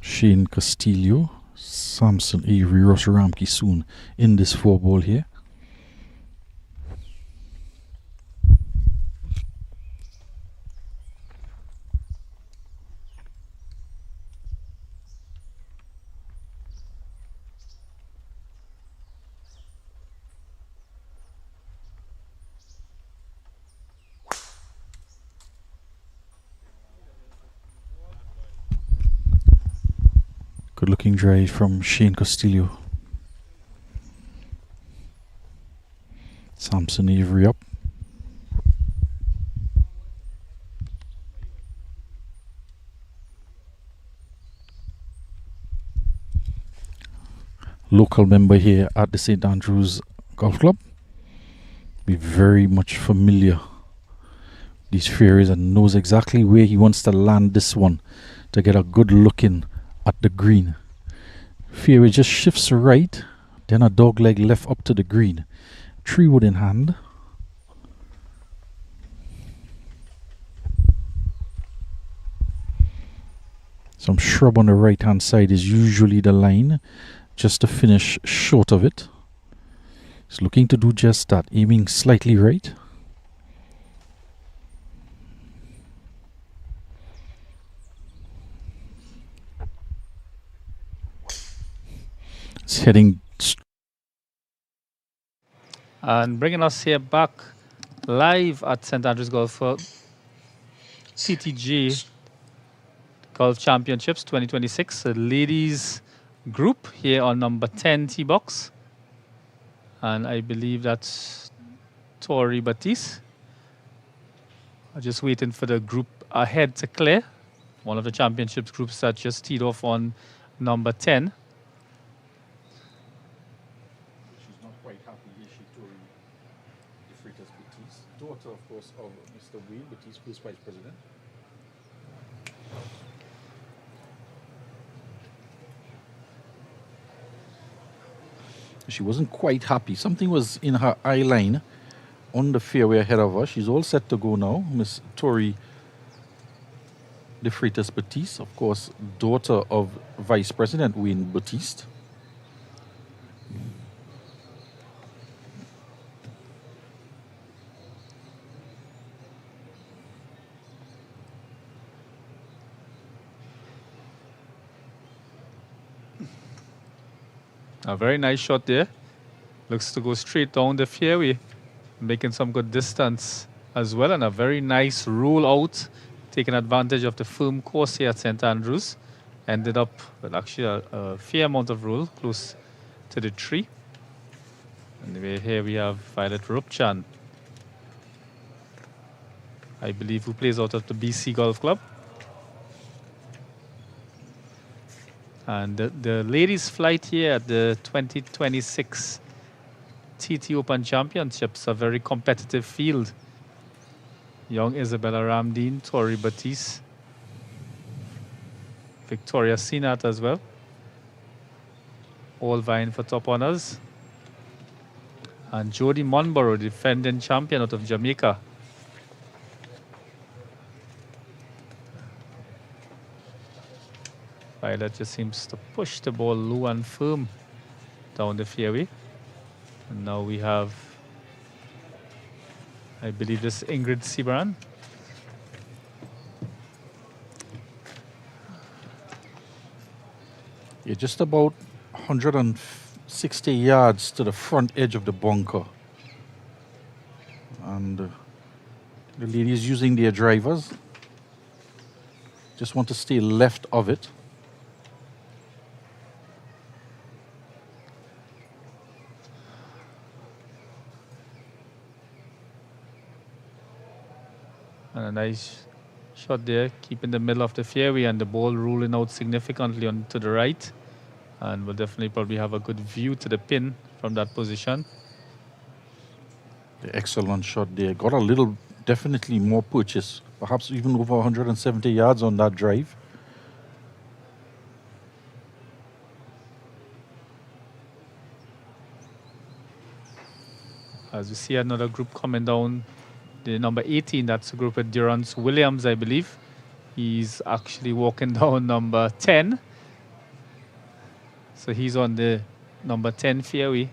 Shane Castillo, Samson Avery, Ross Ramke soon in this 4-ball here. Good looking drive from Shane Castillo. Samson Avery up. Local member here at the St. Andrews Golf Club. Be very much familiar these fairways and knows exactly where he wants to land this one to get a good look in at the green. Fairway just shifts right, then a dog leg left up to the green. 3 wood in hand. Some shrub on the right hand side is usually the line, just to finish short of it. He's looking to do just that, aiming slightly right. It's heading And bringing us here back live at St. Andrews Golf for TTGA Golf Championships 2026, the ladies group here on number 10 tee box. And I believe that's Tori Batiste. Just waiting for the group ahead to clear. One of the championships groups that just teed off on number 10. She's not quite happy, is she, Tori De Freitas Batiste, daughter, of course, of Mr. Wayne Batiste, first vice president. She wasn't quite happy. Something was in her eye line on the fairway ahead of her. She's all set to go now. Miss Tori De Freitas Batiste, of course, daughter of Vice President Wayne Batiste. A very nice shot there. Looks to go straight down the fairway, making some good distance as well, and a very nice roll out, taking advantage of the firm course here at St. Andrews. Ended up with actually a fair amount of roll, close to the tree. And here we have Violet Rupchan, I believe, who plays out of the BC Golf Club. And the ladies' flight here at the 2026 TT Open Championships, a very competitive field. Young Isabella Ramdeen, Tori Batiste, Victoria Sinat as well, all vying for top honors. And Jodie Monborough, defending champion out of Jamaica. Violet just seems to push the ball low and firm down the fairway. And now we have, I believe, this Ingrid Sibran. Yeah, just about 160 yards to the front edge of the bunker. And the ladies using their drivers just want to stay left of it. And a nice shot there, keeping the middle of the fairway, and the ball rolling out significantly on to the right. And we'll definitely probably have a good view to the pin from that position. The excellent shot there. Got a little, definitely more purchase, perhaps even over 170 yards on that drive. As we see another group coming down, the number 18, that's a group with Durance Williams, I believe. He's actually walking down number 10. So he's on the number 10 fairway.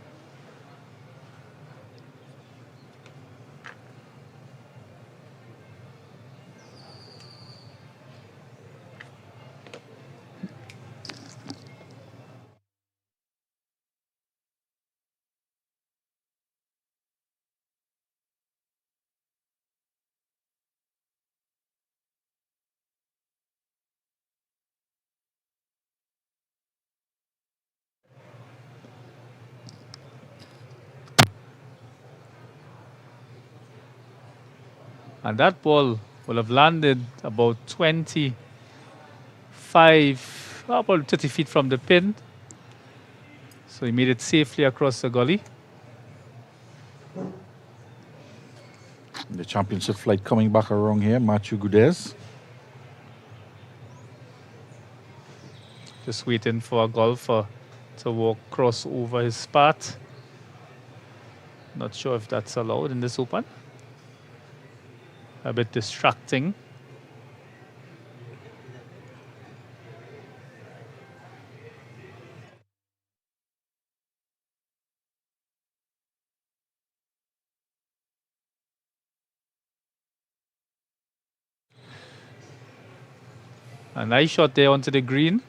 And that ball will have landed about 25, about 30 feet from the pin. So he made it safely across the gully. The championship flight coming back around here, Matthew Gudez. Just waiting for a golfer to walk cross over his spot. Not sure if that's allowed in this Open. A bit distracting. A nice shot there onto the green.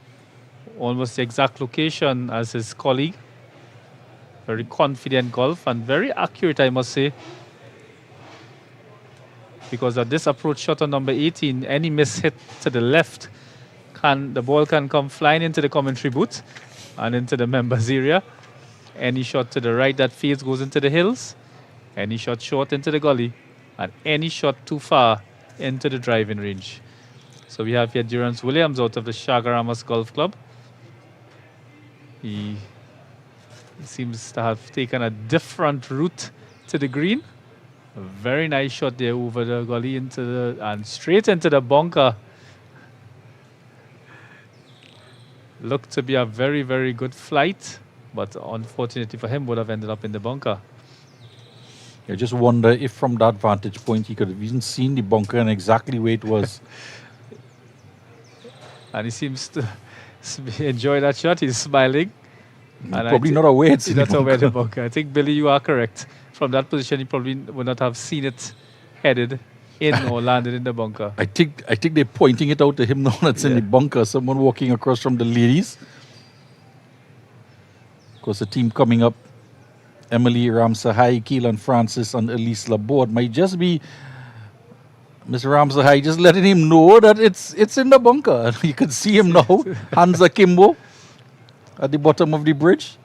Almost the exact location as his colleague. Very confident golf and very accurate, I must say. Because at this approach shot on number 18, any miss hit to the left, the ball can come flying into the commentary booth and into the members area. Any shot to the right that fades goes into the hills. Any shot short into the gully. And any shot too far into the driving range. So we have here Durance Williams out of the Shagaramas Golf Club. He seems to have taken a different route to the green. A very nice shot there over the gully and straight into the bunker. Looked to be a very, very good flight, but unfortunately for him, would have ended up in the bunker. I just wonder if from that vantage point he could have even seen the bunker and exactly where it was. And he seems to enjoy that shot. He's smiling. And Probably not aware it's in the not aware the bunker. bunker. I think, Billy, you are correct. From that position, he probably would not have seen it headed in or landed in the bunker. I think they're pointing it out to him now that's in the bunker. Someone walking across from the ladies. Of course, the team coming up, Emily Ramsahai, Keelan Francis, and Elise Laborde, might just be Miss Ramsahai just letting him know that it's in the bunker. You can see him now, hands akimbo, at the bottom of the bridge,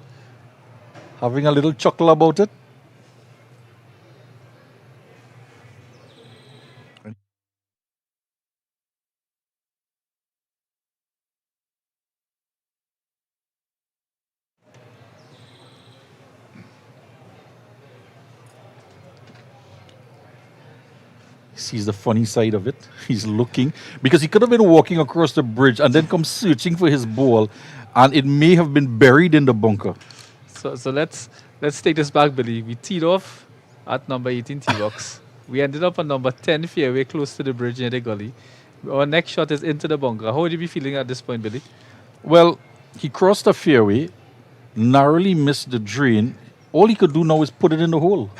having a little chuckle about it. Sees the funny side of it. He's looking because he could have been walking across the bridge and then come searching for his ball, and it may have been buried in the bunker. So let's take this back, Billy. We teed off at number 18 tee box. We ended up on number 10 fairway, close to the bridge near the gully. Our next shot is into the bunker. How would you be feeling at this point, Billy? Well, he crossed the fairway, narrowly missed the drain. All he could do now is put it in the hole.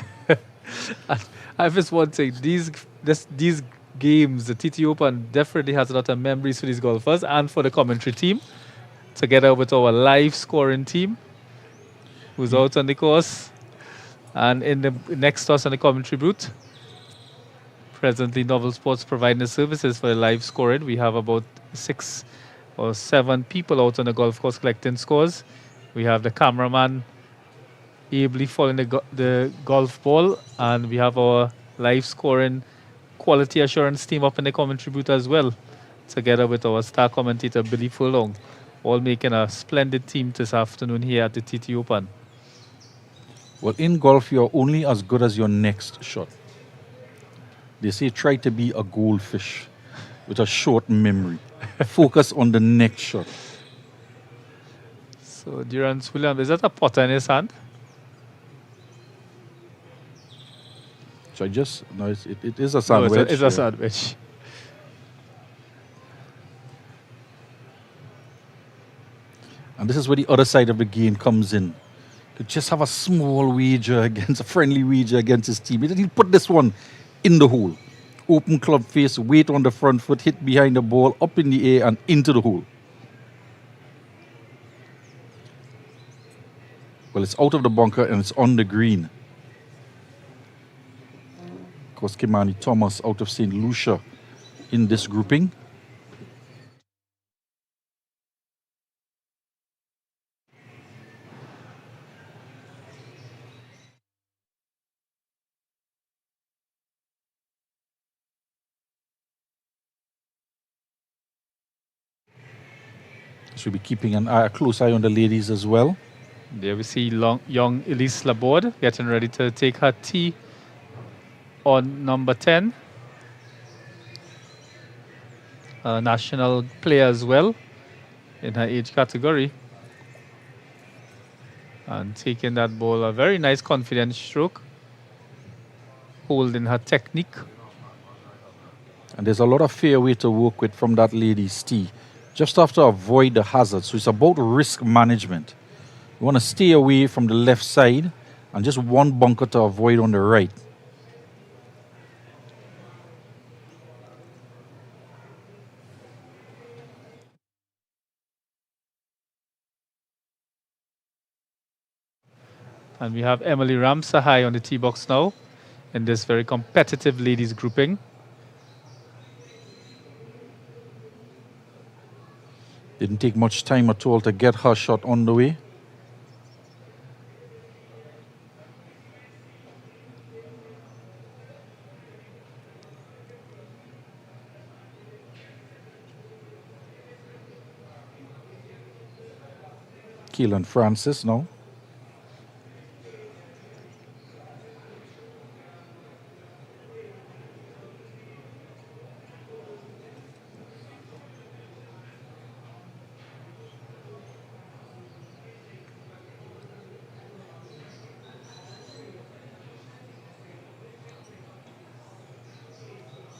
I just want to say these games, the TT Open definitely has a lot of memories for these golfers and for the commentary team, together with our live scoring team, who's out on the course, and in the next to us on the commentary booth. Presently, Novel Sports providing the services for the live scoring. We have about 6 or 7 people out on the golf course collecting scores. We have the cameraman ably following the golf ball, and we have our live scoring quality assurance team up in the commentary booth as well, together with our star commentator Billy Furlong, all making a splendid team this afternoon here at the TT Open. Well, in golf, you're only as good as your next shot. They say try to be a goldfish with a short memory. Focus on the next shot. So Durance Williams, is that a putter in his hand? So it is a No, sandwich. it's a sandwich. And this is where the other side of the game comes in. Could just have a small wager against a friendly wager against his team. He'll put this one in the hole. Open club face, weight on the front foot, hit behind the ball, up in the air and into the hole. Well, it's out of the bunker and it's on the green. Of course, Kimani Thomas out of St. Lucia in this grouping. Should be keeping a close eye on the ladies as well. There we see young Elise Laborde getting ready to take her tee on number 10. A national player as well in her age category. And taking that ball, a very nice confident stroke. Holding her technique. And there's a lot of fairway to work with from that lady's tee. Just have to avoid the hazards. So it's about risk management. You want to stay away from the left side and just one bunker to avoid on the right. And we have Emily Ramsahai on the tee box now in this very competitive ladies grouping. Didn't take much time at all to get her shot on the way. Keelan Francis now.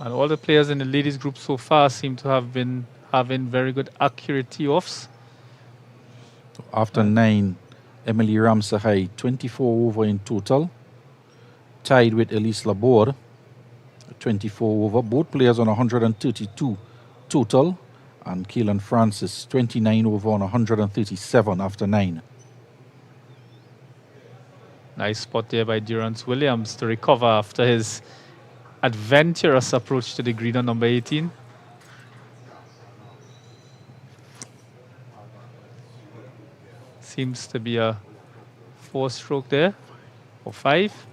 And all the players in the ladies group so far seem to have been having very good accurate tee-offs. After 9, Emily Ramsahai, 24 over in total. Tied with Elise Laborde, 24 over. Both players on 132 total. And Keelan Francis, 29 over on 137 after 9. Nice spot there by Durance Williams to recover after his adventurous approach to the green on number 18. Seems to be a 4-stroke there, or 5.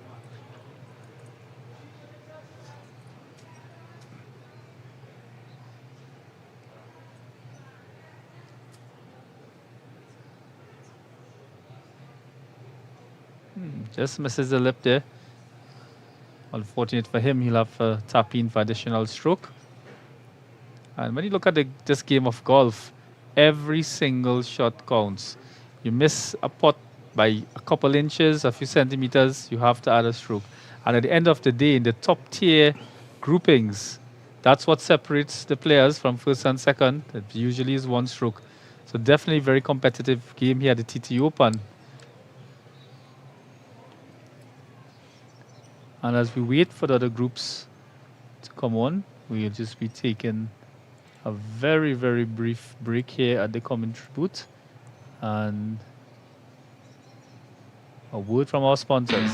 Just misses the lip there. Unfortunate for him, he'll have to tap in for additional stroke. And when you look at this game of golf, every single shot counts. You miss a putt by a couple inches, a few centimeters, you have to add a stroke. And at the end of the day, in the top tier groupings, that's what separates the players from first and second. It usually is 1 stroke. So definitely very competitive game here at the TT Open. And as we wait for the other groups to come on, we'll just be taking a very, very brief break here at the commentary booth. And a word from our sponsors.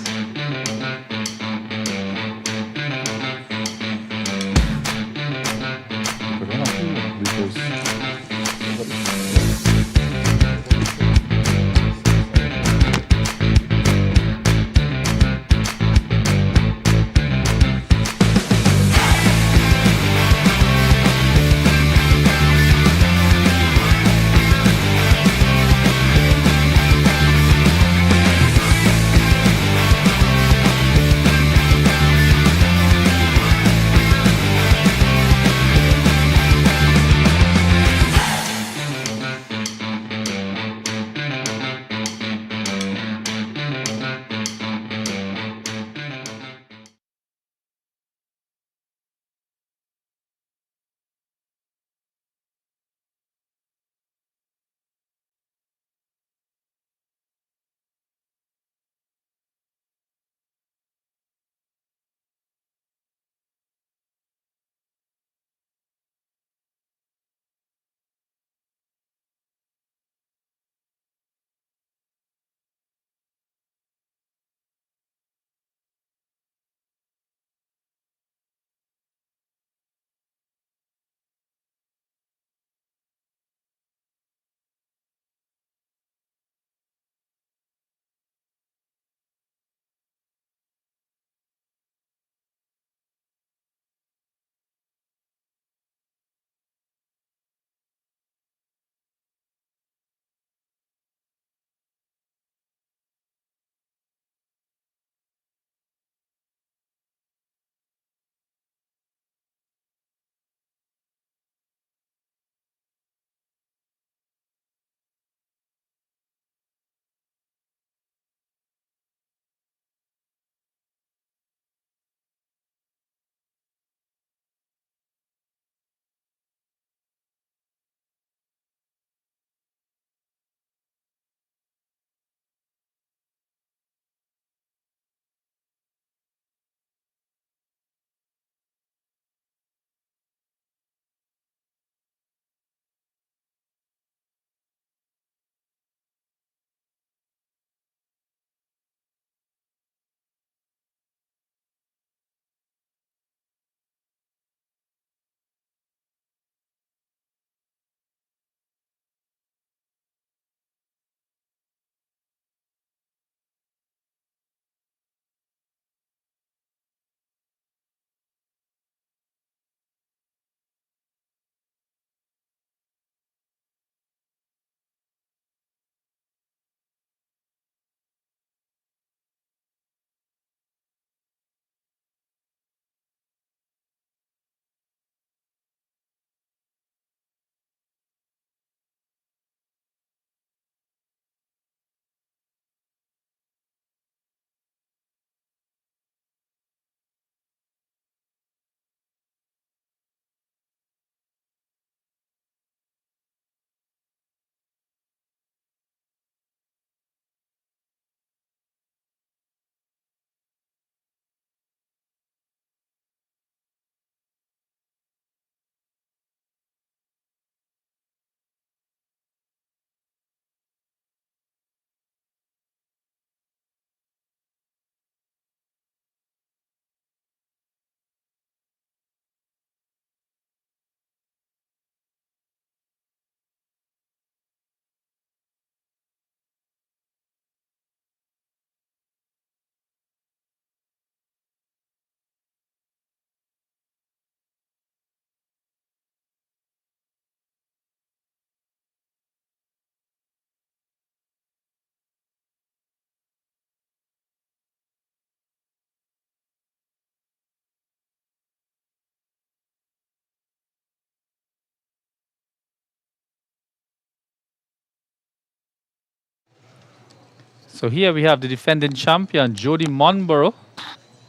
So here we have the defending champion, Jody Monborough,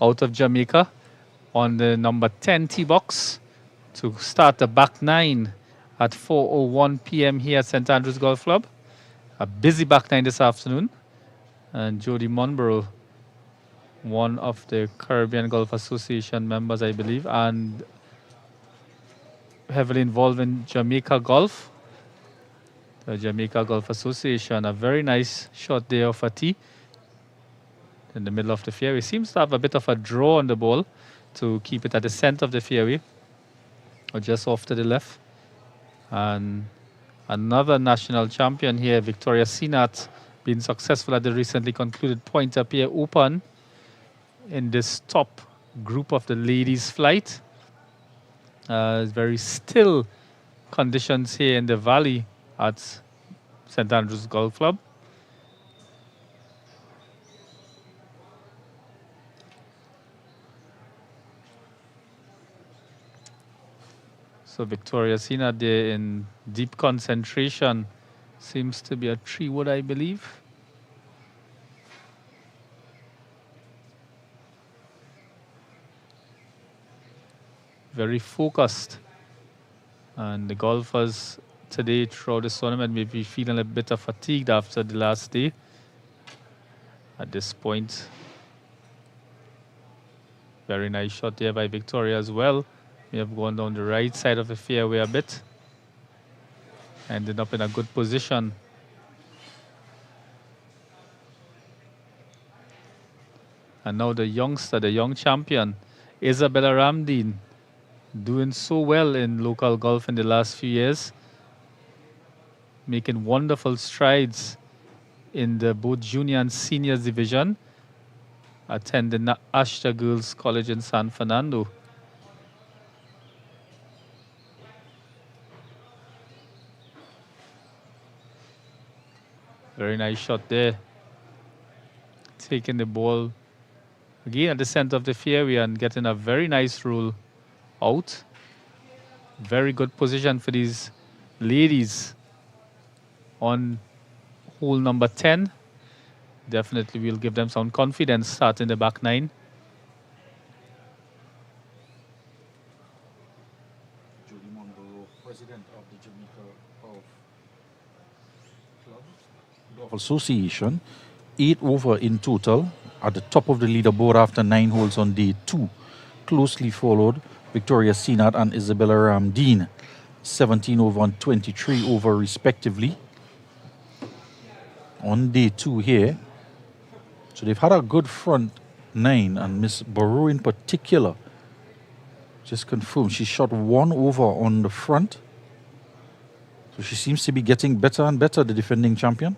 out of Jamaica, on the number 10 tee box to start the back nine at 4:01 p.m. here at St Andrews Golf Club. A busy back nine this afternoon. And Jody Monborough, one of the Caribbean Golf Association members, I believe, and heavily involved in Jamaica Golf. The Jamaica Golf Association, a very nice shot there of a tee in the middle of the fairway. Seems to have a bit of a draw on the ball to keep it at the center of the fairway or just off to the left. And another national champion here, Victoria Sinat, being successful at the recently concluded Point-A-Pier Open in this top group of the ladies flight. Very still conditions here in the valley at St Andrews Golf Club. So Victoria Sina there in deep concentration. Seems to be a 3-wood, I believe. Very focused. And the golfers today throughout the tournament may be feeling a bit of fatigued after the last day. At this point, very nice shot there by Victoria as well. We have gone down the right side of the fairway a bit. Ended up in a good position. And now the youngster, the young champion, Isabella Ramdeen, doing so well in local golf in the last few years. Making wonderful strides in the both junior and seniors division. Attending Ashta Girls College in San Fernando. Very nice shot there. Taking the ball again at the center of the fairway and getting a very nice roll out. Very good position for these ladies on hole number 10. Definitely will give them some confidence starting the back nine. Judy Monroe, president of the Jamaica Golf Association, 8 over in total, at the top of the leaderboard after 9 holes on day 2. Closely followed Victoria Sinat and Isabella Ramdeen, 17 over and 23 over respectively. On day 2 here, so they've had a good front 9, and Miss Barrow in particular, just confirmed, she shot 1 over on the front. So she seems to be getting better and better, the defending champion.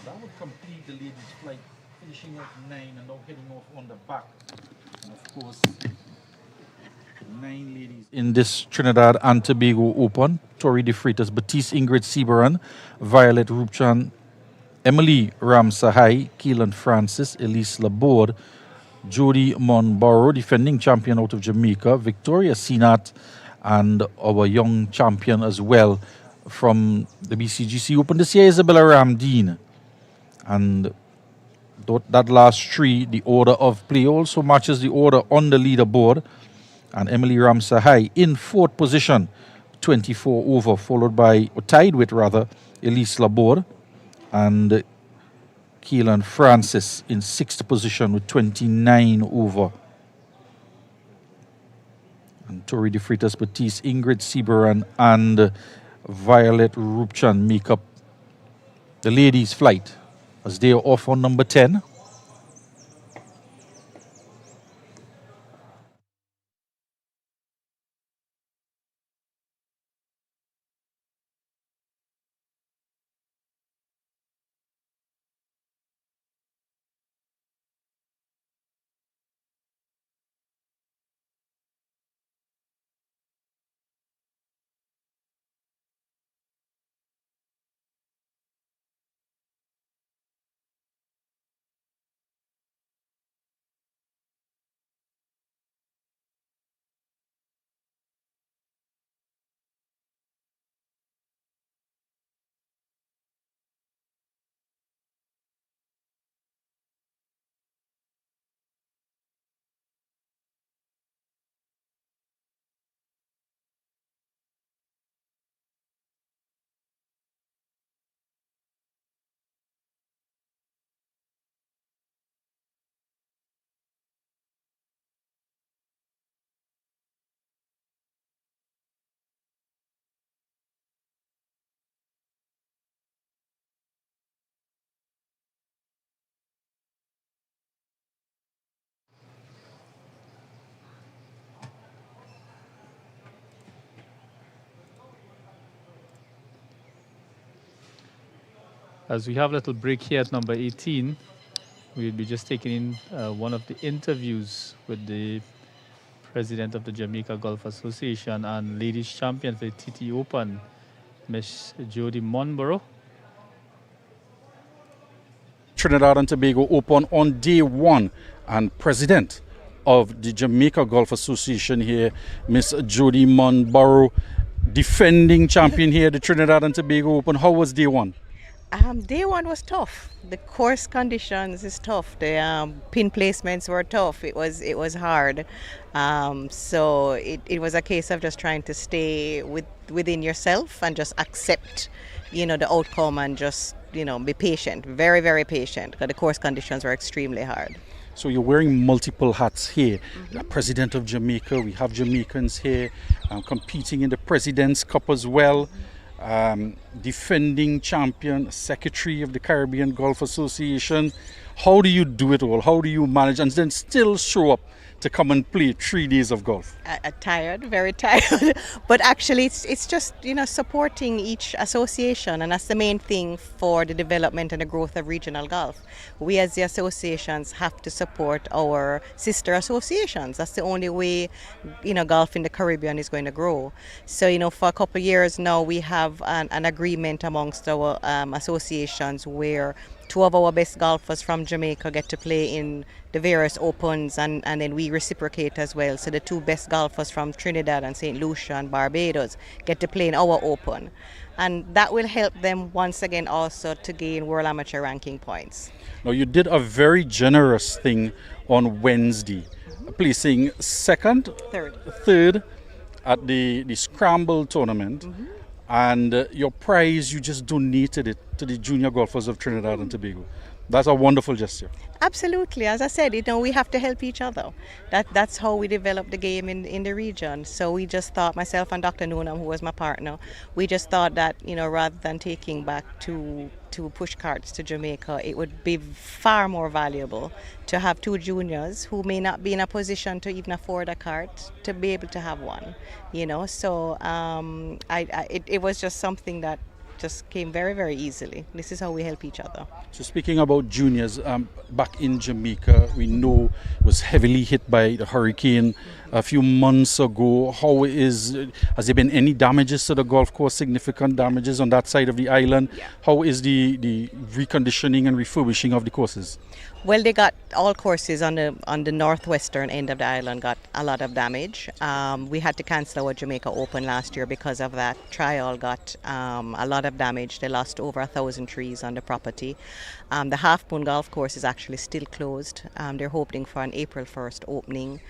That would complete the ladies' flight, finishing off 9 and now heading off on the back. And of course, 9 ladies in this Trinidad and Tobago Open. Tori De Freitas, Batiste Ingrid Seabaran, Violet Rupchan, Emily Ramsahai, Keelan Francis, Elise Laborde, Jody Monborough, defending champion out of Jamaica, Victoria Sinat, and our young champion as well from the BCGC Open this year, Isabella Ramdeen. And that last 3, the order of play also matches the order on the leaderboard. And Emily Ramsahai in 4th position, 24 over, followed by, or tied with rather, Elise Laborde and Keelan Francis in 6th position with 29 over. And Tori De Freitas, Batiste, Ingrid Seabaran, and Violet Rupchan make up the ladies' flight as they are off on number 10. As we have a little break here at number 18, we'll be just taking in one of the interviews with the president of the Jamaica Golf Association and ladies champion for the TTOPEN, Miss Jody Monborough. Trinidad and Tobago Open on day one, and president of the Jamaica Golf Association here, Miss Jody Monborough, defending champion here, the Trinidad and Tobago Open. How was day one? Day one was tough. The course conditions is tough. The pin placements were tough. It was hard. So it was a case of just trying to stay within yourself and just accept, the outcome and just, be patient. Very, very patient, because the course conditions were extremely hard. So you're wearing multiple hats here. The president of Jamaica, we have Jamaicans here competing in the President's Cup as well. Defending champion, secretary of the Caribbean Golf Association. How do you do it all? How do you manage and then still show up to come and play 3 days of golf? Tired, very tired. But actually it's just, supporting each association, and that's the main thing for the development and the growth of regional golf. We as the associations have to support our sister associations. That's the only way, golf in the Caribbean is going to grow. So, for a couple of years now, we have an agreement amongst our associations where 2 of our best golfers from Jamaica get to play in the various opens, and then we reciprocate as well. So the 2 best golfers from Trinidad and St. Lucia and Barbados get to play in our open. And that will help them once again also to gain World Amateur ranking points. Now you did a very generous thing on Wednesday, placing third at the Scramble tournament. And your prize, you just donated it to the junior golfers of Trinidad and Tobago. That's a wonderful gesture. Absolutely. As I said, we have to help each other. That's how we develop the game in the region. So we just thought, myself and Dr. Noonam, who was my partner, we just thought that, rather than taking back to push carts to Jamaica, it would be far more valuable to have 2 juniors who may not be in a position to even afford a cart to be able to have one. So it was just something that just came very, very easily. This is how we help each other. So speaking about juniors, back in Jamaica, we know it was heavily hit by the hurricane a few months ago. Has there been any damages to the golf course, significant damages on that side of the island? Yeah. How is the reconditioning and refurbishing of the courses? Well, they got all courses on the northwestern end of the island got a lot of damage. We had to cancel our Jamaica Open last year because of that. Trial got a lot of damage. They lost over 1,000 trees on the property. The Half Moon Golf Course is actually still closed. They're hoping for an April 1st opening.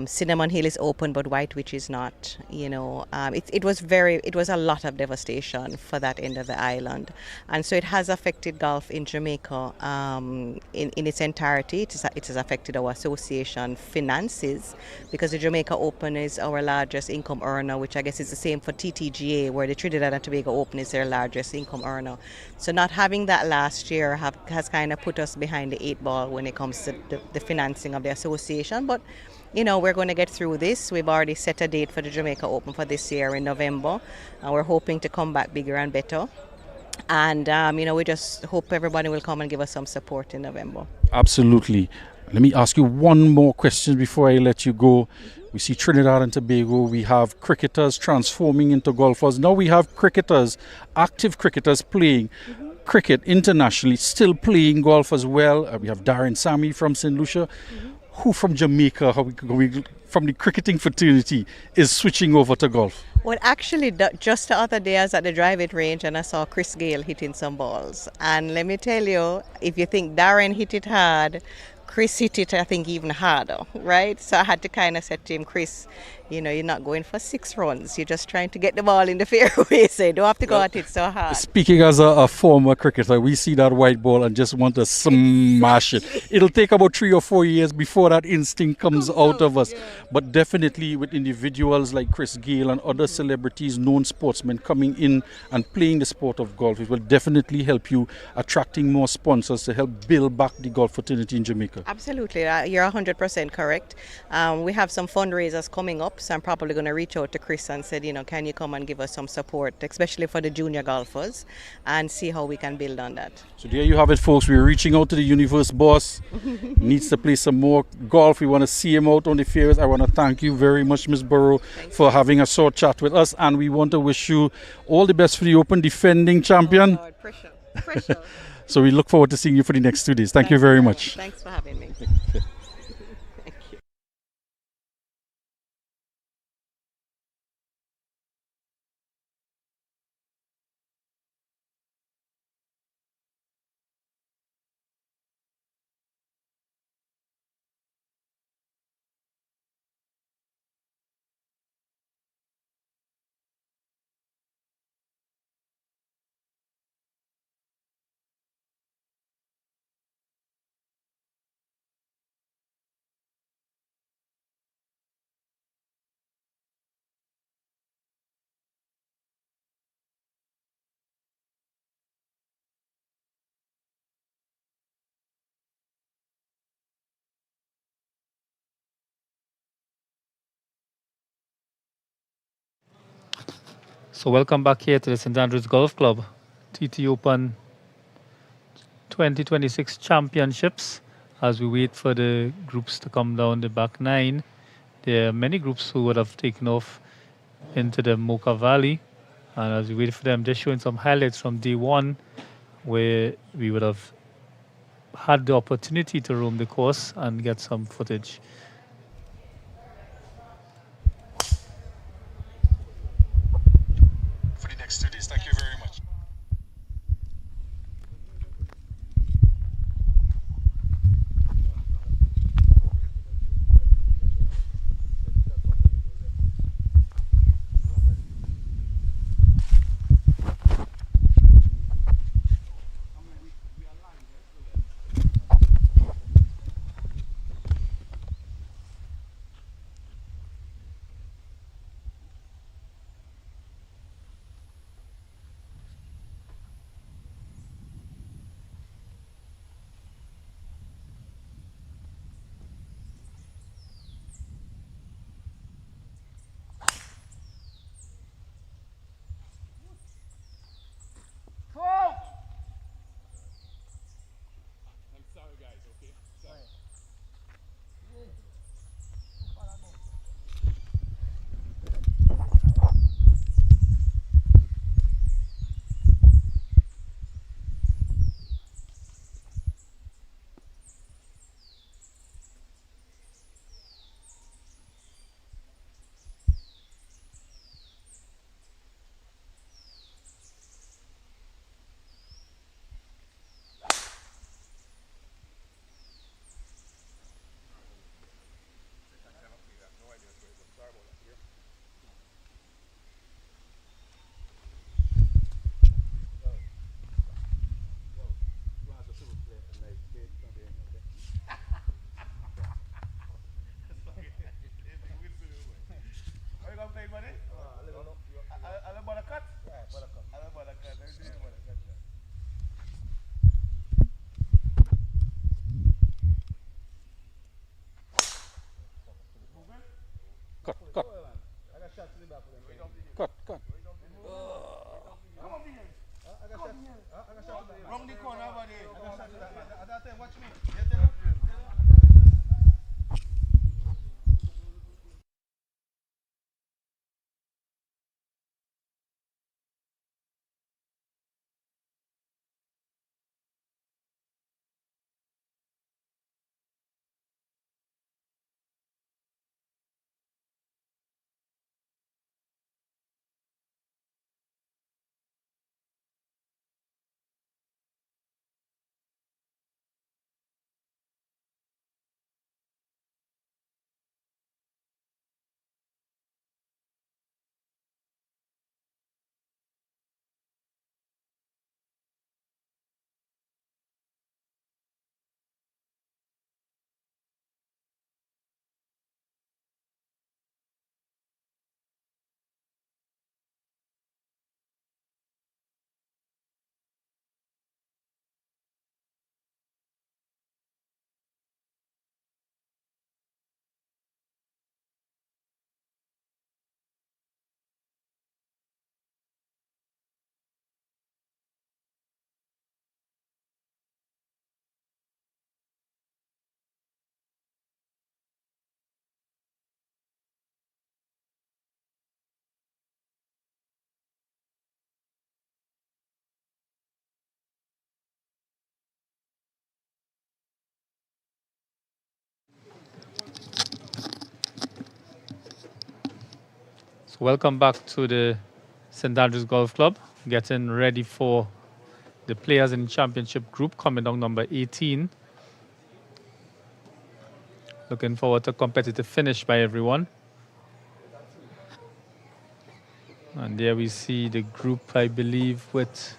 Cinnamon Hill is open, but White Witch is not. It was a lot of devastation for that end of the island, and so it has affected golf in Jamaica in its entirety. It has affected our association finances, because the Jamaica Open is our largest income earner, which I guess is the same for TTGA, where the Trinidad and Tobago Open is their largest income earner. So not having that last year has kind of put us behind the 8 ball when it comes to the financing of the association. But we're going to get through this. We've already set a date for the Jamaica Open for this year in November, and we're hoping to come back bigger and better. And, we just hope everybody will come and give us some support in November. Absolutely. Let me ask you one more question before I let you go. We see Trinidad and Tobago, we have cricketers transforming into golfers. Now we have cricketers, active cricketers playing cricket internationally, still playing golf as well. We have Darren Sammy from St. Lucia. Who from Jamaica, from the cricketing fraternity, is switching over to golf? Well, actually, just the other day I was at the drive-in range and I saw Chris Gale hitting some balls. And let me tell you, if you think Darren hit it hard, Chris hit it, I think, even harder, right? So I had to kind of say to him, Chris, you're not going for 6 runs. You're just trying to get the ball in the fairway, so you don't have to go at it so hard. Speaking as a former cricketer, we see that white ball and just want to smash it. It'll take about 3 or 4 years before that instinct comes out of us. Yeah. But definitely with individuals like Chris Gale and other celebrities, known sportsmen coming in and playing the sport of golf, it will definitely help you attracting more sponsors to help build back the golf fraternity in Jamaica. Absolutely. You're 100% correct. We have some fundraisers coming up. up. So I'm probably going to reach out to Chris and said, can you come and give us some support, especially for the junior golfers, and see how we can build on that. So there you have it, folks. We're reaching out to the Universe boss. Needs to play some more golf. We want to see him out on the fairways. I want to thank you very much, Ms. Burrow, for having a short chat with us. And we want to wish you all the best for the Open, defending champion. Oh, Lord, pressure. So we look forward to seeing you for the next 2 days. Thank you very much. Thanks for having me. Thank you. So welcome back here to the St. Andrews Golf Club, TT Open 2026 Championships. As we wait for the groups to come down the back nine, there are many groups who would have taken off into the Mocha Valley. And as we wait for them, just showing some highlights from day one, where we would have had the opportunity to roam the course and get some footage. For the next 2 days. Thank you very much. Welcome back to the St. Andrews Golf Club. Getting ready for the players in championship group coming down number 18. Looking forward to a competitive finish by everyone. And there we see the group, I believe, with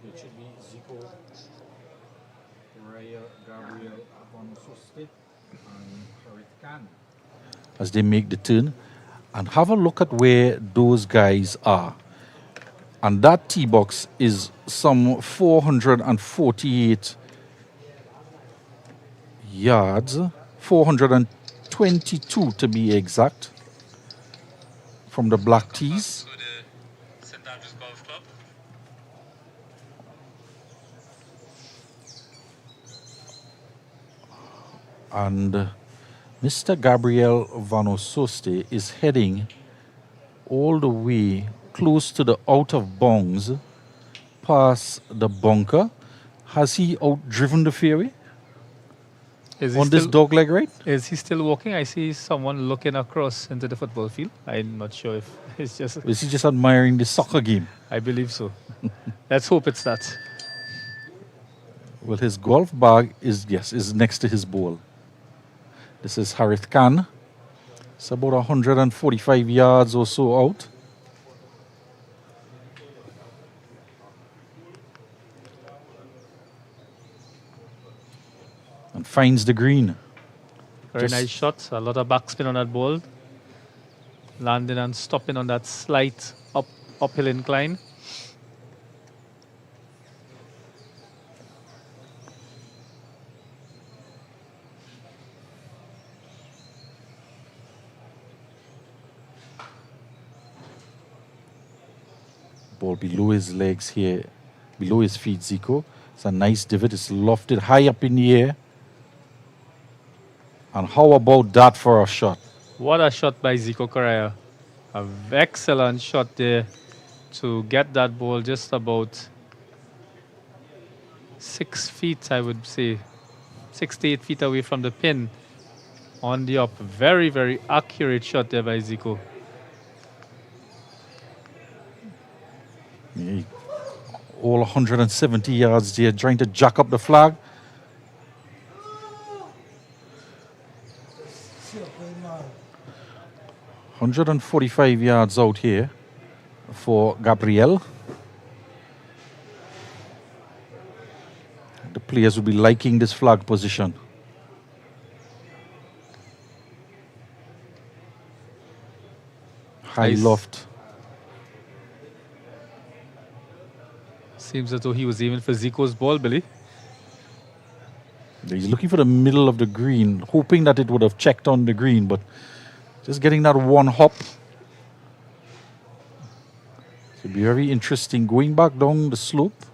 It should be Zico, Raya, Gabriel, Abonosuste, and Harit Khan. As they make the turn, and have a look at where those guys are. And that tee box is some 448 yards, 422 to be exact, from the black tees. And Mr. Gabriel Vanososte is heading all the way close to the out of bounds, past the bunker. Has he outdriven the fairway on this dog leg ride? Is he still walking? I see someone looking across into the football field. I'm not sure if it's just... Is he just admiring the soccer game? I believe so. Let's hope it's that. Well, his golf bag is next to his ball. This is Harith Khan. It's about 145 yards or so out. And finds the green. Very nice shot. A lot of backspin on that ball. Landing and stopping on that slight uphill incline. Ball below his legs here, below his feet, Zico. It's a nice divot. It's lofted high up in the air. And how about that for a shot? What a shot by Zico Correa. An excellent shot there to get that ball just about 6 feet, I would say. 6 to 8 feet away from the pin on the up. Very, very accurate shot there by Zico. Yeah, all 170 yards there, trying to jack up the flag. $145 yards out here for Gabriel. The players will be liking this flag position. High Nice. loft. Seems as though he was aiming for Zico's ball, Billy. He's looking for the middle of the green, hoping that it would have checked on the green, but just getting that one hop. It'll be very interesting. Going back down the slope,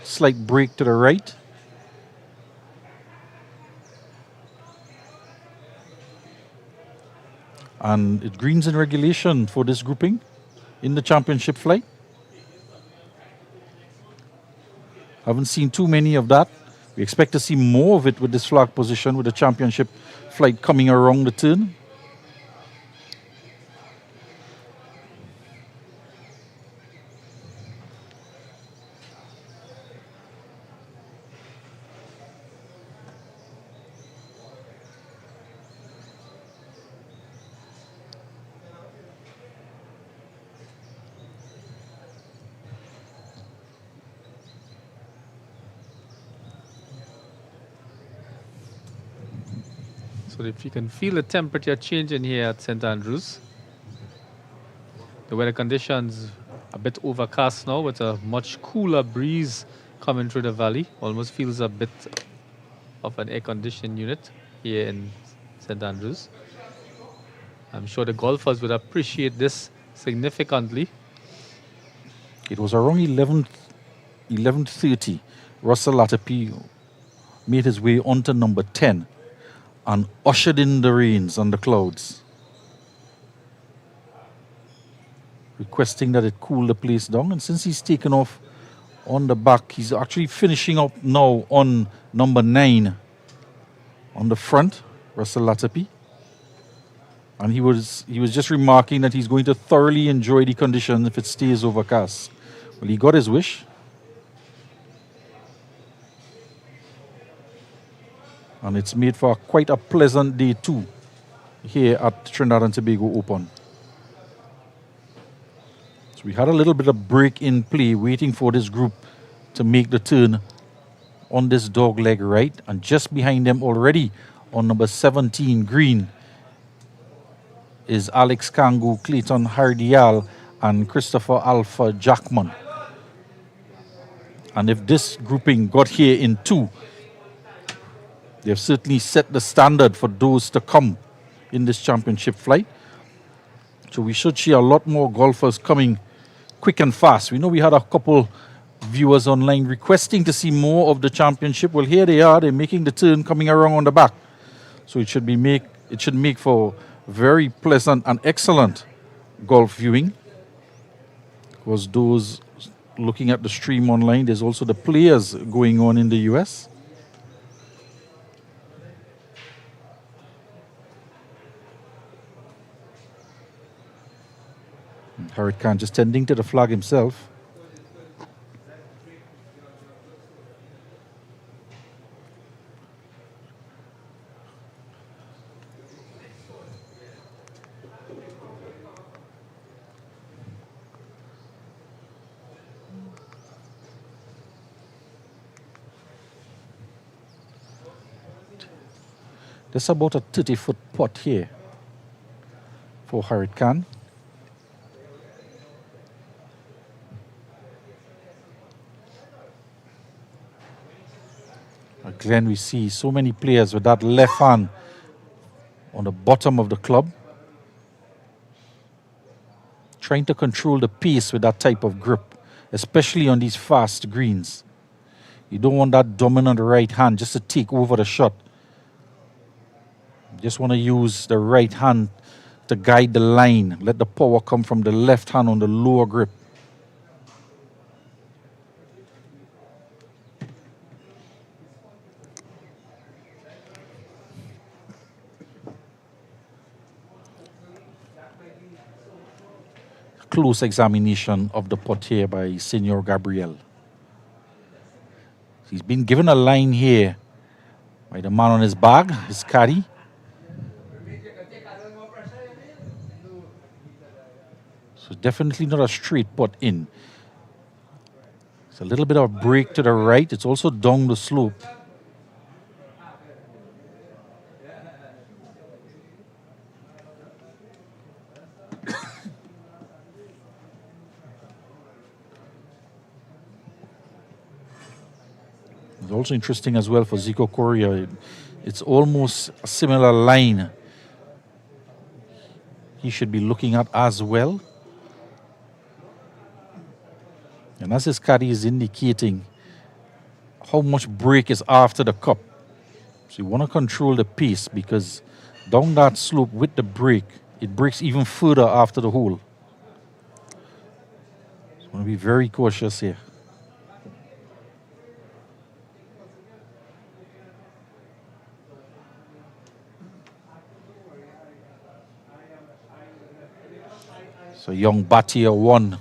slight break to the right. And it greens in regulation for this grouping in the championship flight. Haven't seen too many of that. We expect to see more of it with this flag position, with the championship flight coming around the turn. So if you can feel the temperature changing here at St. Andrews. The weather conditions a bit overcast now with a much cooler breeze coming through the valley. Almost feels a bit of an air conditioning unit here in St. Andrews. I'm sure the golfers would appreciate this significantly. It was around 11:30. Russell Latapi made his way onto number 10 and ushered in the rains and the clouds, requesting that it cool the place down. And since he's taken off on the back, he's actually finishing up now on number 9 on the front. Russell Latapi. And he was just remarking that he's going to thoroughly enjoy the conditions if it stays overcast. Well, he got his wish. And it's made for quite a pleasant day too here at Trinidad and Tobago Open. So we had a little bit of break in play waiting for this group to make the turn on this dog leg right. And just behind them already on number 17 green is Alex Kangu, Clayton Hardial, and Christopher Alpha Jackman. And if this grouping got here in 2, they've certainly set the standard for those to come in this championship flight. So we should see a lot more golfers coming quick and fast. We know we had a couple viewers online requesting to see more of the championship. Well, here they are. They're making the turn, coming around on the back. So it should make for very pleasant and excellent golf viewing. Because those looking at the stream online, there's also the players going on in the US. Harit Khan just tending to the flag himself. There's about a 30-foot putt here for Harit Khan. Glenn, we see so many players with that left hand on the bottom of the club, trying to control the pace with that type of grip, especially on these fast greens. You don't want that dominant right hand just to take over the shot. You just want to use the right hand to guide the line. Let the power come from the left hand on the lower grip. Close examination of the putt here by Senor Gabriel. He's been given a line here by the man on his bag, his caddy. So definitely not a straight putt in. It's a little bit of a break to the right. It's also down the slope. It's also interesting as well for Zico Correa. It's almost a similar line he should be looking at as well. And as his caddy is indicating how much break is after the cup. So you want to control the pace because down that slope with the break, it breaks even further after the hole. So you want to be very cautious here. So young Batia won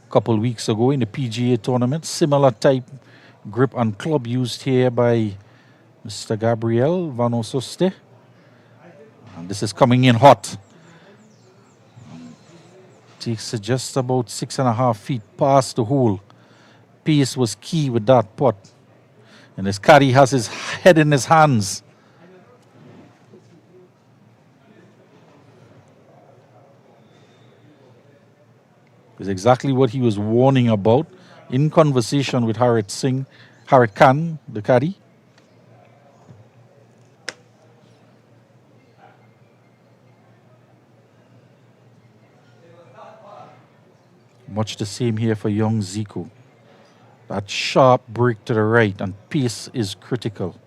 a couple weeks ago in the PGA tournament. Similar type grip and club used here by Mr. Gabriel Van Ososte. And this is coming in hot. Takes it just about 6.5 feet past the hole. Pace was key with that putt. And his caddy has his head in his hands. Is exactly what he was warning about in conversation with Harit Khan, the caddy. Much the same here for young Zico. That sharp break to the right and pace is critical.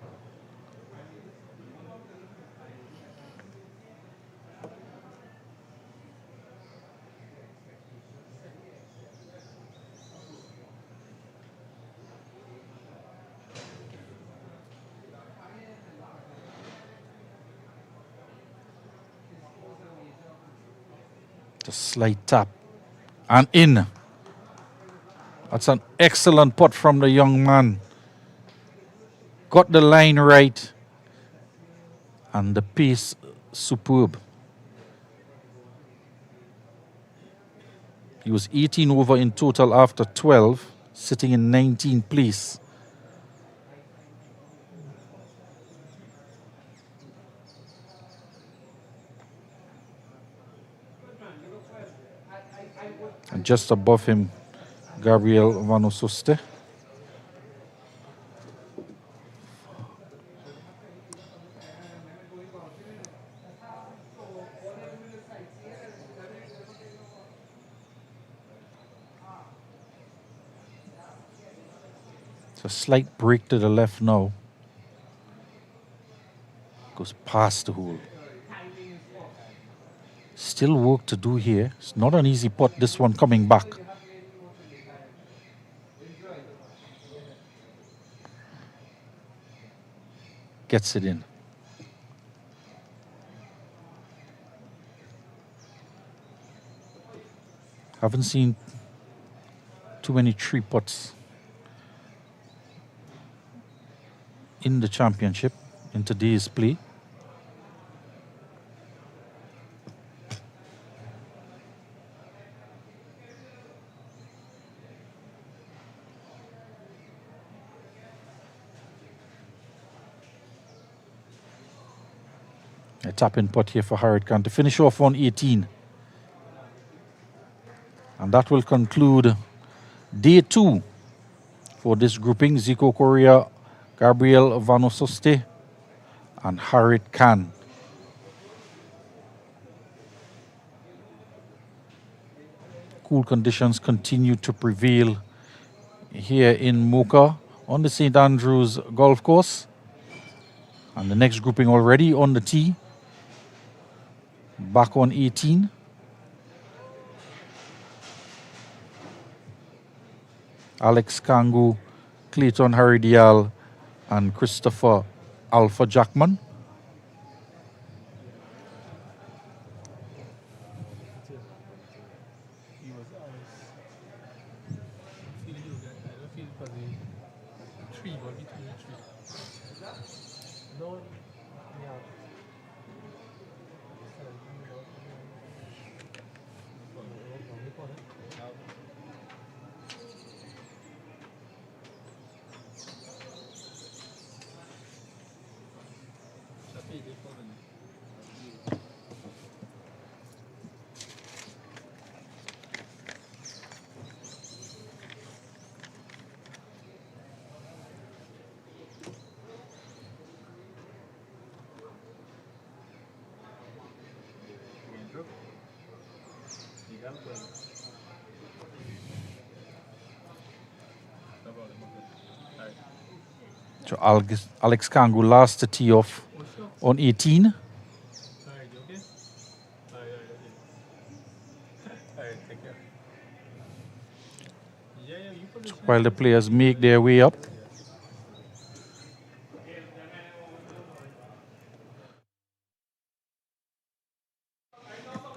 The slight tap. And in. That's an excellent putt from the young man. Got the line right. And the pace superb. He was 18 over in total after 12, sitting in 19th place. And just above him, Gabriel Vanososte. It's a slight break to the left now. Goes past the hole. Still work to do here. It's not an easy putt, this one coming back. Gets it in. Haven't seen too many tree putts in the championship in today's play. A tap-in putt here for Harriet Khan to finish off on 18. And that will conclude day 2 for this grouping. Zico Correa, Gabriel Vanososte, and Harriet Khan. Cool conditions continue to prevail here in Mocha on the St. Andrews Golf Course. And the next grouping already on the tee. Back on 18. Alex Kangu, Clayton Haridial, and Christopher Alpha Jackman. So Alex Kangu last to tee off on 18. So while the players make their way up.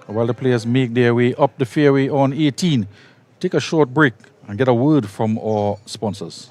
While the players make their way up the fairway on 18, take a short break and get a word from our sponsors.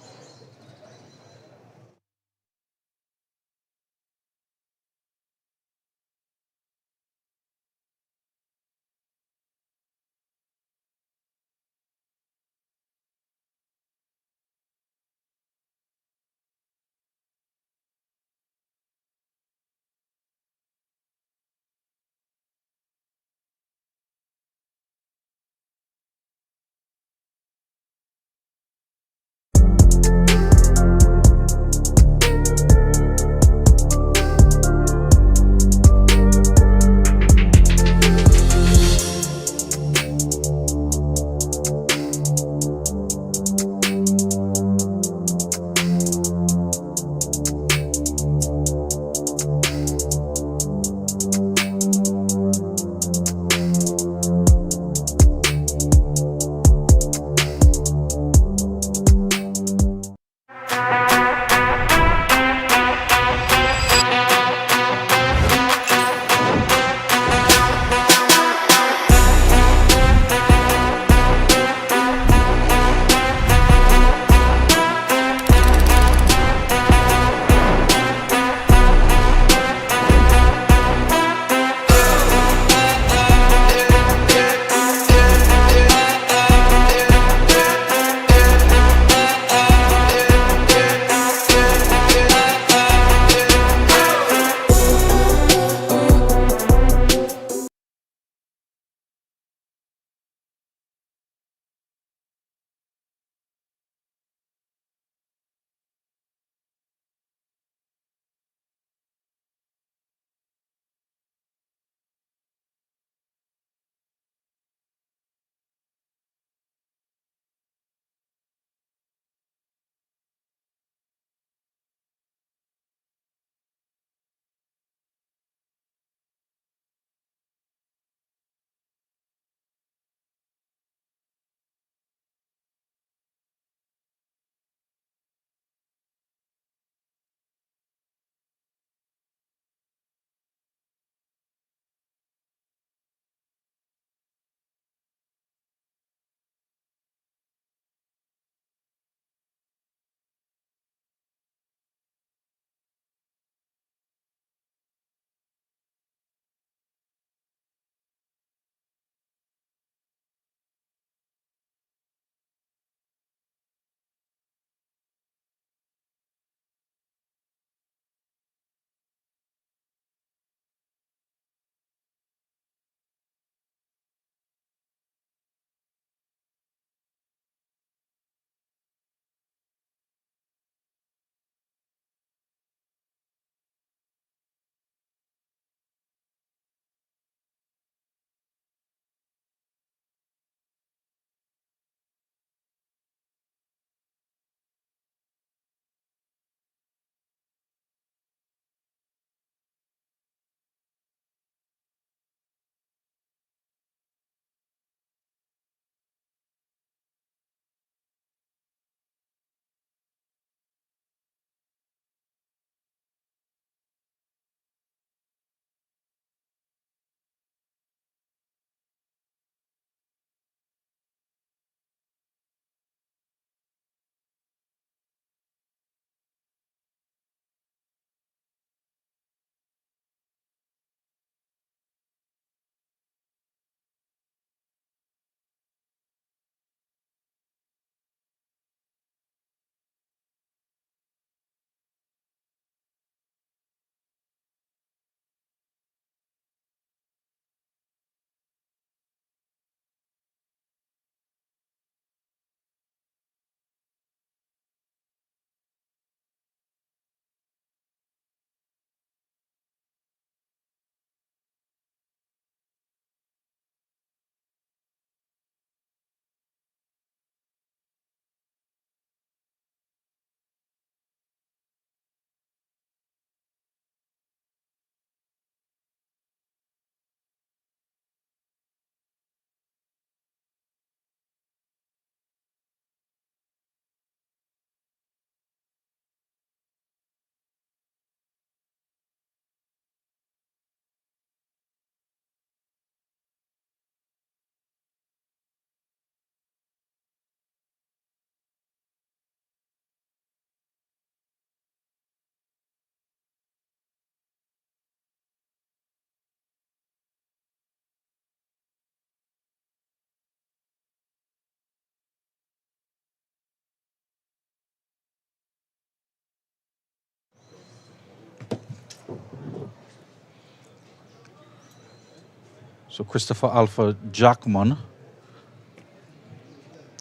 So Christopher Alpha Jackman,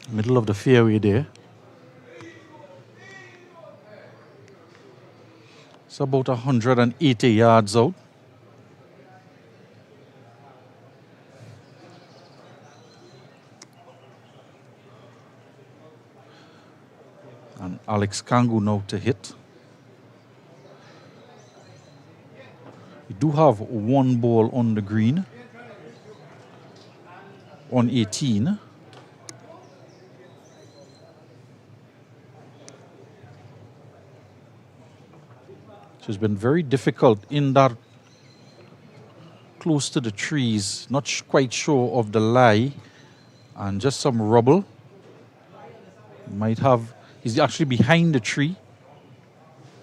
middle of the fairway there. It's about 180 yards out. And Alex Kangu now to hit. We do have one ball on the green. On 18. So it's been very difficult in that close to the trees, not quite sure of the lie, and just some rubble. Might have, he's actually behind the tree.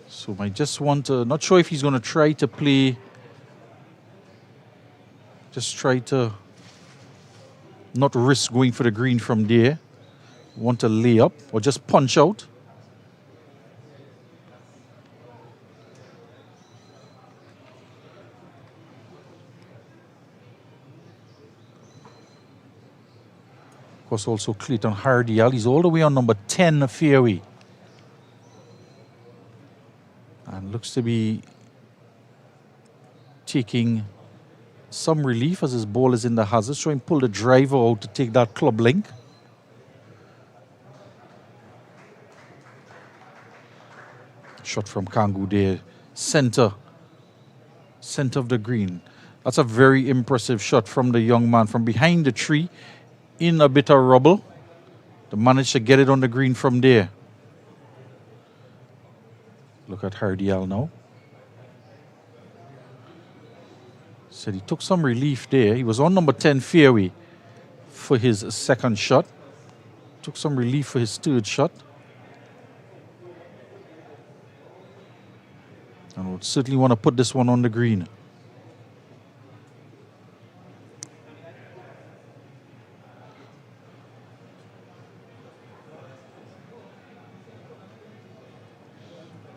So might just want to, not sure if he's going to try to play, just try to not risk going for the green from there. Want to lay up or just punch out. Of course, also Clayton Hardial. He's all the way on number 10 fairway. And looks to be taking some relief as his ball is in the hazard. So he pull the driver out to take that club link. Shot from Kangu there. Center of the green. That's a very impressive shot from the young man from behind the tree in a bit of rubble. To manage to get it on the green from there. Look at Hardial now. Said he took some relief there. He was on number 10 fairway for his second shot. Took some relief for his third shot. And would certainly want to put this one on the green.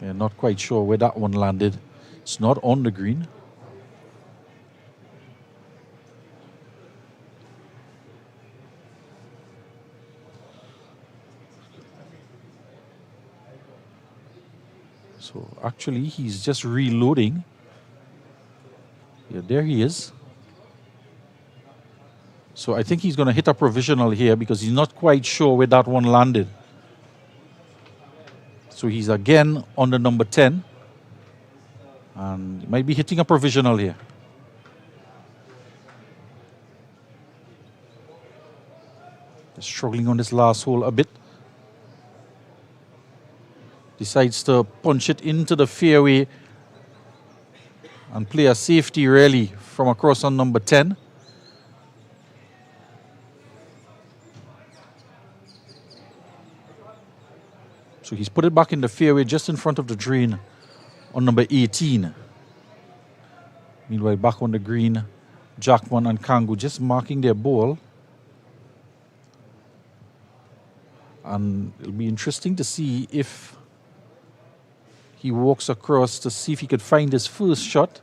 Yeah, not quite sure where that one landed. It's not on the green. So actually, he's just reloading. Yeah, there he is. So I think he's going to hit a provisional here because he's not quite sure where that one landed. So he's again on the number 10. And he might be hitting a provisional here. Struggling on this last hole a bit. Decides to punch it into the fairway and play a safety rally from across on number 10. So he's put it back in the fairway just in front of the green on number 18. Meanwhile, back on the green, Jackman and Kangu just marking their ball. And it'll be interesting to see if he walks across to see if he could find his first shot.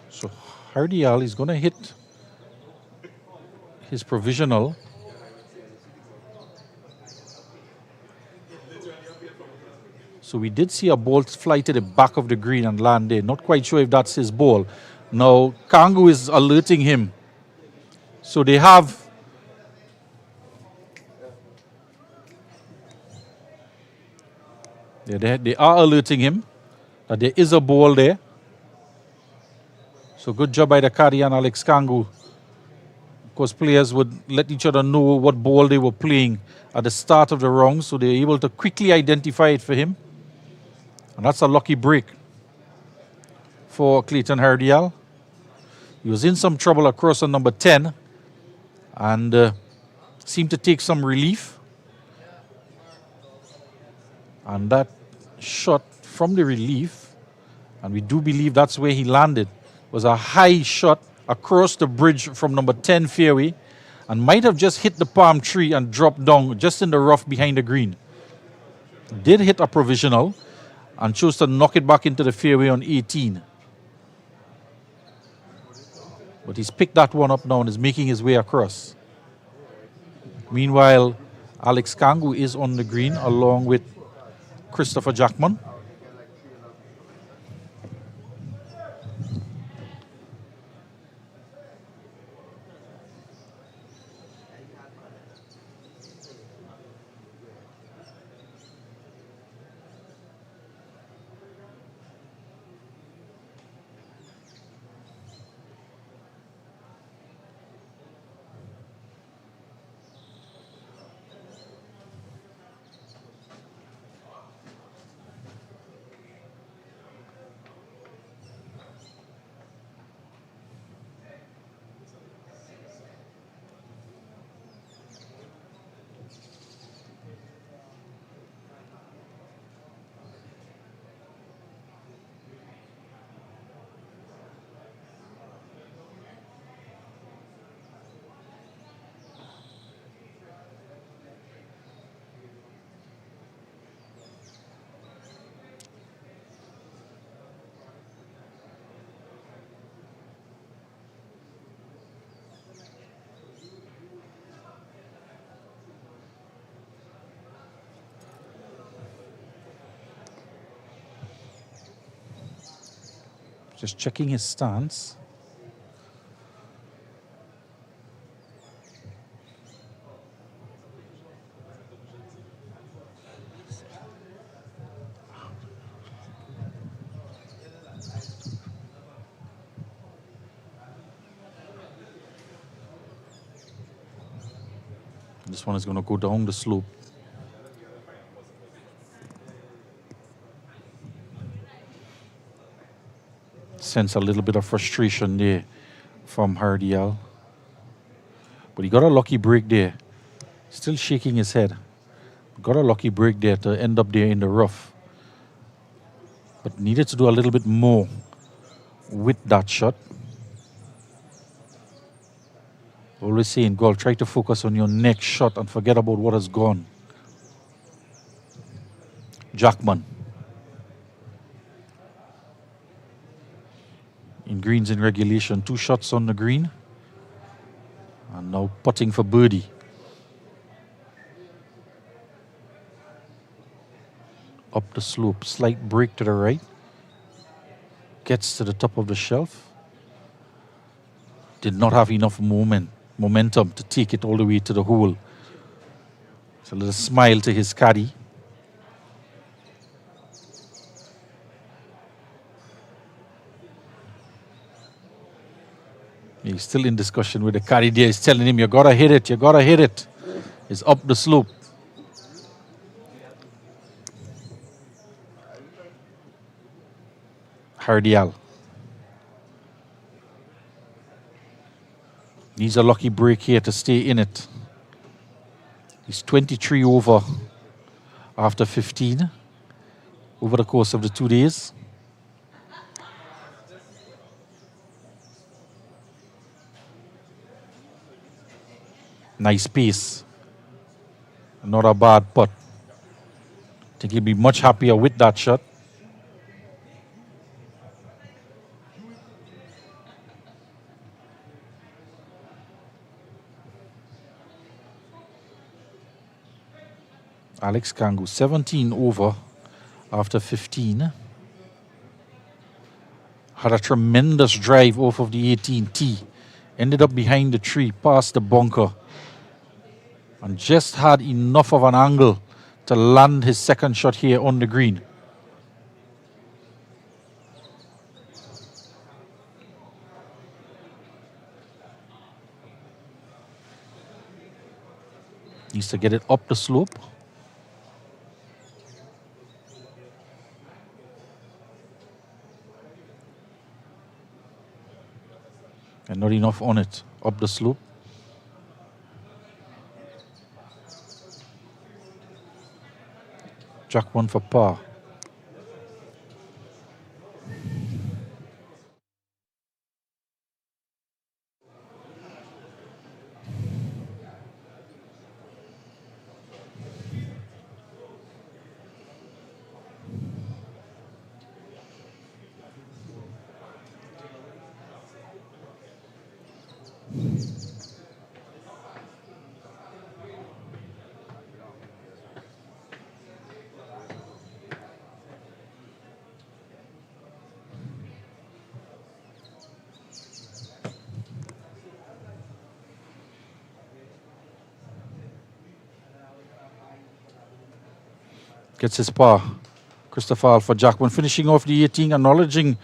So Hardial is going to hit his provisional. So we did see a ball fly to the back of the green and land there. Not quite sure if that's his ball. Now Kangu is alerting him. So they have They are alerting him that there is a ball there. So good job by the caddy and Alex Kangu. Of course, players would let each other know what ball they were playing at the start of the round, so they're able to quickly identify it for him. And that's a lucky break for Clayton Hardial. He was in some trouble across on number 10 and seemed to take some relief. And that shot from the relief, and we do believe that's where he landed, was a high shot across the bridge from number 10 fairway and might have just hit the palm tree and dropped down just in the rough behind the green. Did hit a provisional and chose to knock it back into the fairway on 18. But he's picked that one up now and is making his way across. Meanwhile, Alex Kangu is on the green along with Christopher Jackman. Just checking his stance. This one is going to go down the slope. Sense a little bit of frustration there from Hardial. But he got a lucky break there. Still shaking his head. Got a lucky break there to end up there in the rough. But needed to do a little bit more with that shot. Always saying, golf, try to focus on your next shot and forget about what has gone. Jackman. In greens in regulation, 2 shots on the green. And now putting for birdie. Up the slope, slight break to the right. Gets to the top of the shelf. Did not have enough momentum to take it all the way to the hole. It's a little smile to his caddy. He's still in discussion with the caddy there. He's telling him, you gotta hit it, you gotta hit it. It's up the slope. Hardial. Needs a lucky break here to stay in it. He's 23 over after 15 over the course of the 2 days. Nice pace. Not a bad putt. I think he'll be much happier with that shot. Alex Kangu, 17 over after 15. Had a tremendous drive off of the 18 tee. Ended up behind the tree, past the bunker. And just had enough of an angle to land his second shot here on the green. Needs to get it up the slope. And not enough on it, up the slope. Jack one for par. Gets his par. Christopher for Jackman finishing off the 18, acknowledging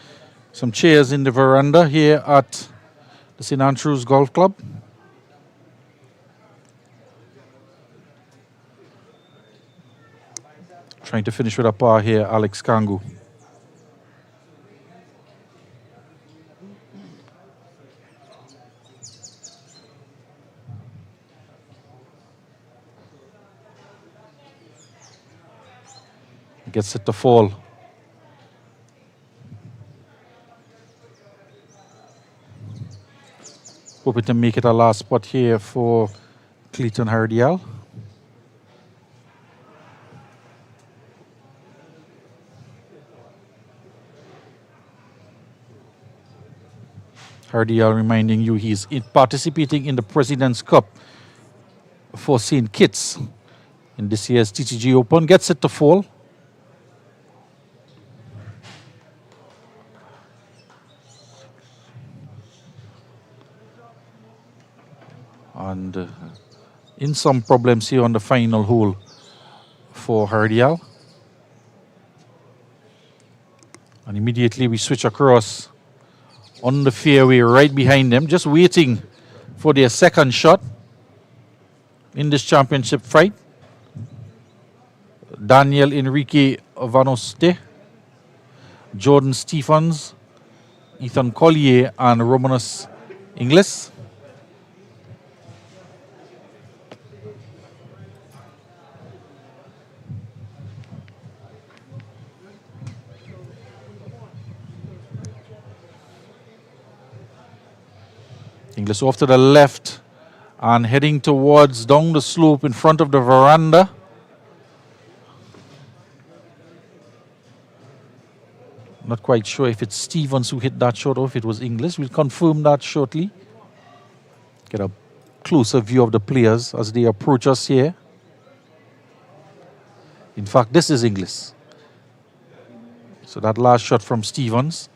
some chairs in the veranda here at the St. Andrews Golf Club. Trying to finish with a par here, Alex Kangu. Gets it to fall. Hoping to make it a last spot here for Clayton Hardial. Hardial reminding you he's participating in the President's Cup for St. Kitts in this year's TTGA Open. Gets it to fall. And in some problems here on the final hole for Hardial. And immediately we switch across on the fairway right behind them, just waiting for their second shot in this championship fight. Daniel Enrique Vanoste, Jordan Stephens, Ethan Collier, and Romanus Inglis. Inglis off to the left and heading towards down the slope in front of the veranda. Not quite sure if it's Stevens who hit that shot or if it was Inglis. We'll confirm that shortly. Get a closer view of the players as they approach us here. In fact, this is Inglis. So that last shot from Stevens.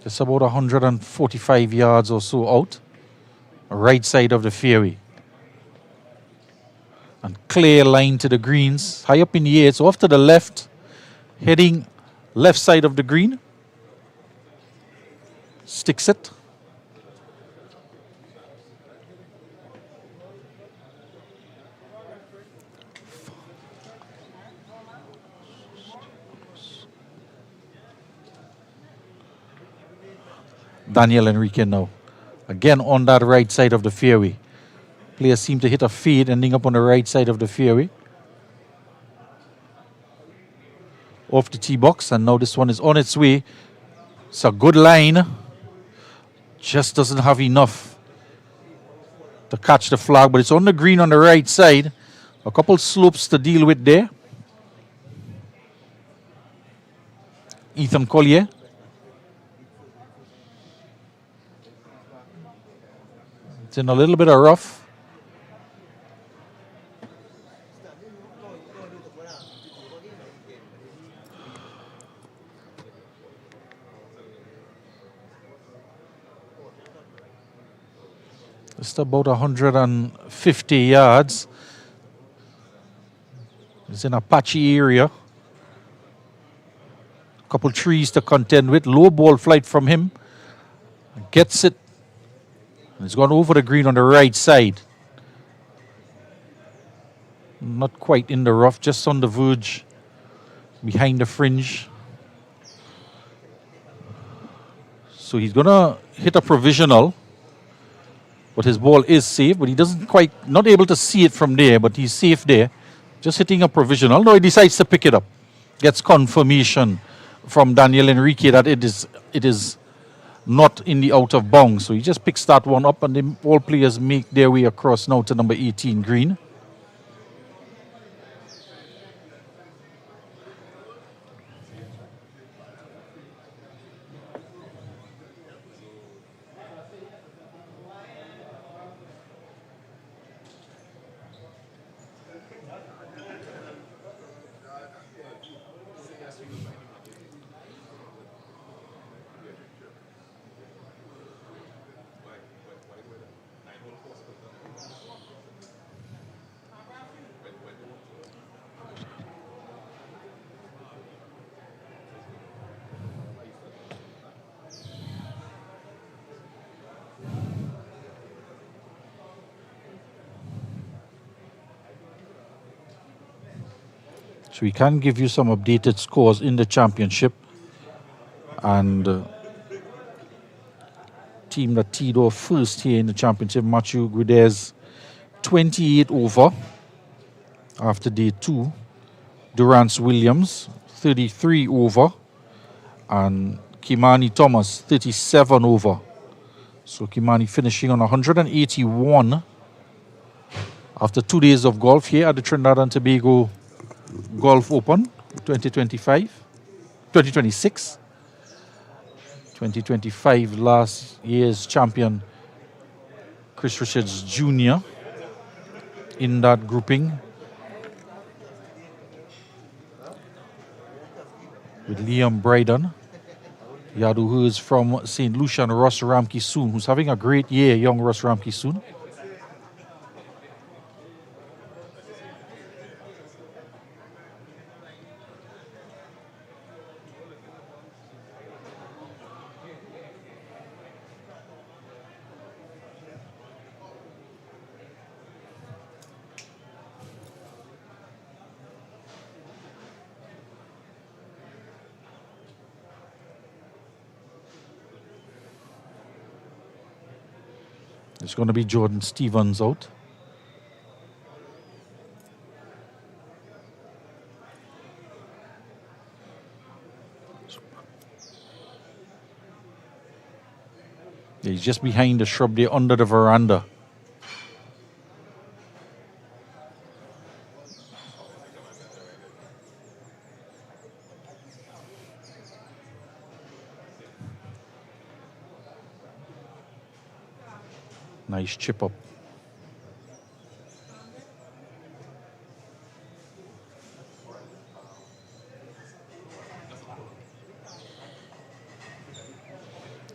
Just about 145 yards or so out, right side of the fairway. And clear line to the greens, high up in the air. It's off to the left, heading left side of the green. Sticks it. Daniel Enrique now. Again on that right side of the fairway. Players seem to hit a fade, ending up on the right side of the fairway. Off the tee box, and now this one is on its way. It's a good line. Just doesn't have enough to catch the flag, but it's on the green on the right side. A couple slopes to deal with there. Ethan Collier. It's in a little bit of rough. Just about 150 yards. It's in a patchy area. Couple trees to contend with. Low ball flight from him. Gets it. And it's gone over the green on the right side. Not quite in the rough, just on the verge. Behind the fringe. So he's going to hit a provisional. But his ball is safe. But he doesn't quite, not able to see it from there. But he's safe there. Just hitting a provisional. No, he decides to pick it up. Gets confirmation from Daniel Enrique that it is not in the out of bounds. So he just picks that one up, and then all players make their way across now to number 18 green. So we can give you some updated scores in the championship. And team that teed off first here in the championship, Matthew Gudez, 28 over after day 2. Durance Williams, 33 over. And Kimani Thomas, 37 over. So Kimani finishing on 181 after 2 days of golf here at the Trinidad and Tobago Golf Open 2026. 2025, last year's champion Chris Richards Jr. in that grouping with Liam Bryden. Yadu, who is from St. Lucia, and Ross Ramkissoon, who's having a great year, young Ross Ramkissoon. It's going to be Jordan Stevens out. He's just behind the shrub there under the veranda. Nice chip up.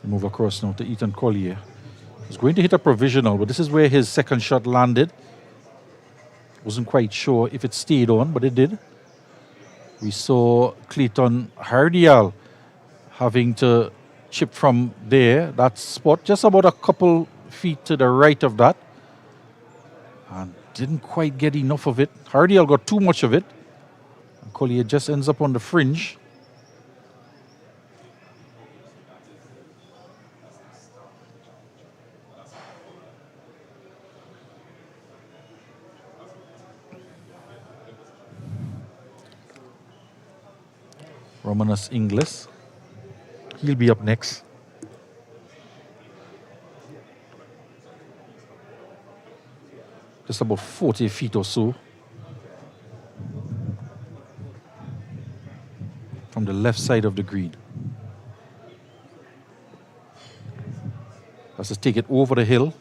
Move across now to Ethan Collier. He's going to hit a provisional, but this is where his second shot landed. Wasn't quite sure if it stayed on, but it did. We saw Clayton Hardial having to chip from there, that spot, just about a couple feet to the right of that. And didn't quite get enough of it. Hardial got too much of it. And Collier just ends up on the fringe. Romanus Inglis. He'll be up next. Just about 40 feet or so from the left side of the green. Has to take it over the hill.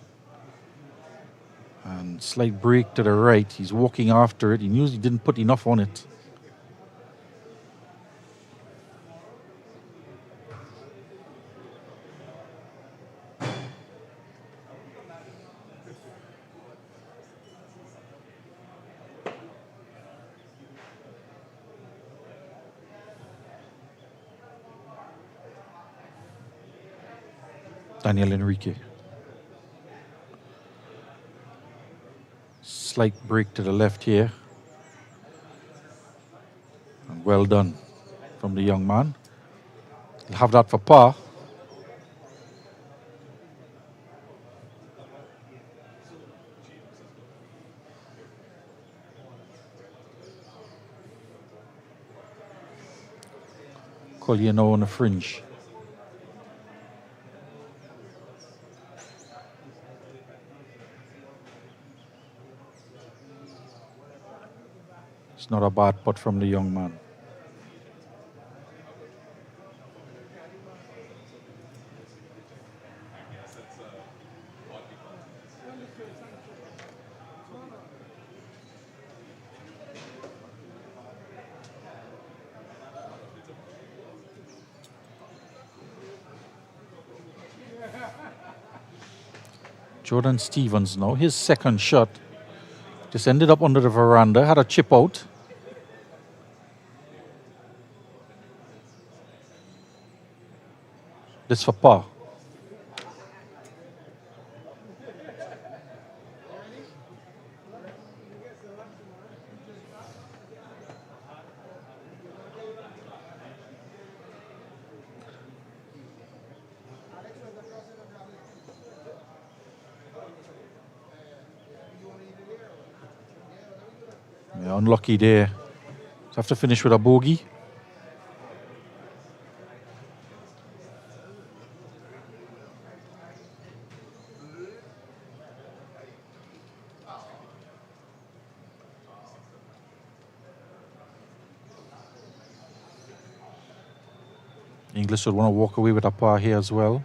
And slight break to the right. He's walking after it. He knew he didn't put enough on it. Daniel Enrique. Slight break to the left here. And well done from the young man. He'll have that for par. Collier now on the fringe. It's not a bad putt from the young man. Jordan Stevens now, his second shot. Just ended up under the veranda, had a chip out. This for par. Yeah, unlucky there. Have to finish with a bogey. English would want to walk away with a par here as well.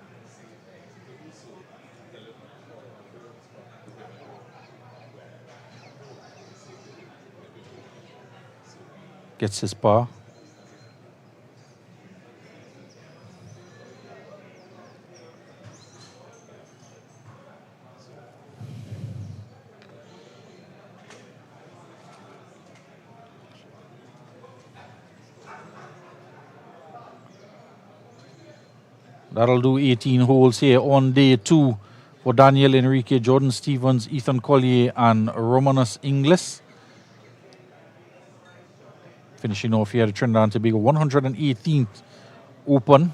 Gets his par. That'll do 18 holes here on day 2 for Daniel Enrique, Jordan Stevens, Ethan Collier, and Romanus Inglis. Finishing off here at Trinidad and Tobago 118th Open.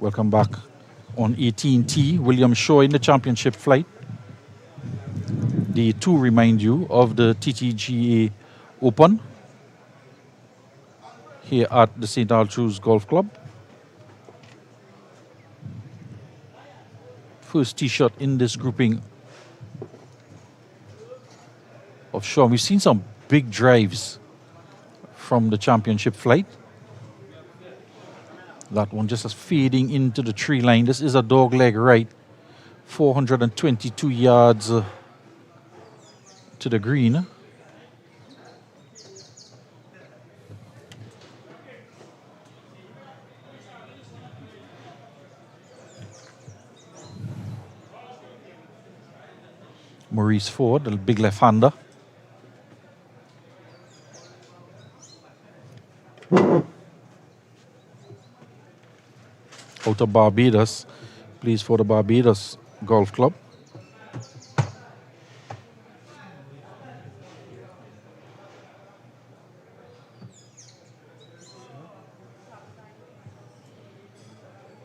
Welcome back on 18T. William Shaw in the championship flight. Day 2, remind you, of the TTGA Open here at the St. Altru's Golf Club. First tee shot in this grouping of Shaw. We've seen some big drives from the championship flight. That one just fading into the tree line. This is a dog leg right. 422 yards to the green. Maurice Ford, the big left-hander. Out of Barbados, plays for the Barbados Golf Club.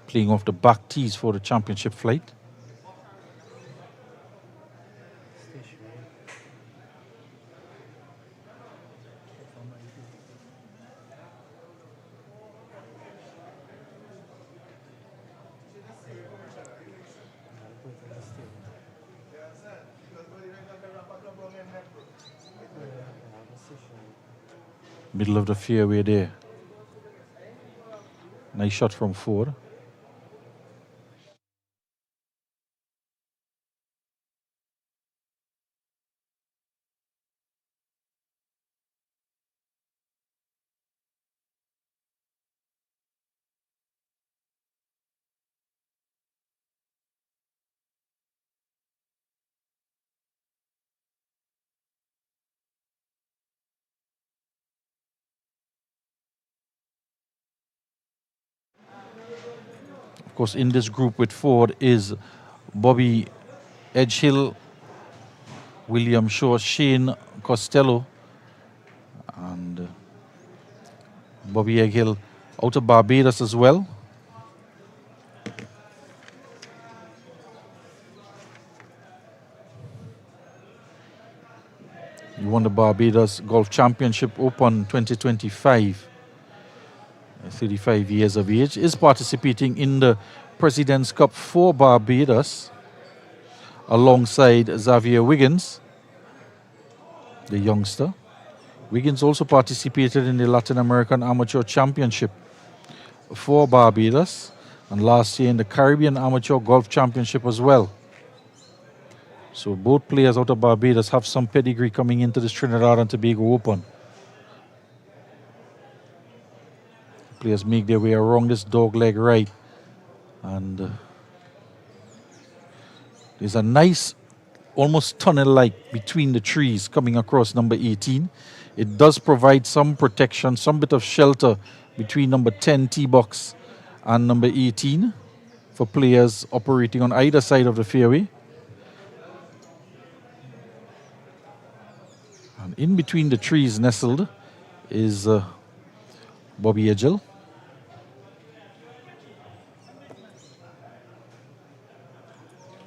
Playing off the back tees for the championship flight. Middle of the fairway there. Nice shot from Ford. Of course, in this group with Ford is Bobby Edgehill, William Shaw, Shane Costello, and Bobby Edgehill out of Barbados as well. He won the Barbados Golf Championship Open 2025. 35 years of age, is participating in the President's Cup for Barbados alongside Xavier Wiggins, the youngster. Wiggins also participated in the Latin American Amateur Championship for Barbados and last year in the Caribbean Amateur Golf Championship as well. So both players out of Barbados have some pedigree coming into this Trinidad and Tobago Open. Players make their way around this dog leg right, and there's a nice almost tunnel-like between the trees coming across number 18. It does provide some protection, some bit of shelter between number 10 tee box and number 18 for players operating on either side of the fairway. And in between the trees nestled is Bobby Edgehill.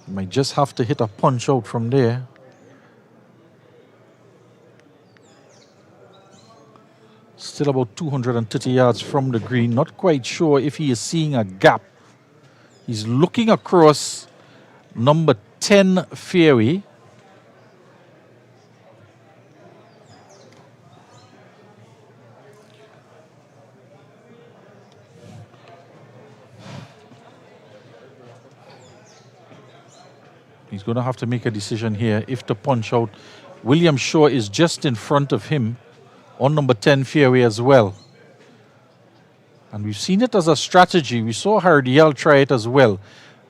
You might just have to hit a punch out from there. Still about 230 yards from the green. Not quite sure if he is seeing a gap. He's looking across number 10 fairway. He's going to have to make a decision here if to punch out. William Shaw is just in front of him on number 10 fairway as well. And we've seen it as a strategy. We saw Hardiel try it as well.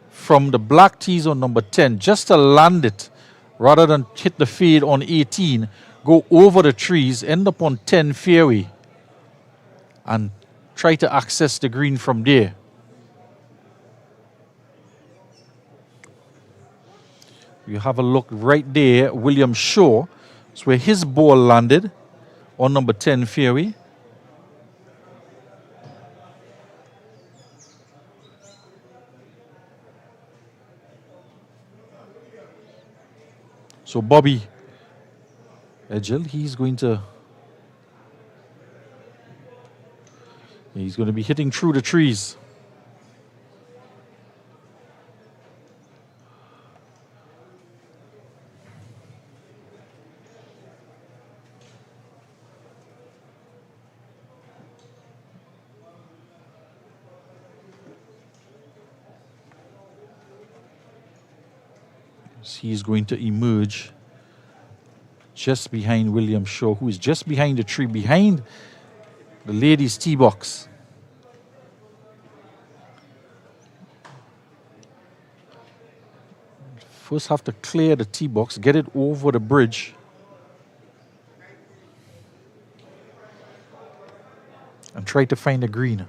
From the black tees on number 10, just to land it, rather than hit the fade on 18, go over the trees, end up on 10 fairway, and try to access the green from there. You have a look right there, William Shaw. It's where his ball landed on number 10 fairway. So Bobby Edgell, he's going to be hitting through the trees. He's going to emerge just behind William Shaw, who is just behind the tree, behind the ladies' tee box. First have to clear the tee box, get it over the bridge. And try to find the green.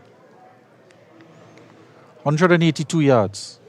182 yards.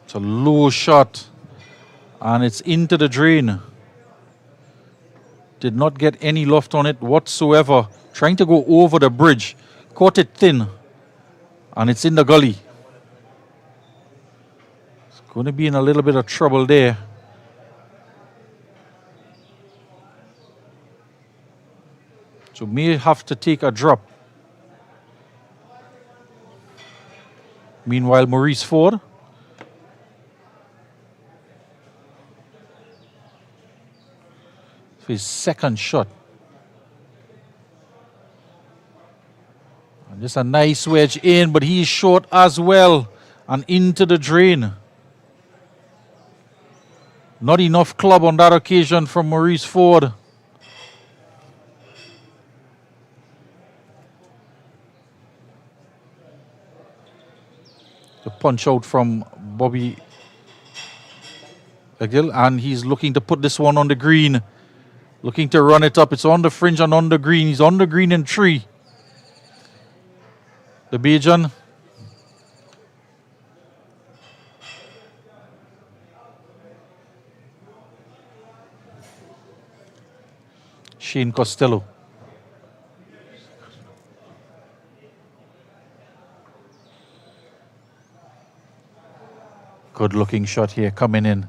It's a low shot and it's into the drain. Did not get any loft on it whatsoever. Trying to go over the bridge. Caught it thin and it's in the gully. It's going to be in a little bit of trouble there. So may have to take a drop. Meanwhile, Maurice Ford for his second shot. And just a nice wedge in, but he's short as well and into the drain. Not enough club on that occasion from Maurice Ford. The punch out from Bobby Edgell, and he's looking to put this one on the green. Looking to run it up. It's on the fringe and on the green. He's on the green in 3. The Bajan. Shane Costello. Good looking shot here coming in.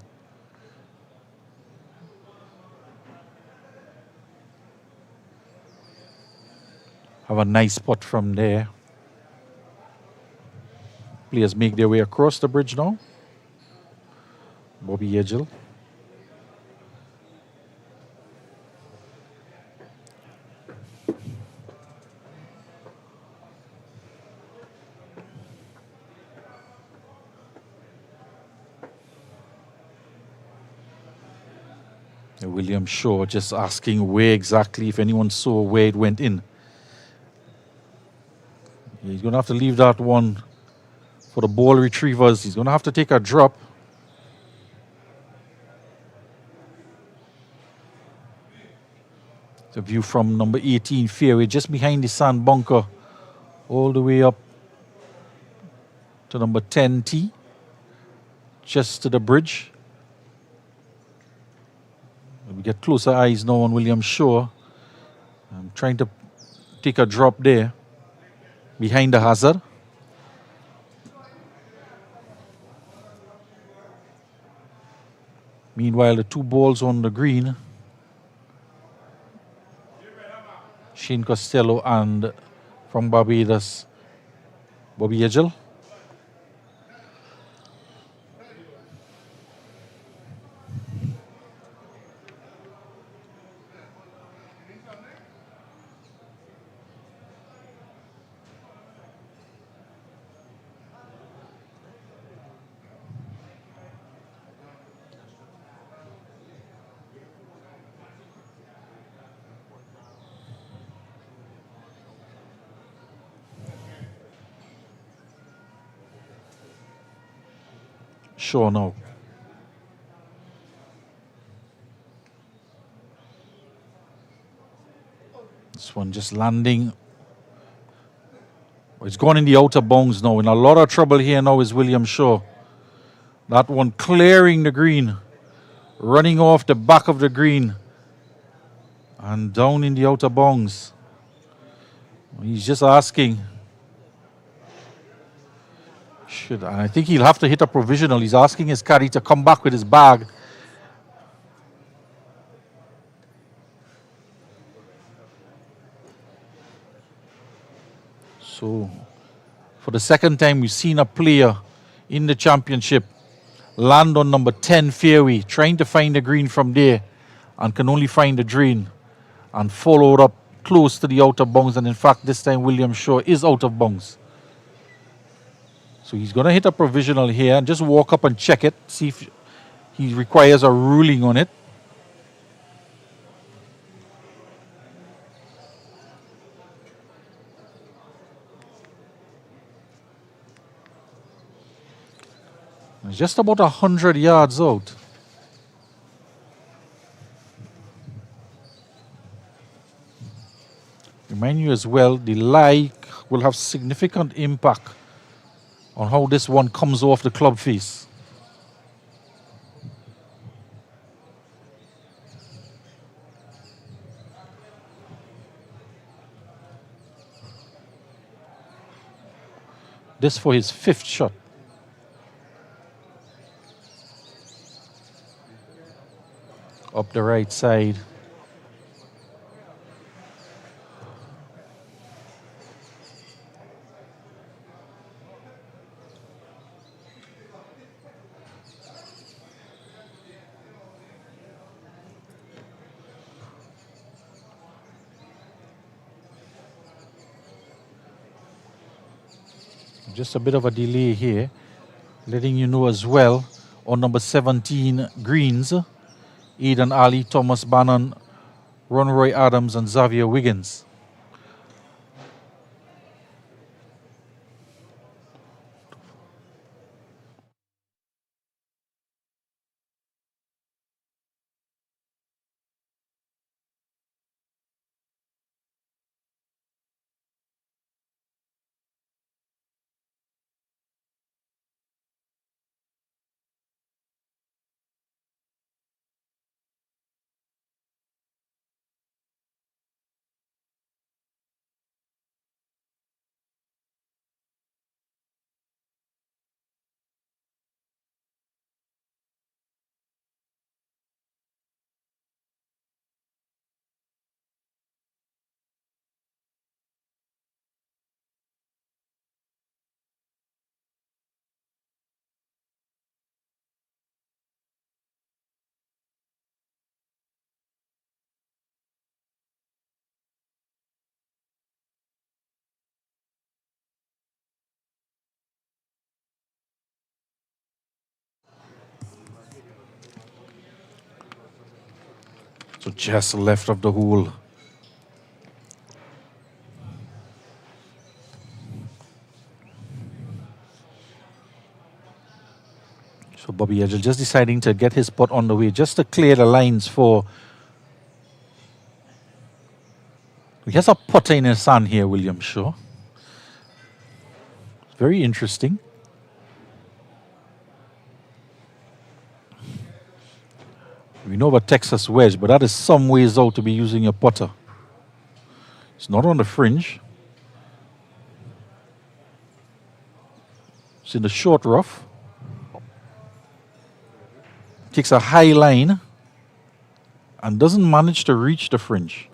Have a nice putt from there. Players make their way across the bridge now. Bobby Edgell. William Shaw just asking where exactly, if anyone saw where it went in. He's going to have to leave that one for the ball retrievers. He's going to have to take a drop. The view from number 18 fairway, just behind the sand bunker, all the way up to number 10 tee, just to the bridge. We get closer eyes now on William Shaw. I'm trying to take a drop there behind the hazard. Meanwhile, the 2 balls on the green. Shane Costello and from Barbados, Bobby Edgell. Sure now. one just landing. It's gone in the outer bounds now. In a lot of trouble here now is William Shaw. That one clearing the green, running off the back of the green and down in the outer bounds. He's just asking. And I think he'll have to hit a provisional. He's asking his caddy to come back with his bag. So, for the second time, we've seen a player in the championship land on number 10 fairway, trying to find the green from there, and can only find the drain, and followed up close to the outer bounds. And in fact, this time William Shaw is out of bounds. So he's going to hit a provisional here and just walk up and check it, see if he requires a ruling on it. It's just about 100 yards out. Remind you as well, the lie will have significant impact on how this one comes off the club face. This for his 5th shot. Up the right side. Just a bit of a delay here, letting you know as well on number 17 greens, Eden Ali, Thomas Bannon, Ron Roy Adams, and Xavier Wiggins. So just left of the hole. So Bobby Edgell just deciding to get his putt on the way, just to clear the lines for... He has a putter in his hand here, William Shaw. Very interesting. We know about Texas wedge, but that is some ways out to be using a putter. It's not on the fringe. It's in the short rough. Takes a high line and doesn't manage to reach the fringe.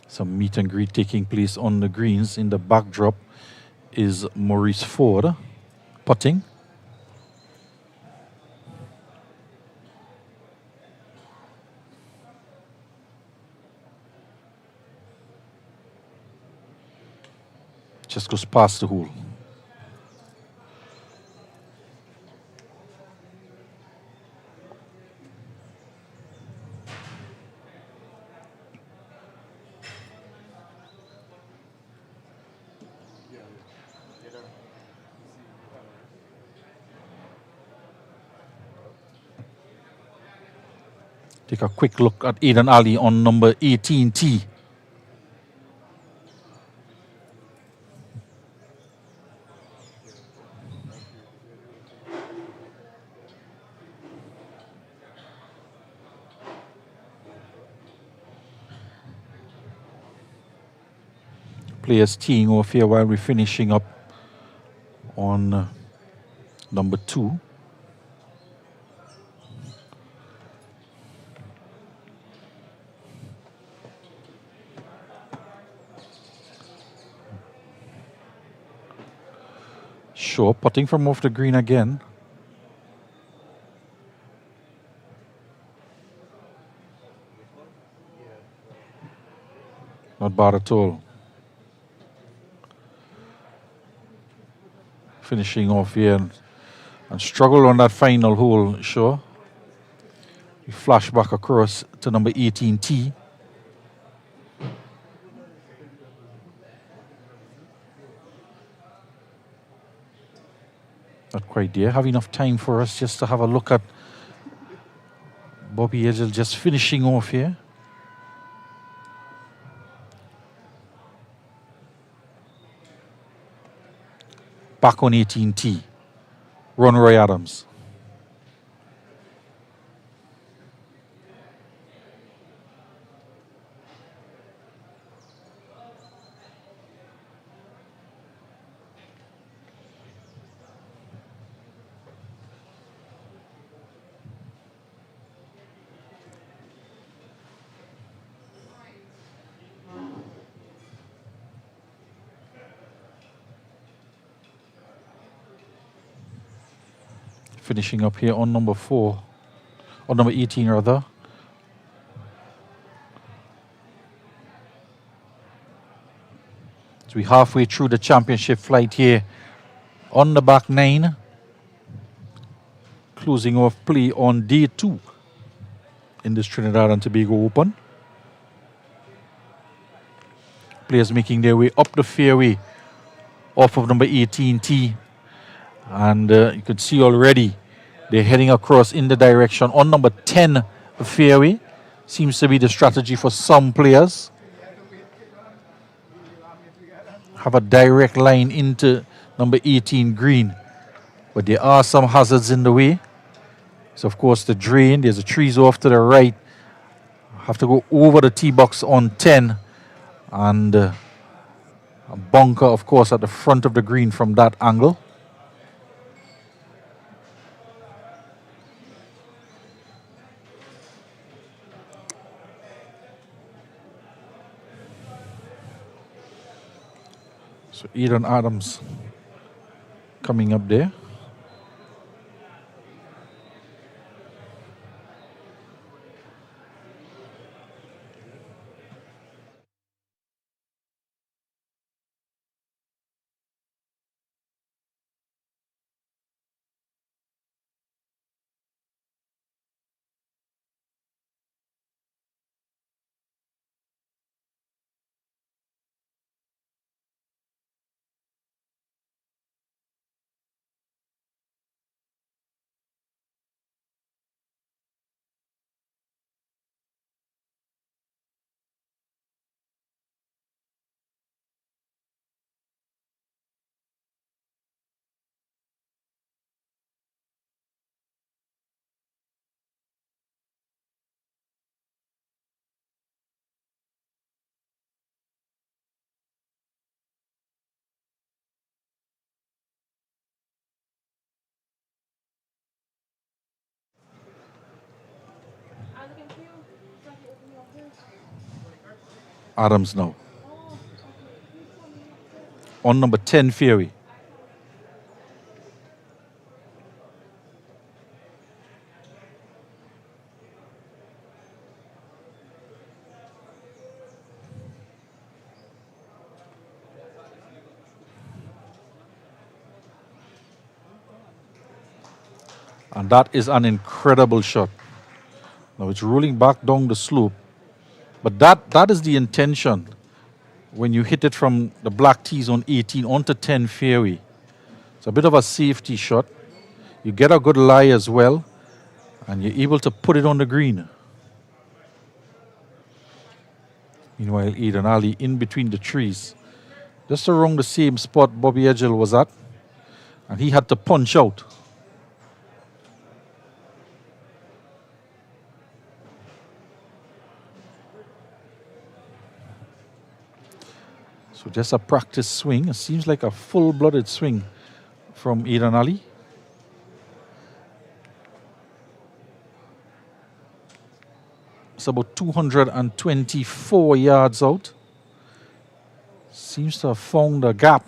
Some meet and greet taking place on the greens. In the backdrop is Maurice Ford putting. Just goes past the hole. Take a quick look at Aidan Ali on number 18 tee. Players teeing off here while we're finishing up on number 2. Sure, putting from off the green again. Not bad at all. Finishing off here and struggle on that final hole, sure. We flash back across to number 18 tee. Not quite there. Have enough time for us just to have a look at Bobby Edgell just finishing off here. Back on 18 tee. Ron Roy Adams. Finishing up here on number 4, or number 18 rather. So we're halfway through the championship flight here on the back 9. Closing off play on day 2 in this Trinidad and Tobago Open. Players making their way up the fairway off of number 18 tee. And you can see already they're heading across in the direction on number 10 fairway. Seems to be the strategy for some players. Have a direct line into number 18 green. But there are some hazards in the way. So of course the drain, there's a trees off to the right. Have to go over the tee box on 10. And a bunker of course at the front of the green from that angle. So Aidan Adams coming up there. Adams now. On number 10 fairway. And that is an incredible shot. Now it's rolling back down the slope. But that is the intention when you hit it from the black tees on 18 onto 10 fairway. It's a bit of a safety shot. You get a good lie as well, and you're able to put it on the green. Meanwhile, Eden Ali in between the trees, just around the same spot Bobby Edgell was at, and he had to punch out. So just a practice swing. It seems like a full-blooded swing from Eden Ali. It's about 224 yards out. Seems to have found a gap.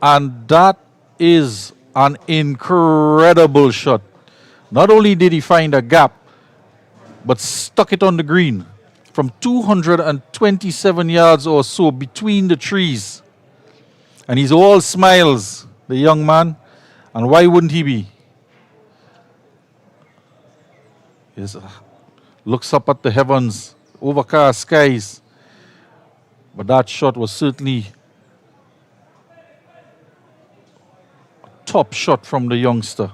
And that is an incredible shot. Not only did he find a gap, but stuck it on the green from 227 yards or so between the trees. And he's all smiles, the young man. And why wouldn't he be? He looks up at the heavens, overcast skies. But that shot was certainly a top shot from the youngster.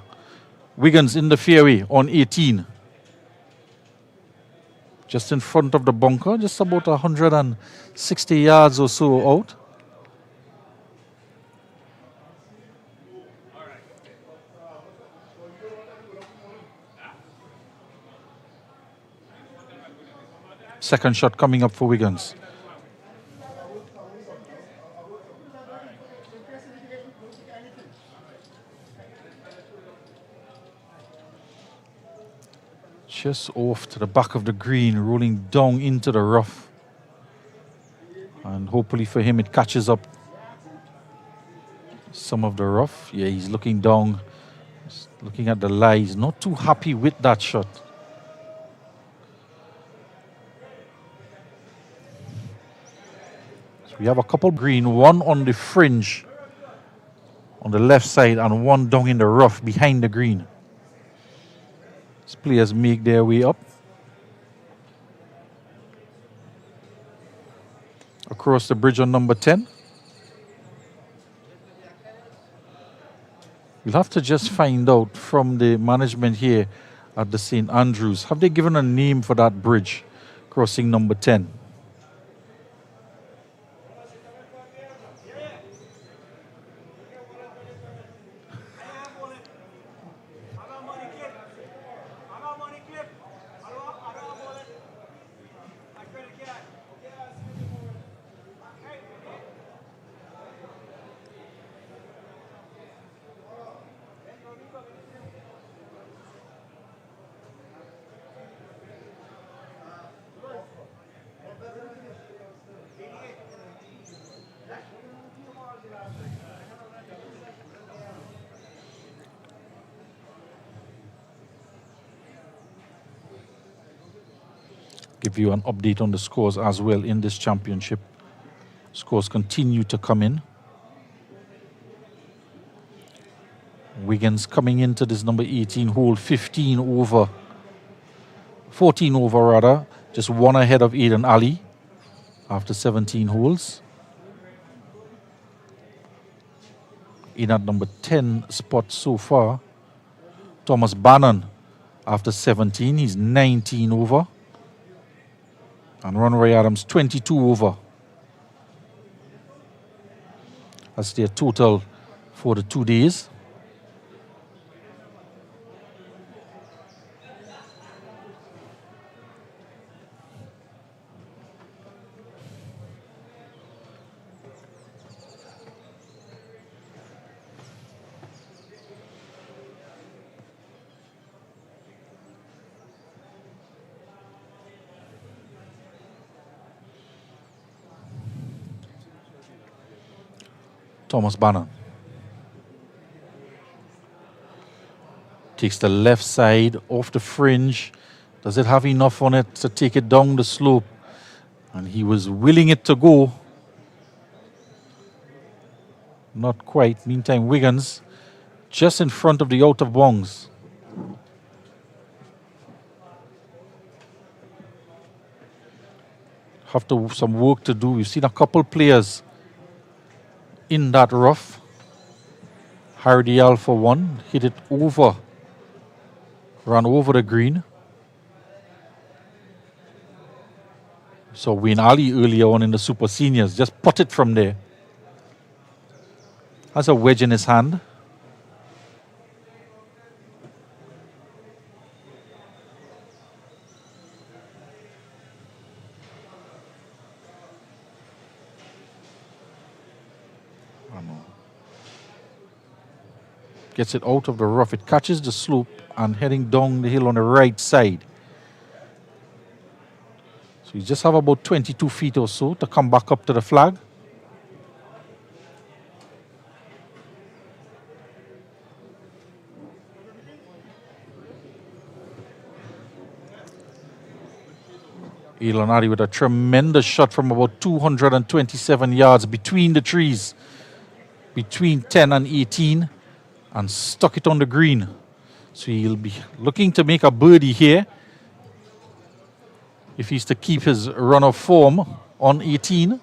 Wiggins in the fairway on 18. Just in front of the bunker, just about 160 yards or so out. Second shot coming up for Wiggins. Just off to the back of the green, rolling down into the rough. And hopefully for him it catches up some of the rough. Yeah, he's looking down, looking at the lie. He's not too happy with that shot. So we have a couple green, one on the fringe on the left side and one down in the rough behind the green. As players make their way up. Across the bridge on number 10. We'll have to just find out from the management here at the St. Andrews. Have they given a name for that bridge crossing number 10? Give you an update on the scores as well in this championship. Scores continue to come in. Wiggins coming into this number 18 hole, 14 over rather, just one ahead of Eden Ali after 17 holes. In at number 10 spot so far, Thomas Bannon after 17, he's 19 over. And Ronroy Adams, 22 over. That's their total for the 2 days. Thomas Bannon takes the left side off the fringe. Does it have enough on it to take it down the slope? And he was willing it to go. Not quite. Meantime, Wiggins just in front of the out of bounds. Have some work to do. We've seen a couple players in that rough. Hardial for one, hit it over, ran over the green. So Wayne Ali earlier on in the Super Seniors just potted from there. Has a wedge in his hand. Gets it out of the rough. It catches the slope and heading down the hill on the right side. So you just have about 22 feet or so to come back up to the flag. Ilonari with a tremendous shot from about 227 yards between the trees, between 10 and 18, and stuck it on the green. So he'll be looking to make a birdie here if he's to keep his run of form on 18.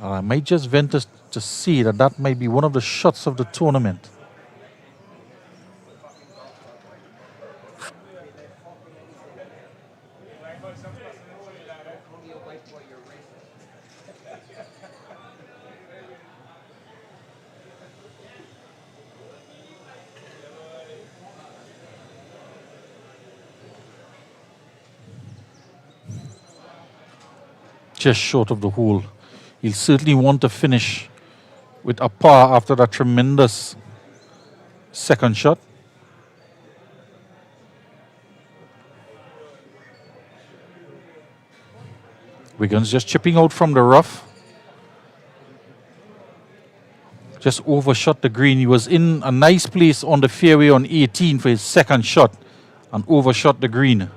I might just venture to see that that might be one of the shots of the tournament. Just short of the hole. He'll certainly want to finish with a par after that tremendous second shot. Wiggins just chipping out from the rough. Just overshot the green. He was in a nice place on the fairway on 18 for his second shot and overshot the green.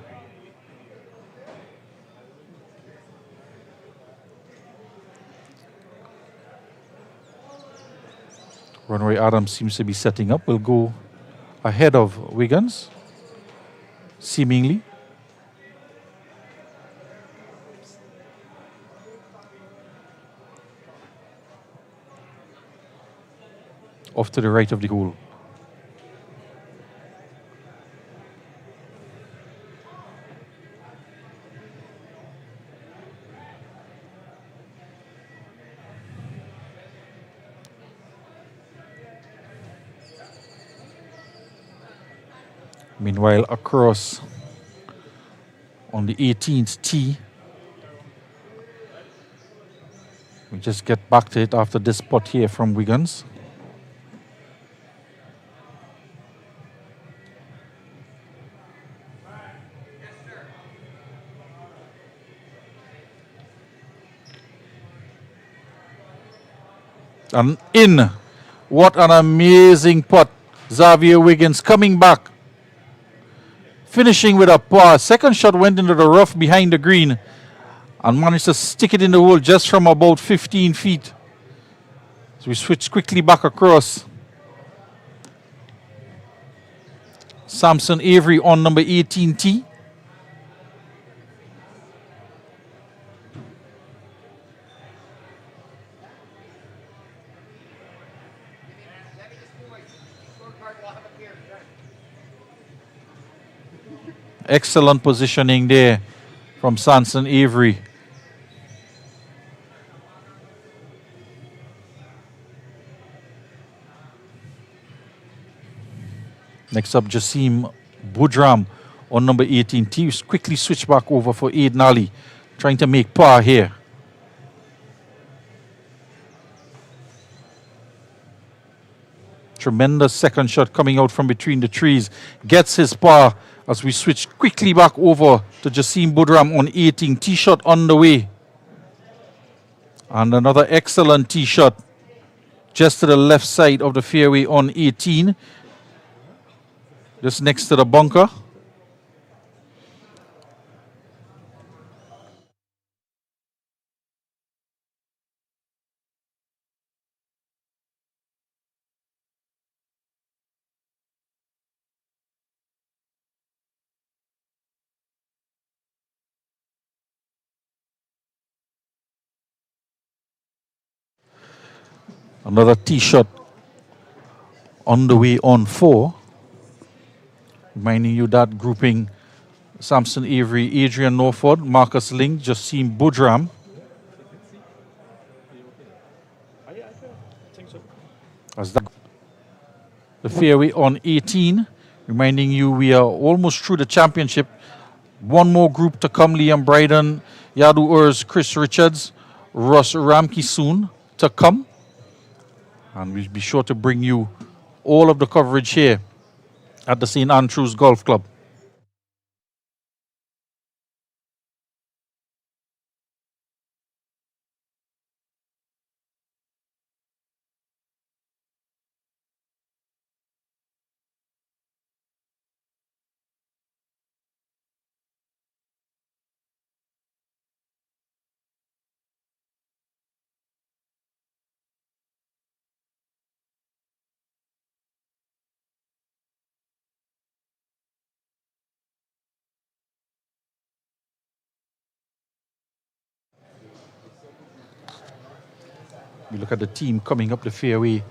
Runway Adams seems to be setting up. Will go ahead of Wiggins, seemingly. Off to the right of the hole. Meanwhile, across on the 18th tee, we just get back to it after this putt here from Wiggins. And in. What an amazing putt. Xavier Wiggins coming back, finishing with a par. Second shot went into the rough behind the green and managed to stick it in the hole just from about 15 feet. So we switch quickly back across. Samson Avery on number 18 tee. Excellent positioning there from Samson Avery. Next up, Jassim Budram on number 18 tee. Quickly switch back over for Aiden Ali, trying to make par here. Tremendous second shot coming out from between the trees. Gets his par as we switch quickly back over to Jassim Budram on 18. Tee shot on the way. And another excellent tee shot just to the left side of the fairway on 18. Just next to the bunker. Another tee shot on the way on 4. Reminding you that grouping Samson Avery, Adrian Norford, Marcus Ling, Jassim Budram. As that the fairway on 18, reminding you we are almost through the championship. One more group to come, Liam Bryden, Yadu Urs, Chris Richards, Russ Ramke soon to come. And we'll be sure to bring you all of the coverage here at the St. Andrews Golf Club. We look at the team coming up the fairway.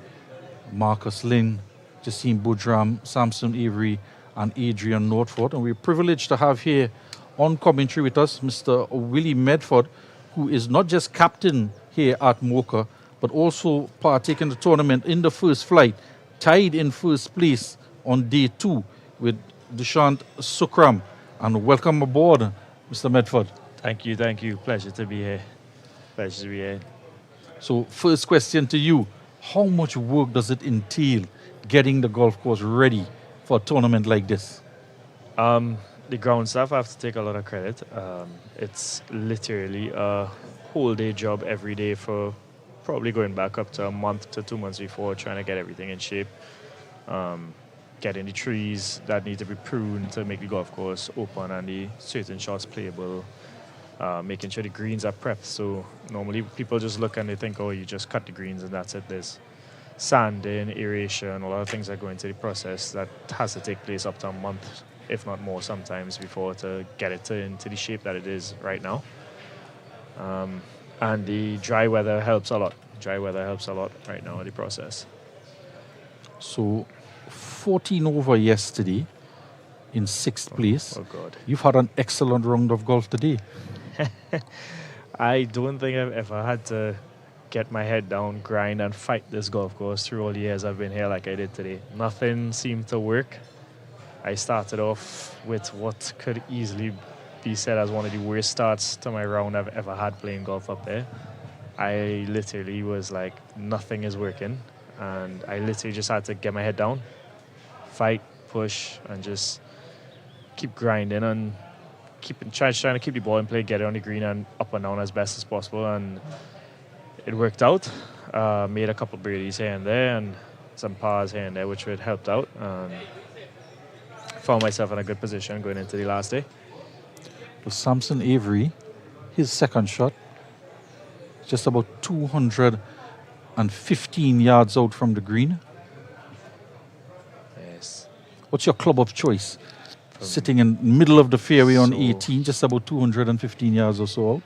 Marcus Lynn, Jassim Budram, Samson Avery, and Adrian Northford. And we're privileged to have here on commentary with us Mr. Willie Medford, who is not just captain here at Mocha, but also partaking in the tournament in the first flight, tied in first place on day 2 with Dushyant Sukram. And welcome aboard, Mr. Medford. Thank you, thank you. Pleasure to be here. Pleasure to be here. So first question to you, how much work does it entail getting the golf course ready for a tournament like this? The ground staff have to take a lot of credit. It's literally a whole day job every day for probably going back up to a month to 2 months before, trying to get everything in shape. Getting the trees that need to be pruned to make the golf course open and the certain shots playable. Making sure the greens are prepped. So normally people just look and they think, oh, you just cut the greens and that's it. There's sanding, aeration, a lot of things that go into the process that has to take place up to a month, if not more sometimes, before to get it into the shape that it is right now. And the dry weather helps a lot. Dry weather helps a lot right now in the process. So 14 over yesterday in 6th place. Oh, God. You've had an excellent round of golf today. I don't think I've ever had to get my head down, grind, and fight this golf course through all the years I've been here like I did today. Nothing seemed to work. I started off with what could easily be said as one of the worst starts to my round I've ever had playing golf up there. I literally was like, nothing is working. And I literally just had to get my head down, fight, push, and just keep grinding and trying to keep the ball in play, get it on the green and up and down as best as possible. And it worked out. Made a couple birdies here and there and some pars here and there, which would helped out. Found myself in a good position going into the last day. For Samson Avery, his second shot, just about 215 yards out from the green. Yes. What's your club of choice? Sitting in the middle of the fairway on 18, just about 215 yards or so out.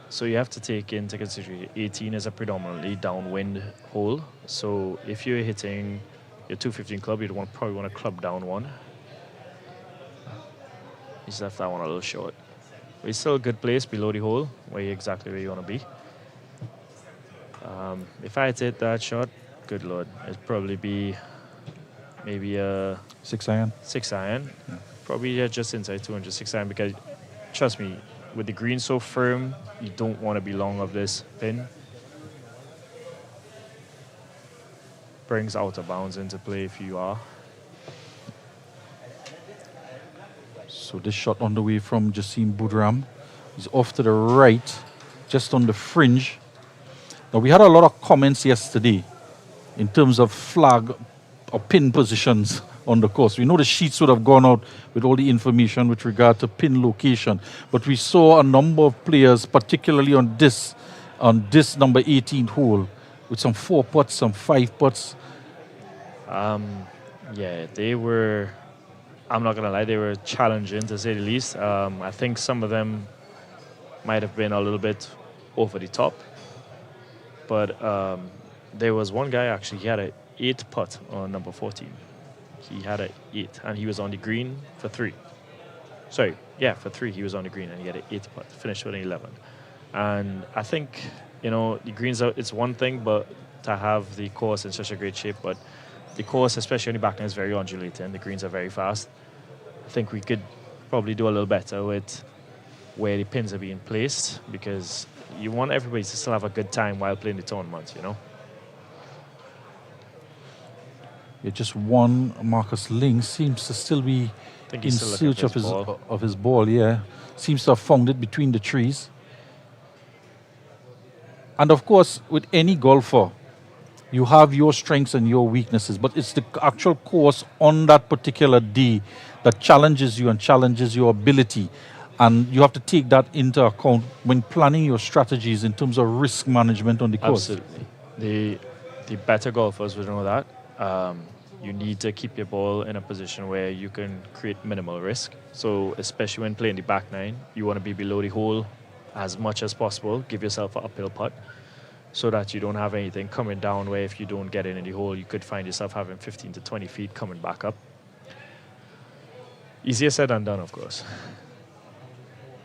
So you have to take into consideration 18 is a predominantly downwind hole. So if you're hitting your 215 club, you'd probably want to club down one. You just left that one a little short. But it's still a good place below the hole, exactly where you want to be. If I had to hit that shot, good Lord, it'd probably be maybe a 6 iron. 6 iron. Yeah. Probably just inside 206 iron, because trust me, with the green so firm, you don't want to be long of this pin. Brings out of bounds into play if you are. So this shot on the way from Jassim Budram is off to the right, just on the fringe. Now we had a lot of comments yesterday in terms of flag or pin positions on the course. We know the sheets would have gone out with all the information with regard to pin location, but we saw a number of players, particularly on this number 18 hole, with some 4 putts, some 5 putts. Yeah, they were, I'm not gonna lie, they were challenging to say the least. I think some of them might have been a little bit over the top, but there was one guy actually, he had a 8 putt on number 14. He had a 8 and he was on the green for 3. Sorry, yeah, for 3 he was on the green and he had an 8 putt, finished with an 11. And I think, you know, the greens are, it's one thing, but to have the course in such a great shape, but the course, especially on the back end, is very undulating. The greens are very fast. I think we could probably do a little better with where the pins are being placed, because you want everybody to still have a good time while playing the tournament, you know. Yeah, just one. Marcus Ling seems to still be I think in he's still looking search for of his ball. Yeah, seems to have found it between the trees. And of course, with any golfer, you have your strengths and your weaknesses, but it's the actual course on that particular day that challenges you and challenges your ability. And you have to take that into account when planning your strategies in terms of risk management on the course. Absolutely. The better golfers will know that. You need to keep your ball in a position where you can create minimal risk. So especially when playing the back nine, you want to be below the hole as much as possible. Give yourself an uphill putt so that you don't have anything coming down where if you don't get in the hole, you could find yourself having 15 to 20 feet coming back up. Easier said than done, of course.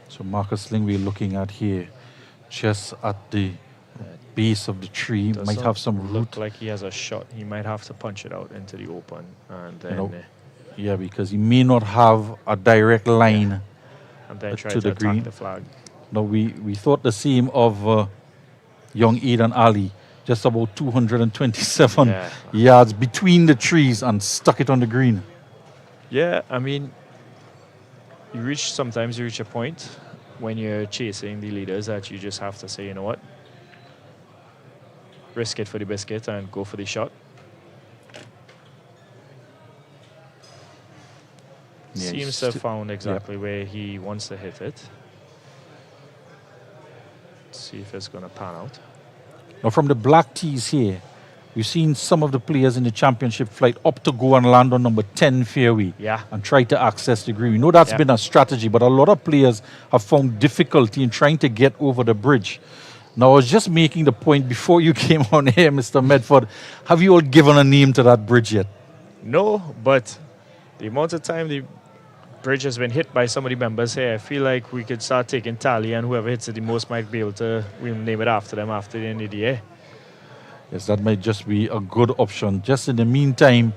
So Marcus Ling we're looking at here, just at the base of the tree, Doesn't might have some look root. like he has a shot. He might have to punch it out into the open, and then Yeah, because he may not have a direct line and then try to to the attack green. the flag. No, we thought the same of young Aidan Ali, just about 227 yards between the trees and stuck it on the green. Yeah, I mean, sometimes you reach a point when you're chasing the leaders that you just have to say, you know what, risk it for the biscuit and go for the shot. Yeah, Seems to have found exactly where he wants to hit it. Let's see if it's going to pan out. Now from the black tees here, we've seen some of the players in the championship flight up to go and land on number 10 fairway and try to access the green. We know that's been a strategy, but a lot of players have found difficulty in trying to get over the bridge. Now, I was just making the point before you came on here, Mr. Medford. Have you all given a name to that bridge yet? No, but the amount of time the bridge has been hit by some of the members here, I feel like we could start taking tally, and whoever hits it the most might be able to, we'll name it after them after the end of the year. Yes, that might just be a good option. Just in the meantime,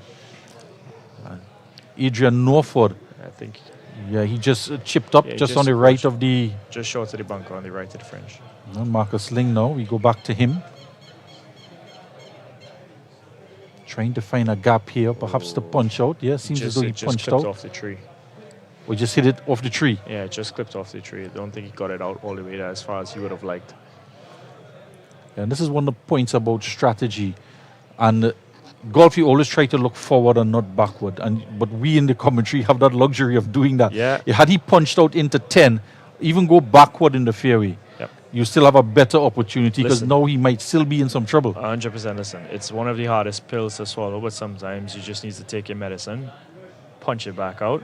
Adrian Norford, I think. Yeah, he just chipped up just on the right of the... Just short of the bunker on the right of the fringe. Marcus Ling now, we go back to him. Trying to find a gap here, perhaps to punch out. Yeah, seems as though he punched out. Off the tree. We just hit it off the tree. Yeah, it just clipped off the tree. I don't think he got it out all the way there as far as he would have liked. And this is one of the points about strategy. And golf, you always try to look forward and not backward. But we in the commentary have that luxury of doing that. Yeah. Had he punched out into 10, even go backward in the fairway, you still have a better opportunity, because now he might still be in some trouble. 100%. Listen, it's one of the hardest pills to swallow, but sometimes you just need to take your medicine, punch it back out,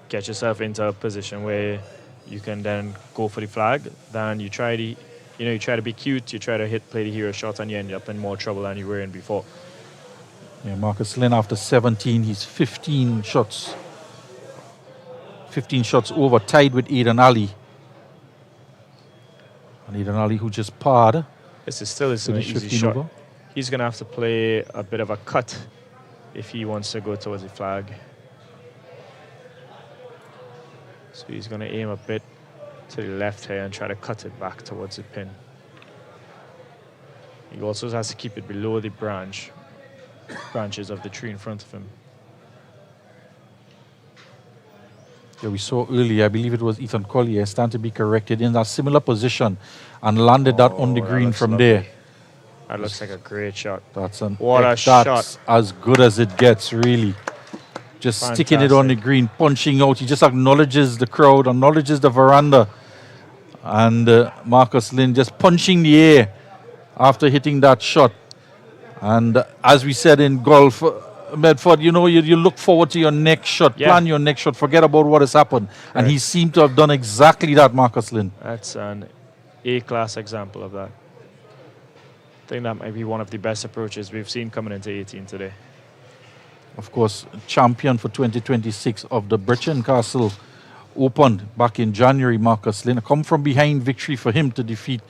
get yourself into a position where you can then go for the flag. Then you try to be cute, you try to play the hero shot, and you end up in more trouble than you were in before. Yeah, Marcus Ling after 17, he's 15 shots. 15 shots over, tied with Aidan Ali. And Aidan Ali, who just parred. This is still an easy shot. He's going to have to play a bit of a cut if he wants to go towards the flag. So he's going to aim a bit to the left here and try to cut it back towards the pin. He also has to keep it below the branches of the tree in front of him. Yeah, we saw earlier, I believe it was Ethan Collier, stand to be corrected, in a similar position and landed that on the green from lovely. there. That looks like a great shot. That's shot. As good as it gets, really. Just sticking it on the green, punching out. He just acknowledges the crowd, acknowledges the veranda. And Marcus Ling just punching the air after hitting that shot. And as we said in golf, Medford, you look forward to your next shot, plan your next shot, forget about what has happened. Correct. And he seemed to have done exactly that, Marcus Ling. That's an A-class example of that. I think that might be one of the best approaches we've seen coming into 18 today. Of course, champion for 2026 of the Brechin Castle Open back in January, Marcus Lynn. A come from behind victory for him to defeat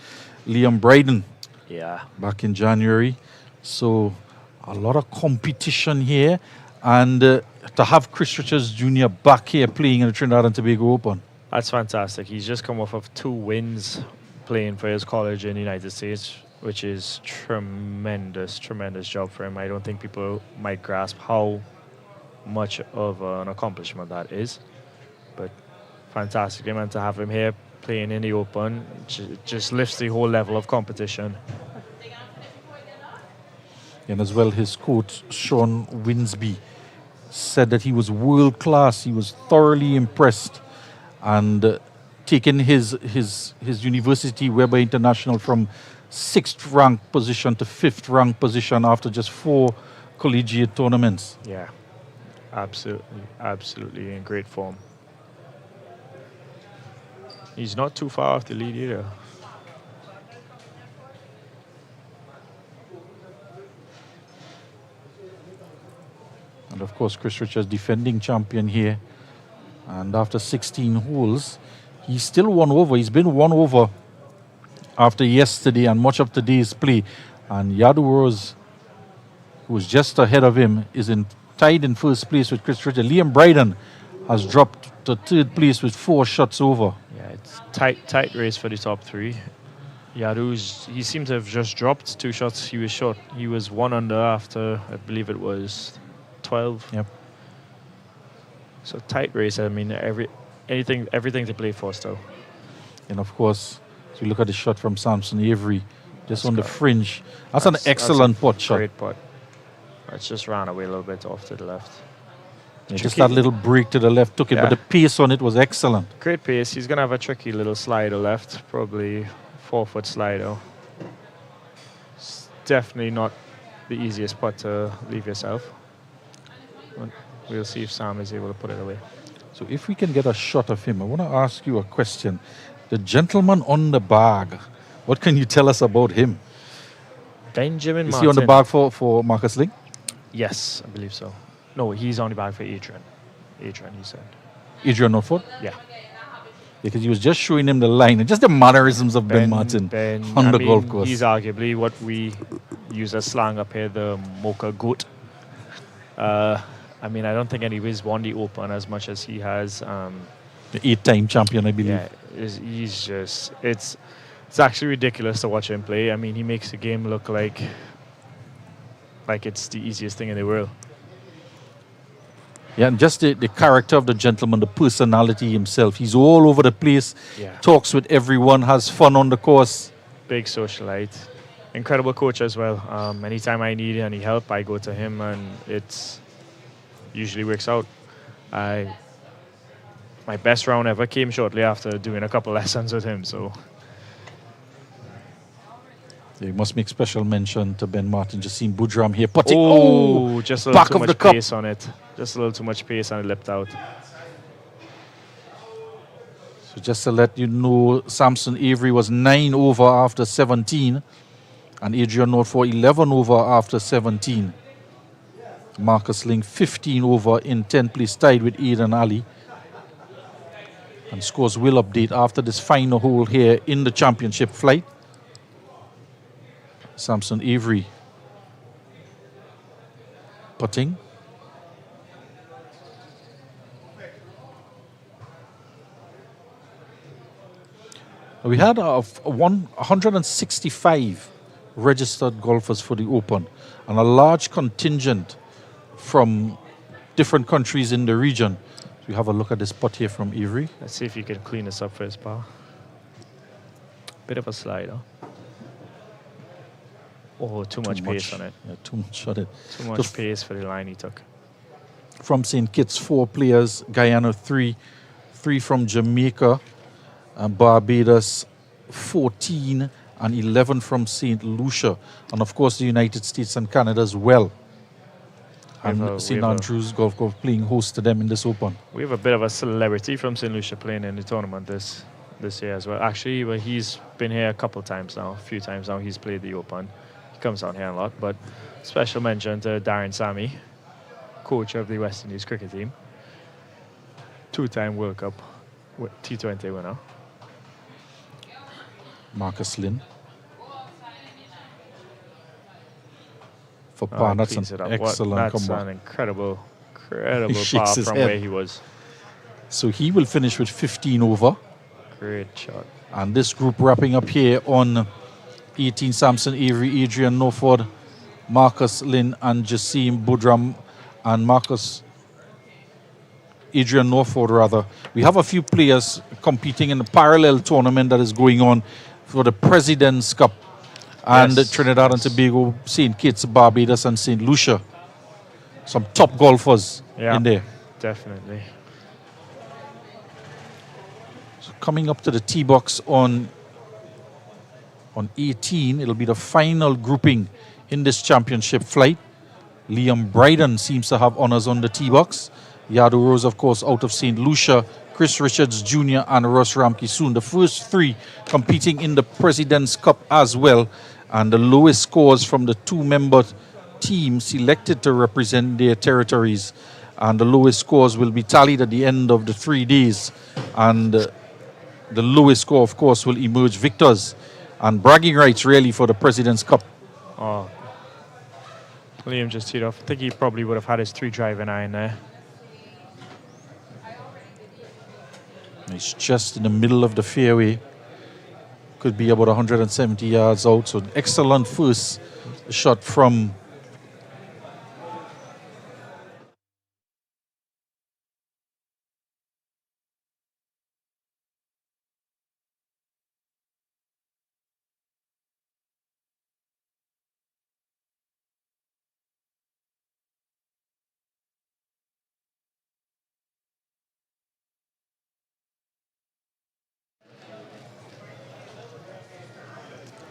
Liam Bryden Yeah. back in January. So a lot of competition here. And to have Chris Richards Jr. back here playing in the Trinidad and Tobago Open. That's fantastic. He's just come off of 2 wins playing for his college in the United States, which is tremendous job for him. I don't think people might grasp how much of an accomplishment that is. But fantastic, man, to have him here playing in the Open. Just lifts the whole level of competition. And as well, his coach, Sean Winsby, said that he was world class. He was thoroughly impressed, and taking his university, Weber International, from 6th ranked position to 5th ranked position after just 4 collegiate tournaments. Yeah, absolutely in great form. He's not too far off the lead either. And of course, Chris Richards, defending champion here. And after 16 holes, he's still 1 over. He's been 1 over after yesterday and much of today's play. And Yadu Rose, who was just ahead of him, is tied in first place with Chris Richards. Liam Bryden has dropped to 3rd place with 4 shots over. Yeah, it's tight race for the top 3. He seemed to have just dropped 2 shots. He was short. He was 1 under after, I believe it was 12. Yep. So tight race. I mean, everything to play for still. And of course, so you look at the shot from Samson Avery, just on the fringe. That's an excellent putt shot. Great putt. It's just ran away a little bit off to the left. Yeah, just that little break to the left took it, but the pace on it was excellent. Great pace. He's going to have a tricky little slider left, probably 4-foot slider. It's definitely not the easiest putt to leave yourself. But we'll see if Sam is able to put it away. So if we can get a shot of him, I want to ask you a question. The gentleman on the bag, what can you tell us about him? Benjamin Is Martin. he on the bag for Marcus Ling? Yes, I believe so. No, he's on the bag for Adrian. Adrian, he said. Adrian Norfolk? Yeah. Because he was just showing him the line and just the mannerisms of Ben Martin on the golf course. He's arguably what we use as slang up here, the mocha goat. I mean, I don't think anybody's won the Open as much as he has. The 8-time champion, I believe. Yeah, he's just... It's actually ridiculous to watch him play. I mean, he makes the game look like it's the easiest thing in the world. Yeah, and just the character of the gentleman, the personality himself. He's all over the place, talks with everyone, has fun on the course. Big socialite. Incredible coach as well. Anytime I need any help, I go to him, and it usually works out. My best round ever came shortly after doing a couple lessons with him, so... You must make special mention to Ben Martin. Just seen Budram here putting. Just a little too much pace on it. Just a little too much pace and it leapt out. So just to let you know, Samson Avery was 9 over after 17. And Adrian Norfolk 11 over after 17. Marcus Ling 15 over in 10th place, tied with Aidan Ali. And scores will update after this final hole here in the championship flight. Samson Avery putting. We had 165 registered golfers for the Open and a large contingent from different countries in the region. We have a look at this putt here from Avery. Let's see if you can clean this up for his par. Bit of a slider. Oh, too much pace on it. Yeah, too much on it. Too much pace for the line he took. From St. Kitts, 4 players. Guyana, 3. 3 from Jamaica. Barbados, 14. And 11 from St. Lucia. And, of course, the United States and Canada as well. And St. Andrews Golf Club playing host to them in this Open. We have a bit of a celebrity from St. Lucia playing in the tournament this year as well. Actually, he's been here a few times now. He's played the Open. He comes down here a lot. But special mention to Darren Sammy, coach of the West Indies cricket team. 2-time World Cup T20 winner. Marcus Lynn. For par, that's Cleans an it up. excellent That's comeback. an incredible He shakes par his from head. where he was. So he will finish with 15 over. Great shot. And this group wrapping up here on 18, Samson Avery, Adrian Norford, Marcus Lynn, and Jassim Budram, and Adrian Norford rather. We have a few players competing in the parallel tournament that is going on for the President's Cup and Yes, Trinidad and Tobago, St. Kitts, Barbados, and St. Lucia. Some top golfers in there. Definitely. So coming up to the tee box on 18, it'll be the final grouping in this championship flight. Liam Bryden seems to have honors on the tee box. Yadu Rose, of course, out of St. Lucia. Chris Richards Jr. and Ross Ramke soon. The first three competing in the President's Cup as well. And the lowest scores from the two-member team selected to represent their territories. And the lowest scores will be tallied at the end of the 3 days. And the lowest score, of course, will emerge victors. And bragging rights, really, for the President's Cup. Oh, Liam just teed off. I think he probably would have had his 3 driving iron there. It's just in the middle of the fairway. Could be about 170 yards out. So an excellent first shot from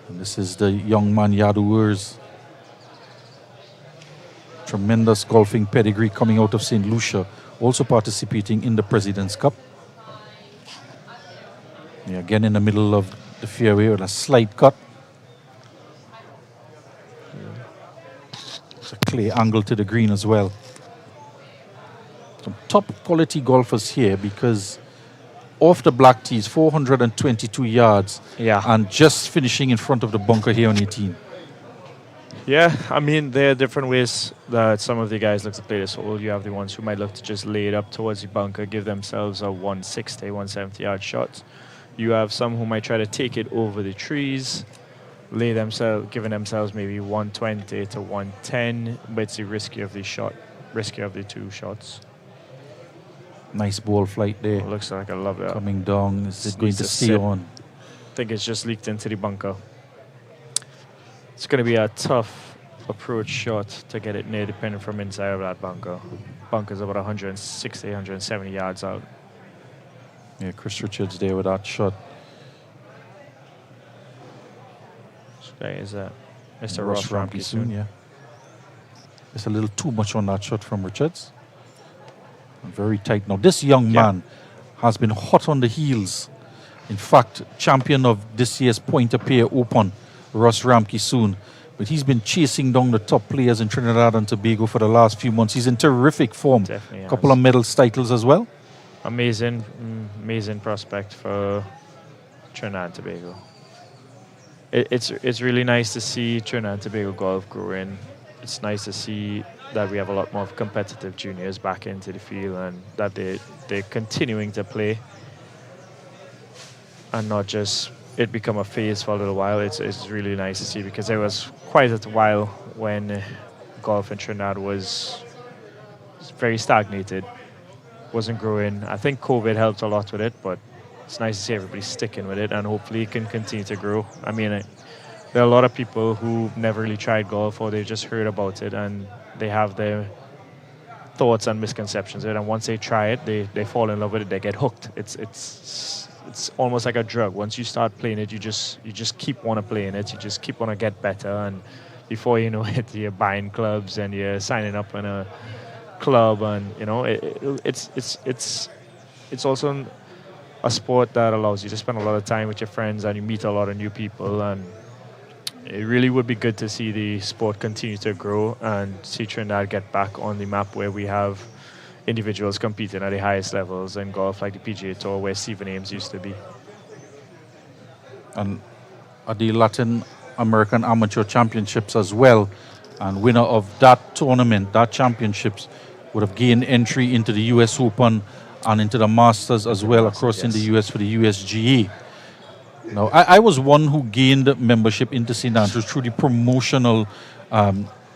and this is the young man Yaduers. Tremendous golfing pedigree coming out of St. Lucia, also participating in the President's Cup. Yeah, again in the middle of the fairway with a slight cut. It's a clay angle to the green as well. Some top quality golfers here because off the black tees, 422 yards. Yeah. And just finishing in front of the bunker here on 18. Yeah, I mean, there are different ways that some of the guys look to play this hole. You have the ones who might look to just lay it up towards the bunker, give themselves a 160, 170 yard shot. You have some who might try to take it over the trees, giving themselves maybe 120 to 110, but it's the risky of the two shots. Nice ball flight there. It looks like I love that. Coming down. Is it going Needs to to stay sit. on? I think it's just leaked into the bunker. It's going to be a tough approach shot to get it near, depending from inside of that bunker. Bunker's about 160, 170 yards out. Yeah, Chris Richards there with that shot. This guy is Mr. And Ross Ramke soon. yeah. It's a little too much on that shot from Richards. Very tight. Now, this young man has been hot on the heels. In fact, champion of this year's Point-A-Pair Open, Ross Ramke soon. But he's been chasing down the top players in Trinidad and Tobago for the last few months. He's in terrific form. Definitely Couple of medals titles as well. Amazing prospect for Trinidad and Tobago. It's really nice to see Trinidad and Tobago golf growing. It's nice to see that we have a lot more competitive juniors back into the field and that they're continuing to play and not just it become a phase for a little while. It's really nice to see because there was quite a while when golf in Trinidad was very stagnated, wasn't growing. I think COVID helped a lot with it, but it's nice to see everybody sticking with it and hopefully it can continue to grow. I mean, there are a lot of people who never really tried golf or they just heard about it and they have their thoughts and misconceptions of it, and once they try it, they fall in love with it, they get hooked. It's almost like a drug. Once you start playing it, you just keep want to play in it, you just keep want to get better, and before you know it, you're buying clubs and you're signing up in a club, and you know it's also a sport that allows you to spend a lot of time with your friends and you meet a lot of new people, and it really would be good to see the sport continue to grow and see Trinidad get back on the map where we have individuals competing at the highest levels in golf, like the PGA Tour, where Stephen Ames used to be. And at the Latin American Amateur Championships as well, and winner of that tournament, that championships, would have gained entry into the US Open and into the Masters as well, across in the US for the USGA. Now, I was one who gained membership into St. Andrews through the promotional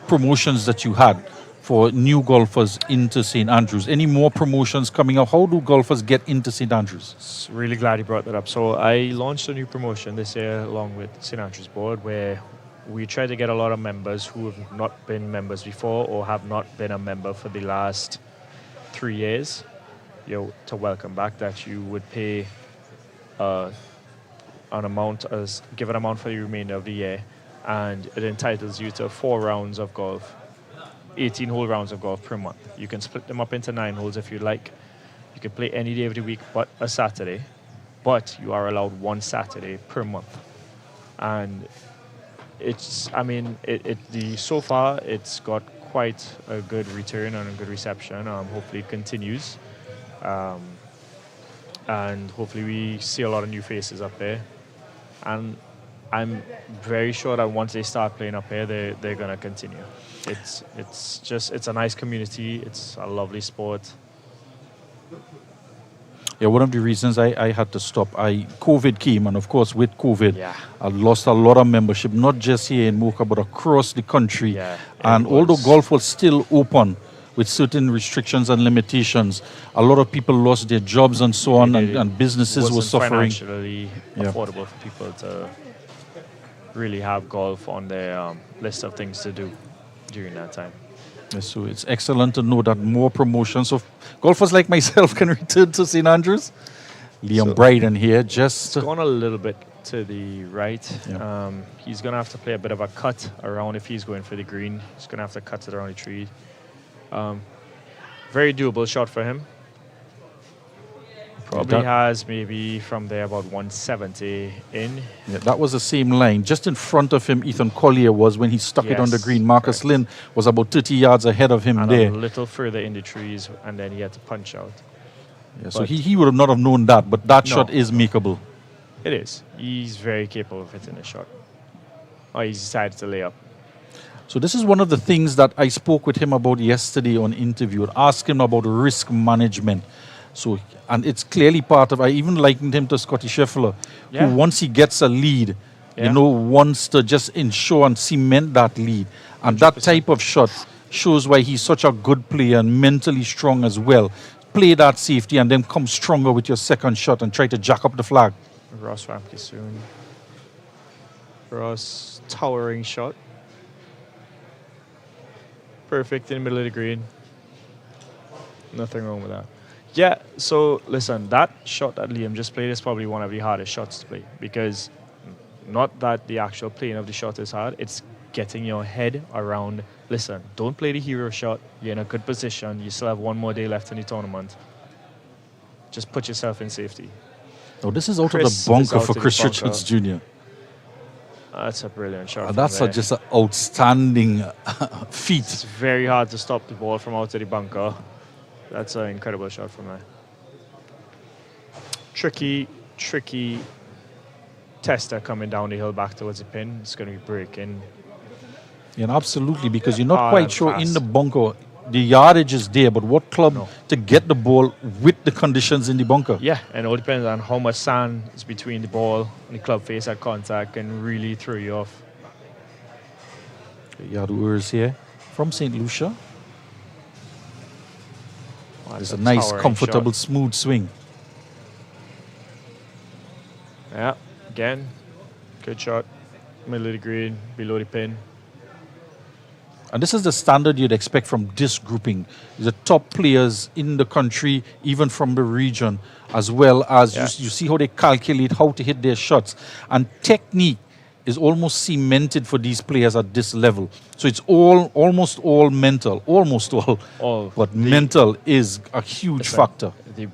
promotions that you had for new golfers into St. Andrews. Any more promotions coming up? How do golfers get into St. Andrews? Really glad you brought that up. So I launched a new promotion this year along with St. Andrews Board, where we try to get a lot of members who have not been members before or have not been a member for the last 3 years, to welcome back, that you would pay an amount, as give an amount for the remainder of the year, and it entitles you to 4 rounds of golf, 18-hole rounds of golf per month. You can split them up into 9 holes if you like. You can play any day of the week but a Saturday, but you are allowed 1 Saturday per month. And it's, I mean, so far it's got quite a good return and a good reception. Hopefully it continues. And hopefully we see a lot of new faces up there. And I'm very sure that once they start playing up here, they're going to continue. It's a nice community. It's a lovely sport. Yeah, one of the reasons I had to stop, COVID came, and of course with COVID, Yeah. I lost a lot of membership, not just here in Mocha, but across the country. Yeah, and although golf was still open with certain restrictions and limitations, a lot of people lost their jobs and so on, and businesses were wasn't suffering. financially affordable for people to really have golf on their list of things to do during that time. Yes, so it's excellent to know that more promotions of golfers like myself can return to St. Andrews. Liam Bryden here, just Gone a little bit to the right. Yeah. He's going to have to play a bit of a cut around if he's going for the green. He's going to have to cut it around the tree. Very doable shot for him. Probably has maybe from there about 170 in. Yeah, that was the same line. Just in front of him, Ethan Collier was when he stuck it on the Yes, green. Marcus Lynn was about 30 yards ahead of him And there. a little further in the trees, and then he had to punch out. Yeah, so but- he would have not have known that, but that No. shot is makeable. It is. He's very capable of hitting a shot. Oh, he's decided to lay up. So this is one of the things that I spoke with him about yesterday on interview. I asked him about risk management. So, and it's clearly part of, I even likened him to Scotty Scheffler, Yeah. who once he gets a lead, Yeah. wants to just ensure and cement that lead. And that type of shot shows why he's such a good player and mentally strong as well. Play that safety and then come stronger with your second shot and try to jack up the flag. Ross Ramke soon. Ross, towering shot. Perfect in the middle of the green. Nothing wrong with that. Yeah, so listen, that shot that Liam just played is probably one of the hardest shots to play, because not that the actual playing of the shot is hard, it's getting your head around, listen, don't play the hero shot, you're in a good position, you still have 1 more day left in the tournament. Just put yourself in safety. Oh, this is out Chris of is the bunker out for of the Chris bunker. Richards Jr. That's a brilliant shot. from That's there. just an outstanding feat. It's very hard to stop the ball from out of the bunker. That's an incredible shot from there. Tricky tester coming down the hill back towards the pin. It's going to be breaking. Yeah, absolutely, because you're not Hard quite and sure in fast. the bunker, the yardage is there, but what club No. to get the ball with the conditions in the bunker? Yeah, and it all depends on how much sand is between the ball and the club face at contact, can really throw you off. Yadu Urs here from St. Lucia. Oh, It's that's a nice, towering comfortable, shot. smooth swing. Yeah, again, good shot. Middle of the green, below the pin. And this is the standard you'd expect from this grouping. The top players in the country, even from the region, as well as Yeah. you see how they calculate how to hit their shots. And technique is almost cemented for these players at this level. So it's almost all mental, but mental is a huge Listen, factor. The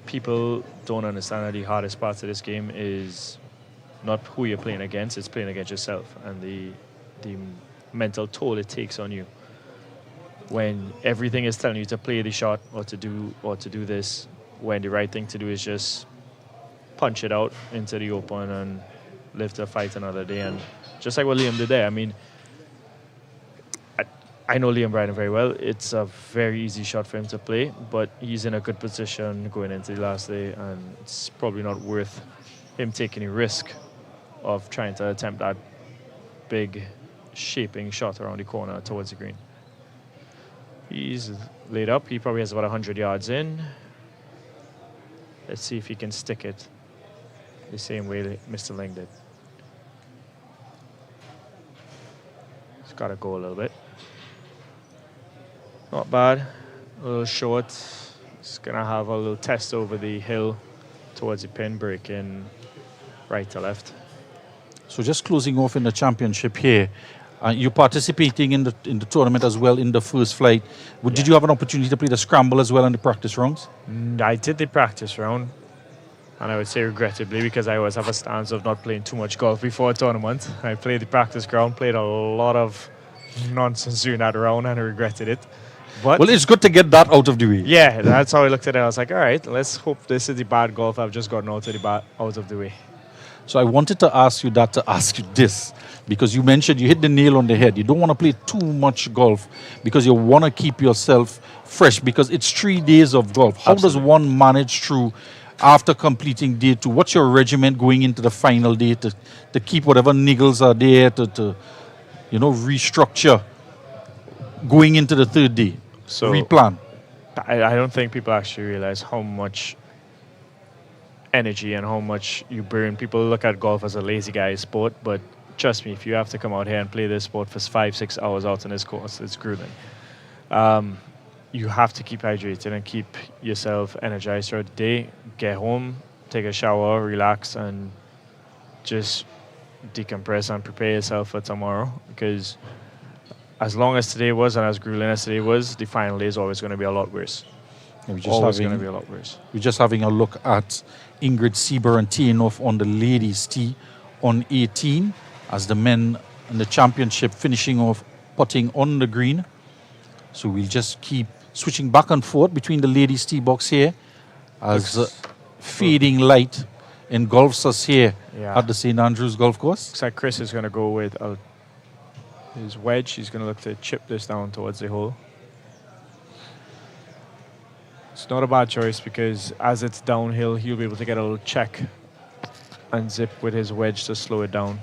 people don't understand that the hardest part of this game is not who you're playing against, it's playing against yourself and the mental toll it takes on you. When everything is telling you to play the shot or to do this, when the right thing to do is just punch it out into the open and live to fight another day. And just like what Liam did there, I mean, I know Liam Bryden very well. It's a very easy shot for him to play, but he's in a good position going into the last day, and it's probably not worth him taking a risk of trying to attempt that big shaping shot around the corner towards the green. He's laid up. He probably has about 100 yards in. Let's see if he can stick it the same way that Mr. Ling did. He's got to go a little bit. Not bad. A little short. He's going to have a little test over the hill towards the pin, breaking right to left. So just closing off in the championship here, you're participating in the tournament as well in the first flight. Did you have an opportunity to play the scramble as well in the practice rounds? I did the practice round, and I would say regrettably, because I always have a stance of not playing too much golf before a tournament. I played the practice ground, played a lot of nonsense during that round, and I regretted it. But well, it's good to get that out of the way. Yeah, that's how I looked at it. I was like, all right, let's hope this is the bad golf I've just gotten out of the way. So I wanted to ask you this, because you mentioned you hit the nail on the head. You don't want to play too much golf because you want to keep yourself fresh, because it's 3 days of golf. How does one manage through after completing day 2? What's your regiment going into the final day to keep whatever niggles are there to restructure going into the third day? So replan. I don't think people actually realize how much energy and how much you burn. People look at golf as a lazy guy sport, but trust me, if you have to come out here and play this sport for 5-6 hours out on this course, it's grueling. You have to keep hydrated and keep yourself energized throughout the day. Get home, take a shower, relax, and just decompress and prepare yourself for tomorrow, because as long as today was and as grueling as today was, the final day is always going to be a lot worse. Always going to be a lot worse. We're just having a look at Ingrid Seaburn teeing off on the ladies' tee on 18, as the men in the championship finishing off putting on the green. So we'll just keep switching back and forth between the ladies' tee box here as fading light engulfs us here at the St. Andrews Golf Course. Looks like Chris is going to go with his wedge. He's going to look to chip this down towards the hole. It's not a bad choice, because as it's downhill, he'll be able to get a little check and zip with his wedge to slow it down.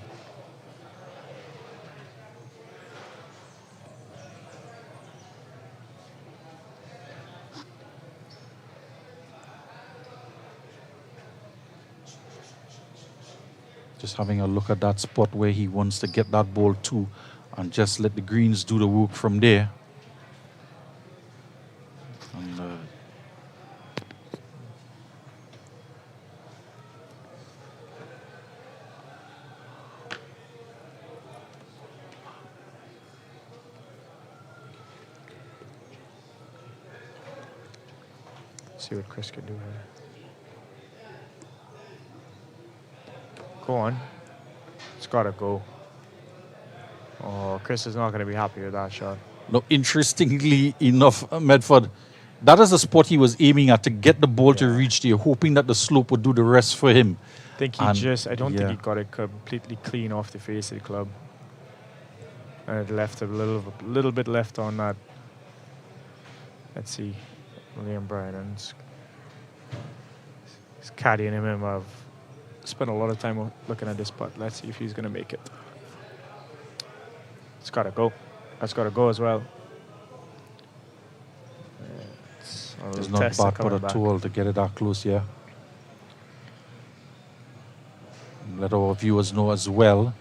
Just having a look at that spot where he wants to get that ball to, and just let the greens do the work from there. And, see what Chris can do here. Go on. It's got to go. Oh, Chris is not going to be happy with that shot. no, interestingly enough, Medford, that is the spot he was aiming at to get the ball to reach there, hoping that the slope would do the rest for him. I think I don't think he got it completely clean off the face of the club. And it left a little bit left on that. Let's see. Liam Bryan's caddy and him have spent a lot of time looking at this putt. Let's see if he's going to make it. It's got to go. That's got to go as well. It's not bad putt at all to get it that close, yeah. Let our viewers know as well.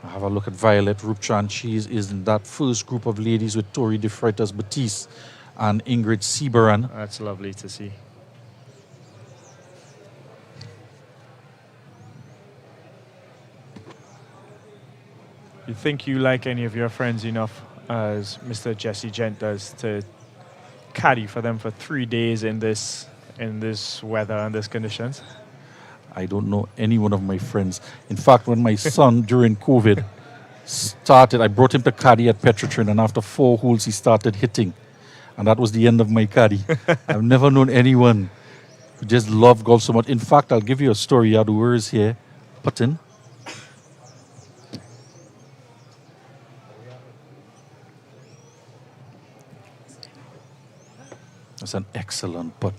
Have a look at Violet Rupchan. She is in that first group of ladies with Tori de Freitas Batiste and Ingrid Seaburn. That's lovely to see. You think you like any of your friends enough, as Mr. Jesse Gent does, to caddy for them for 3 days in this weather and these conditions? I don't know any one of my friends. In fact, when my son during COVID started, I brought him to caddy at Petrotrin, and after 4 holes, he started hitting. And that was the end of my caddy. I've never known anyone who just loved golf so much. In fact, I'll give you a story. Yadu is here, putting. That's an excellent putt.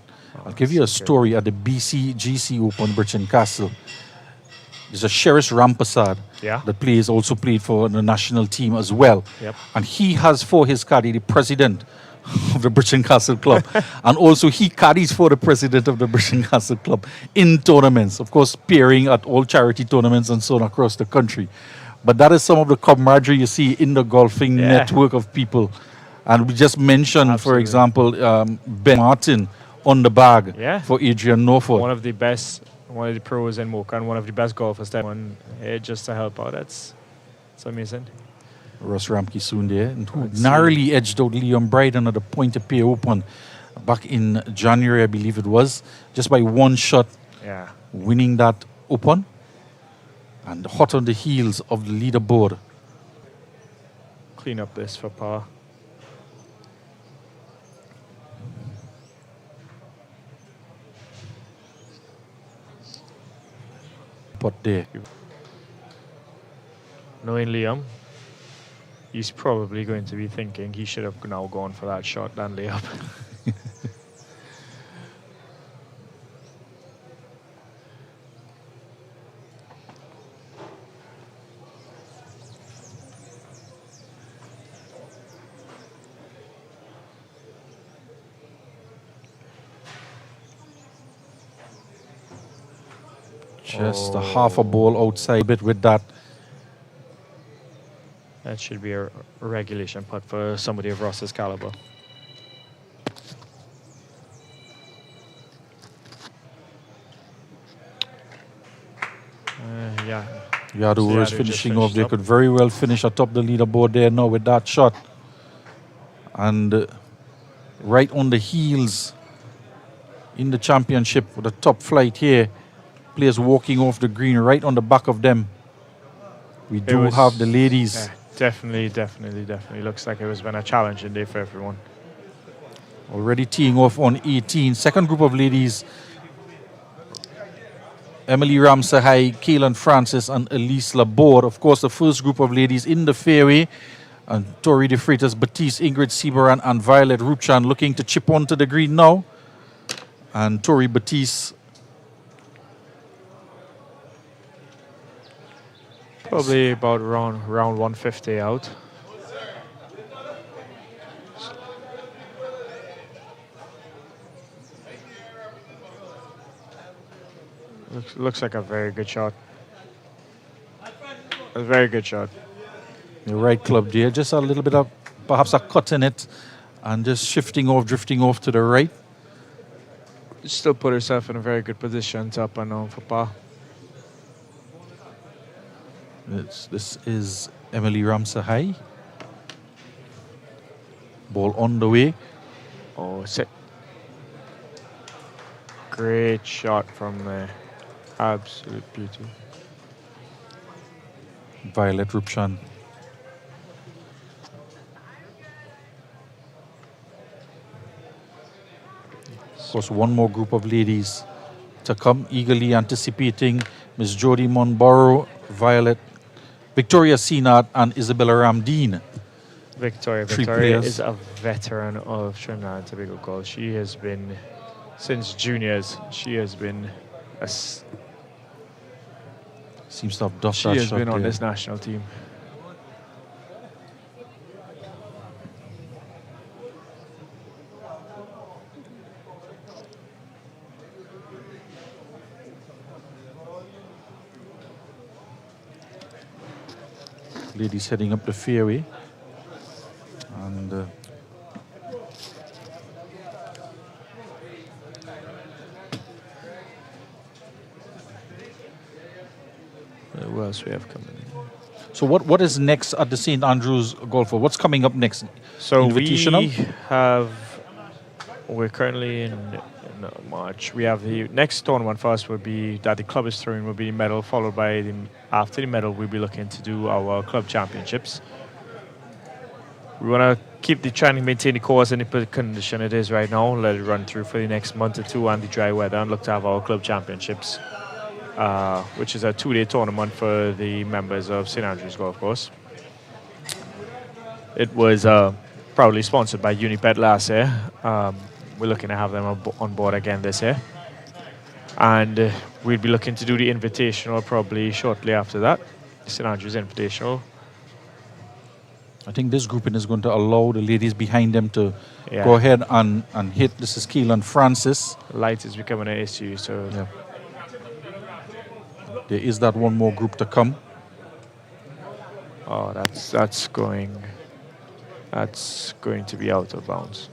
I'll give you a story at the BCGC Open, Bridgeton Castle. There's a Sheriff Rampasad that also played for the national team as well. Yep. And he has for his caddy the president of the Bridgeton Castle Club. And also he caddies for the president of the Bridgeton Castle Club in tournaments. Of course, appearing at all charity tournaments and so on across the country. But that is some of the camaraderie you see in the golfing network of people. And we just mentioned, for example, Ben Martin on the bag for Adrian Norfolk. One of the pros in Mocha and one of the best golfers that won just to help out. It's amazing. Russ Ramke soon there, and who narrowly edged out Liam Bryden at the Point of Pay Open back in January, I believe it was, just by 1 shot, winning that Open, and hot on the heels of the leaderboard. Clean up this for par. But there. Knowing Liam, he's probably going to be thinking he should have now gone for that shot than layup. Just a half a ball outside bit with that. That should be a regulation putt for somebody of Ross's caliber. Yadu is finishing off. They could very well finish atop the leaderboard there now with that shot. And right on the heels in the championship with the top flight here. Players walking off the green right on the back of them. We do have the ladies. Definitely. Looks like it was been a challenging day for everyone. Already teeing off on 18. Second group of ladies. Emily Ramsahai, Kaylin Francis, and Elise Laborde. Of course, the first group of ladies in the fairway. And Tori De Freitas, Batiste, Ingrid Sieberan, and Violet Ruchan looking to chip onto the green now. And Tori Batiste probably about round 150 out. Looks like a very good shot. A very good shot. The right club there. Just a little bit of perhaps a cut in it. And just shifting off, drifting off to the right. Still put herself in a very good position to up and on for par. This is Emily Ramsahai. Ball on the way. Oh, sit. Great shot from there. Absolute beauty. Violet Rupchan. Of course, one more group of ladies to come, eagerly anticipating Miss Jodie Monborough, Victoria Senard, and Isabella Ramdeen. Victoria is a veteran of Trinidad and Tobago golf. She has been, since juniors, she has been seems to have dusted. She has been on this national team. Ladies heading up the fairway. And who else we have coming in? So what is next at the St. Andrews Golf? What's coming up next? So Invitational? we have we're currently in March. We have the next tournament for us will be that the club is throwing will be medal, followed by after the medal we'll be looking to do our club championships. We want to keep trying to maintain the course in the condition it is right now. Let it run through for the next month or two and the dry weather, and look to have our club championships, which is a 2-day tournament for the members of St Andrews Golf Course. It was proudly sponsored by Unipet last year. We're looking to have them on board again this year. And we'll be looking to do the Invitational probably shortly after that, the St Andrews Invitational. I think this grouping is going to allow the ladies behind them to go ahead and hit. This is Keelan Francis. Light is becoming an issue, so... Yeah. There is that one more group to come. Oh, that's going to be out of bounds.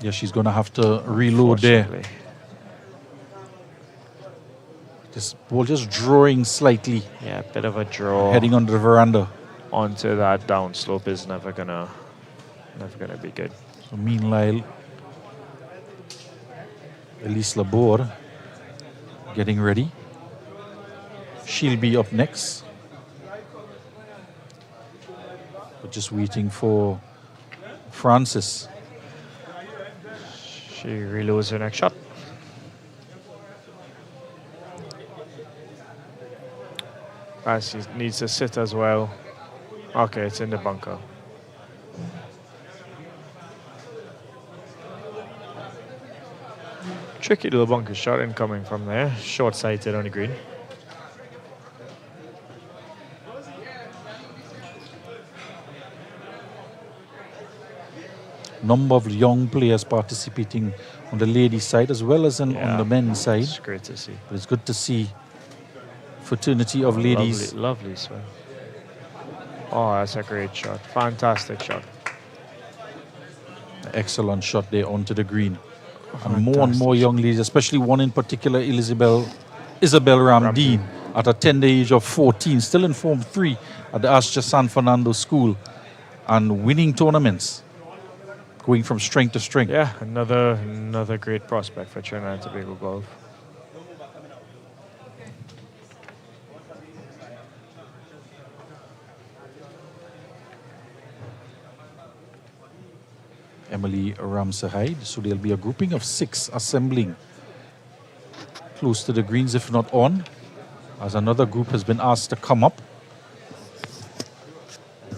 Yeah, she's going to have to reload there. This ball just drawing slightly. Yeah, a bit of a draw. Heading onto the veranda. Onto that downslope is never gonna be good. So meanwhile, Elise Laborde getting ready. She'll be up next. We're just waiting for Francis. She reloads her next shot. She needs to sit as well. Okay, it's in the bunker. Tricky little bunker shot incoming from there. Short-sighted on the green. Number of young players participating on the ladies' side as well as on the men's side. It's great to see. But it's good to see fraternity of ladies. Lovely swing. Oh, that's a great shot. Fantastic shot. Excellent shot there onto the green. And more young ladies, especially one in particular, Isabel Ramdeen, at a tender age of 14, still in Form 3 at the Astra San Fernando School, and winning tournaments, going from strength to strength. Yeah, another great prospect for Trinidad and Tobago golf. Emily Ramsahide. So there'll be a grouping of 6 assembling close to the greens, if not on, as another group has been asked to come up.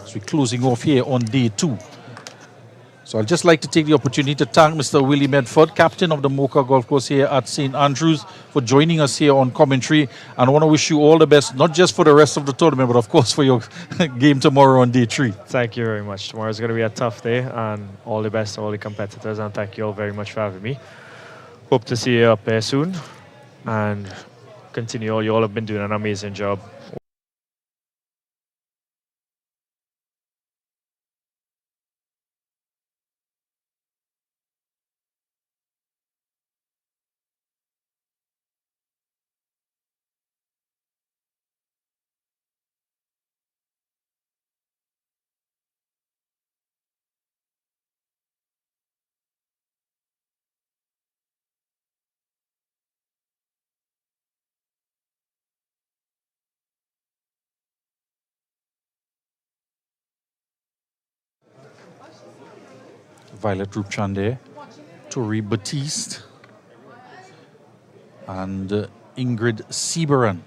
So we're closing off here on day 2. So I'd just like to take the opportunity to thank Mr. Willie Medford, captain of the Mocha Golf Course here at St. Andrews, for joining us here on commentary. And I want to wish you all the best, not just for the rest of the tournament, but of course for your game tomorrow on day 3. Thank you very much. Tomorrow's going to be a tough day, and all the best to all the competitors. And thank you all very much for having me. Hope to see you up there soon, and continue. You all have been doing an amazing job. Violet Rupchande, Tori Batiste, and Ingrid Sieberan.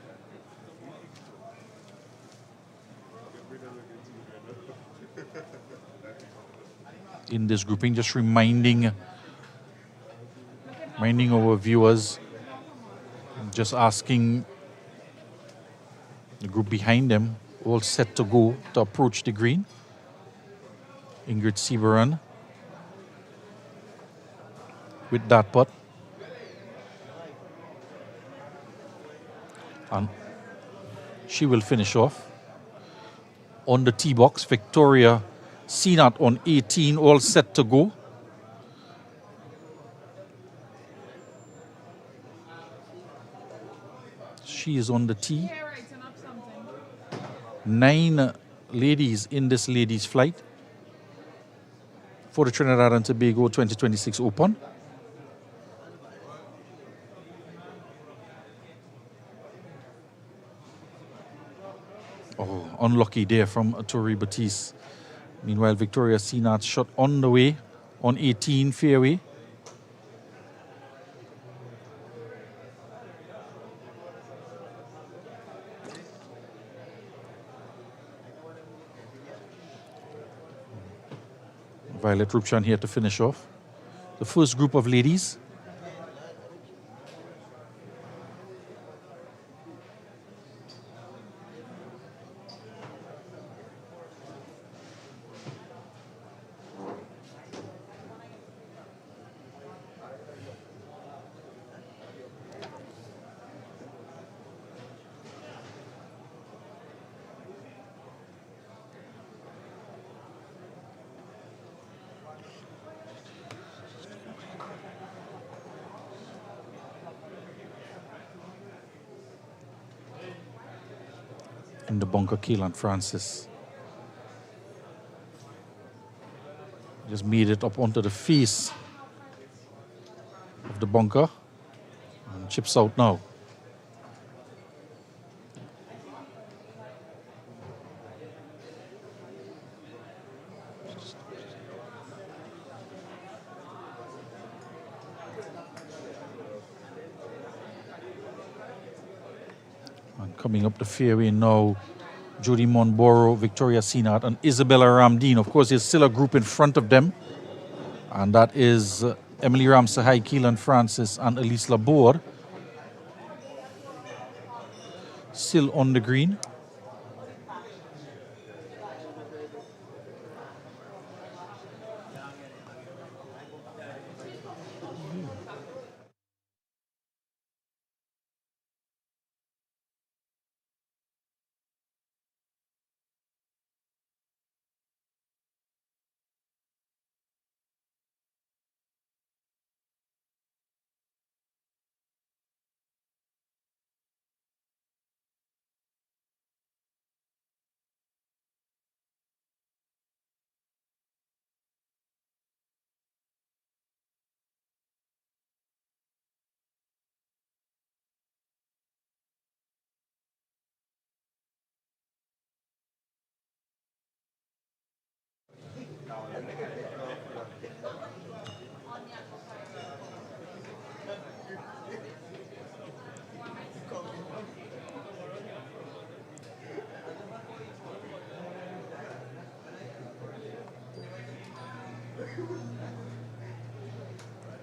In this grouping, just reminding our viewers, just asking the group behind them, all set to go to approach the green. Ingrid Sieberan with that putt. And she will finish off. On the tee box, Victoria Sinat on 18, all set to go. She is on the tee. 9 ladies in this ladies' flight. for the Trinidad and Tobago 2026 Open. Oh, unlucky there from Tori Batiste. Meanwhile, Victoria Sinat shot on the way on 18 fairway. Violet Rupchan here to finish off. The first group of ladies. In the bunker, Keelan Francis just made it up onto the face of the bunker and chips out now. And coming up the fairway now, Jody Monboro, Victoria Sinat, and Isabella Ramdeen. Of course, there's still a group in front of them, and that is Emily Ramsahai, Keelan Francis, and Elise Laborde. Still on the green.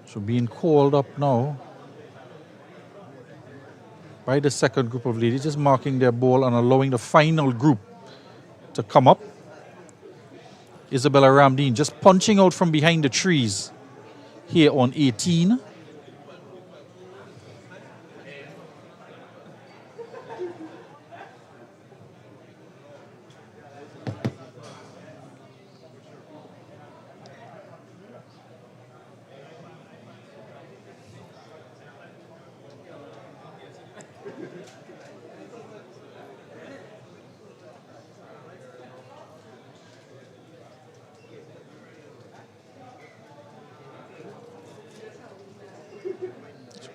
So being called up now by the second group of ladies, just marking their ball and allowing the final group to come up. Isabella Ramdeen just punching out from behind the trees here on 18.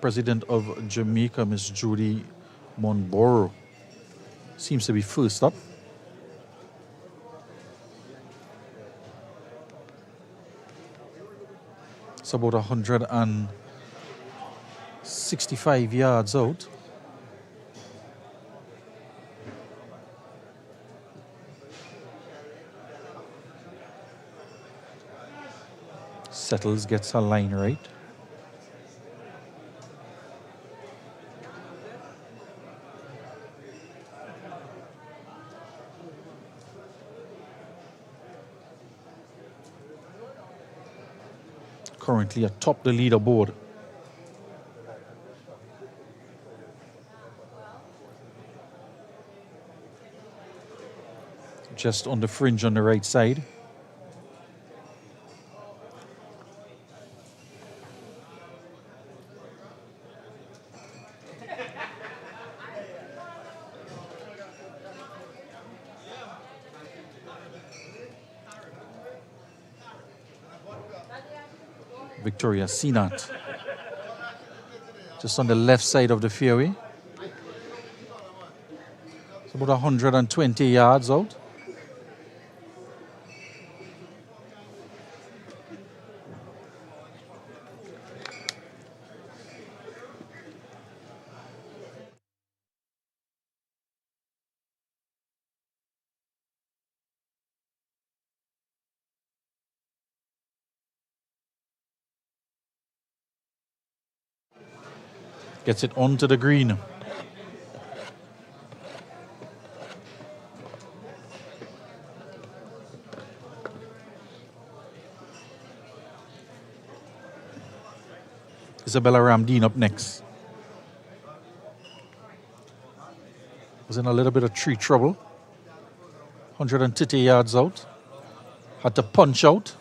President of Jamaica, Miss Judy Monboro, seems to be first up. It's about 165 yards out. Settles, gets her line right. Currently atop the leaderboard. Just on the fringe on the right side. Victoria Sinat. Just on the left side of the fairway. It's about 120 yards out. Gets it onto the green. Isabella Ramdeen up next. Was in a little bit of tree trouble. 130 yards out. Had to punch out.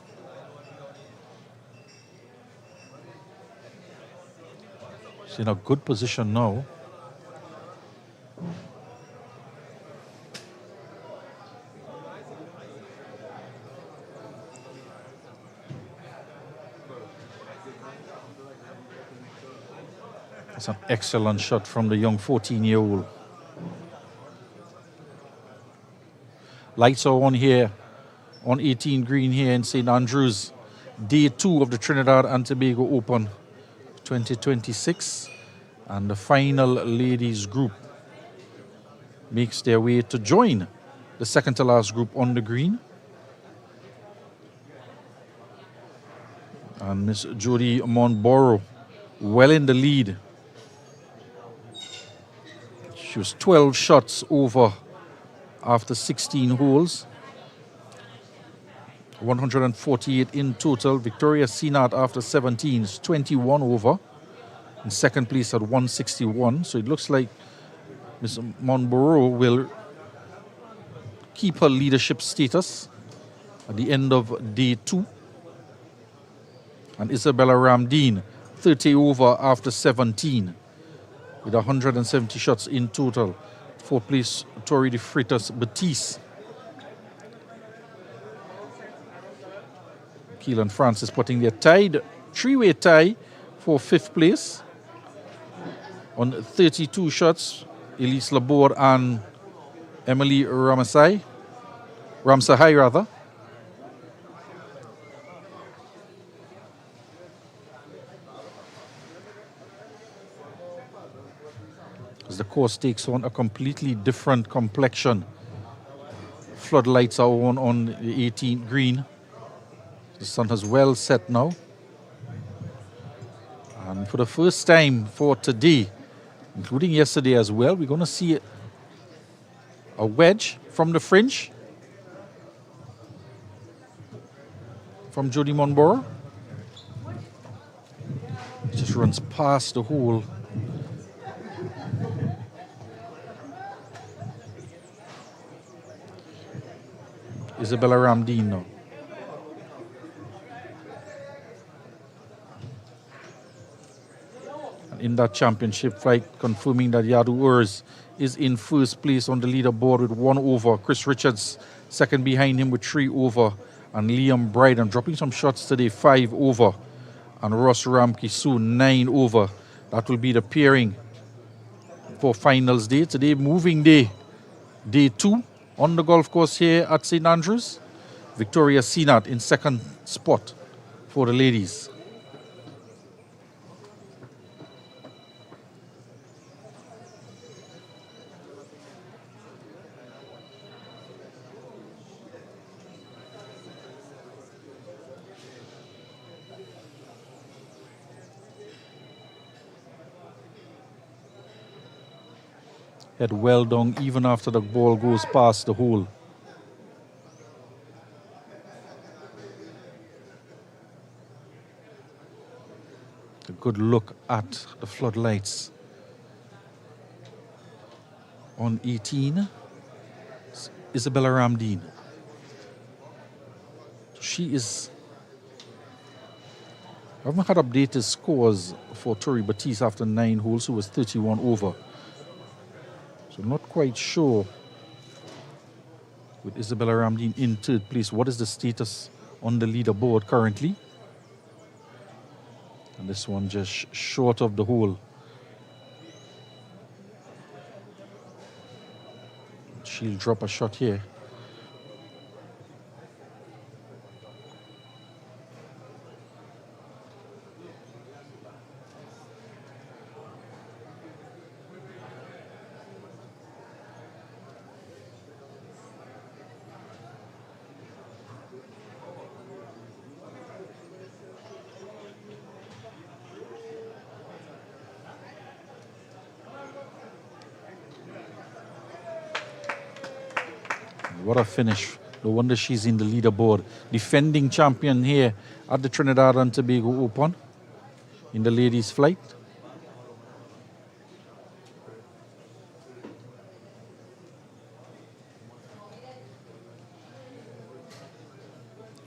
She's in a good position now. It's an excellent shot from the young 14-year-old. Lights are on here, on 18 green here in St. Andrews. Day 2 of the Trinidad and Tobago Open 2026. And the final ladies group makes their way to join the second to last group on the green. And Miss Jodie Monborough well in the lead. She was 12 shots over after 16 holes. 148 in total. Victoria Sinat after 17 is 21 over. In second place at 161. So it looks like Ms. Monborough will keep her leadership status at the end of day 2. And Isabella Ramdeen 30 over after 17 with 170 shots in total. Fourth place, Tori de Freitas Batiste. Keelan Francis putting their tied, three-way tie for fifth place. On 32 shots, Elise Laborde and Emily Ramsahai rather. As the course takes on a completely different complexion. Floodlights are on the 18th green. The sun has well set now. And for the first time for today, including yesterday as well, we're going to see a wedge from the fringe from Jodie Monborough. Just runs past the hole. Isabella Ramdeen now. And in that championship fight, confirming that Yadu Urs is in first place on the leaderboard with 1 over. Chris Richards second behind him with 3 over. And Liam Bryden dropping some shots today, 5 over. And Ross Ramke soon 9 over. That will be the pairing for finals day. Today, moving day, day 2 on the golf course here at St. Andrews. Victoria Sinat in second spot for the ladies. Head well down even after the ball goes past the hole. A good look at the floodlights. On 18, Isabella Ramdeen. She is... I haven't had updated scores for Tori Batiste after 9 holes, who was 31 over. So not quite sure with Isabella Ramdeen in third place. What is the status on the leaderboard currently? And this one just short of the hole. She'll drop a shot here. What a finish. No wonder she's in the leaderboard. Defending champion here at the Trinidad and Tobago Open in the ladies' flight.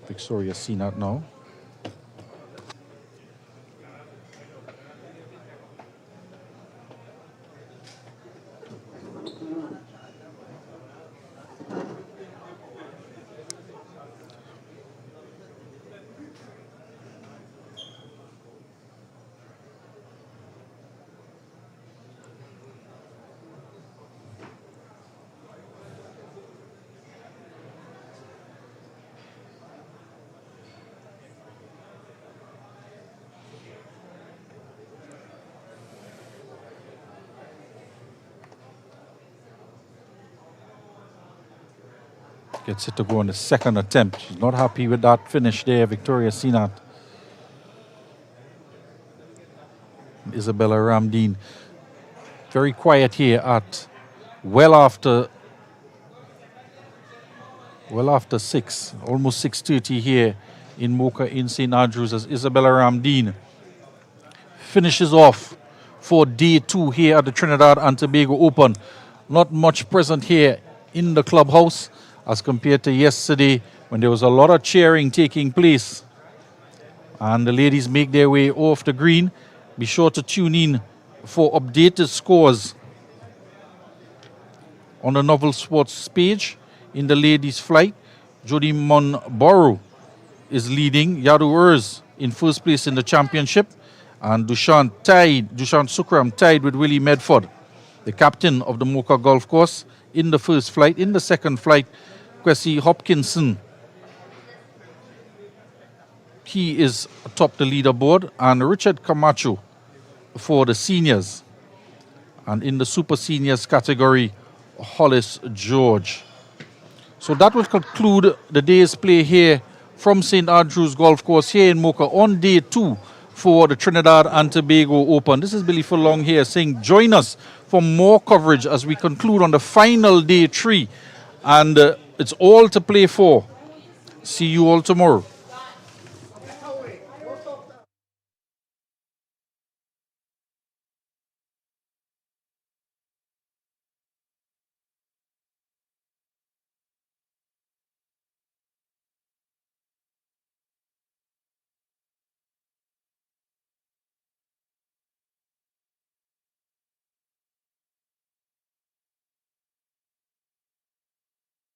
Victoria seen that now. Gets it to go on the second attempt. She's not happy with that finish there, Victoria Sinat. Isabella Ramdeen. Very quiet here at well after 6, almost 6:30 here in Mocha in St. Andrews as Isabella Ramdeen finishes off for day 2 here at the Trinidad and Tobago Open. Not much present here in the clubhouse as compared to yesterday when there was a lot of cheering taking place. And the ladies make their way off the green. Be sure to tune in for updated scores on the Novel Sports page in the ladies' flight. Jody Munborough is leading. Yadu Urs in first place in the championship. And Dushan Sukram tied with Willie Medford, the captain of the Mocha Golf Course, in the first flight. In the second flight, Kwesi Hopkinson, he is atop the leaderboard, and Richard Camacho for the seniors. And in the super seniors category, Hollis George. So that will conclude the day's play here from St. Andrews Golf Course here in Mocha on day 2 for the Trinidad and Tobago Open. This is Billy Furlong here saying join us for more coverage as we conclude on the final day 3. And it's all to play for. See you all tomorrow.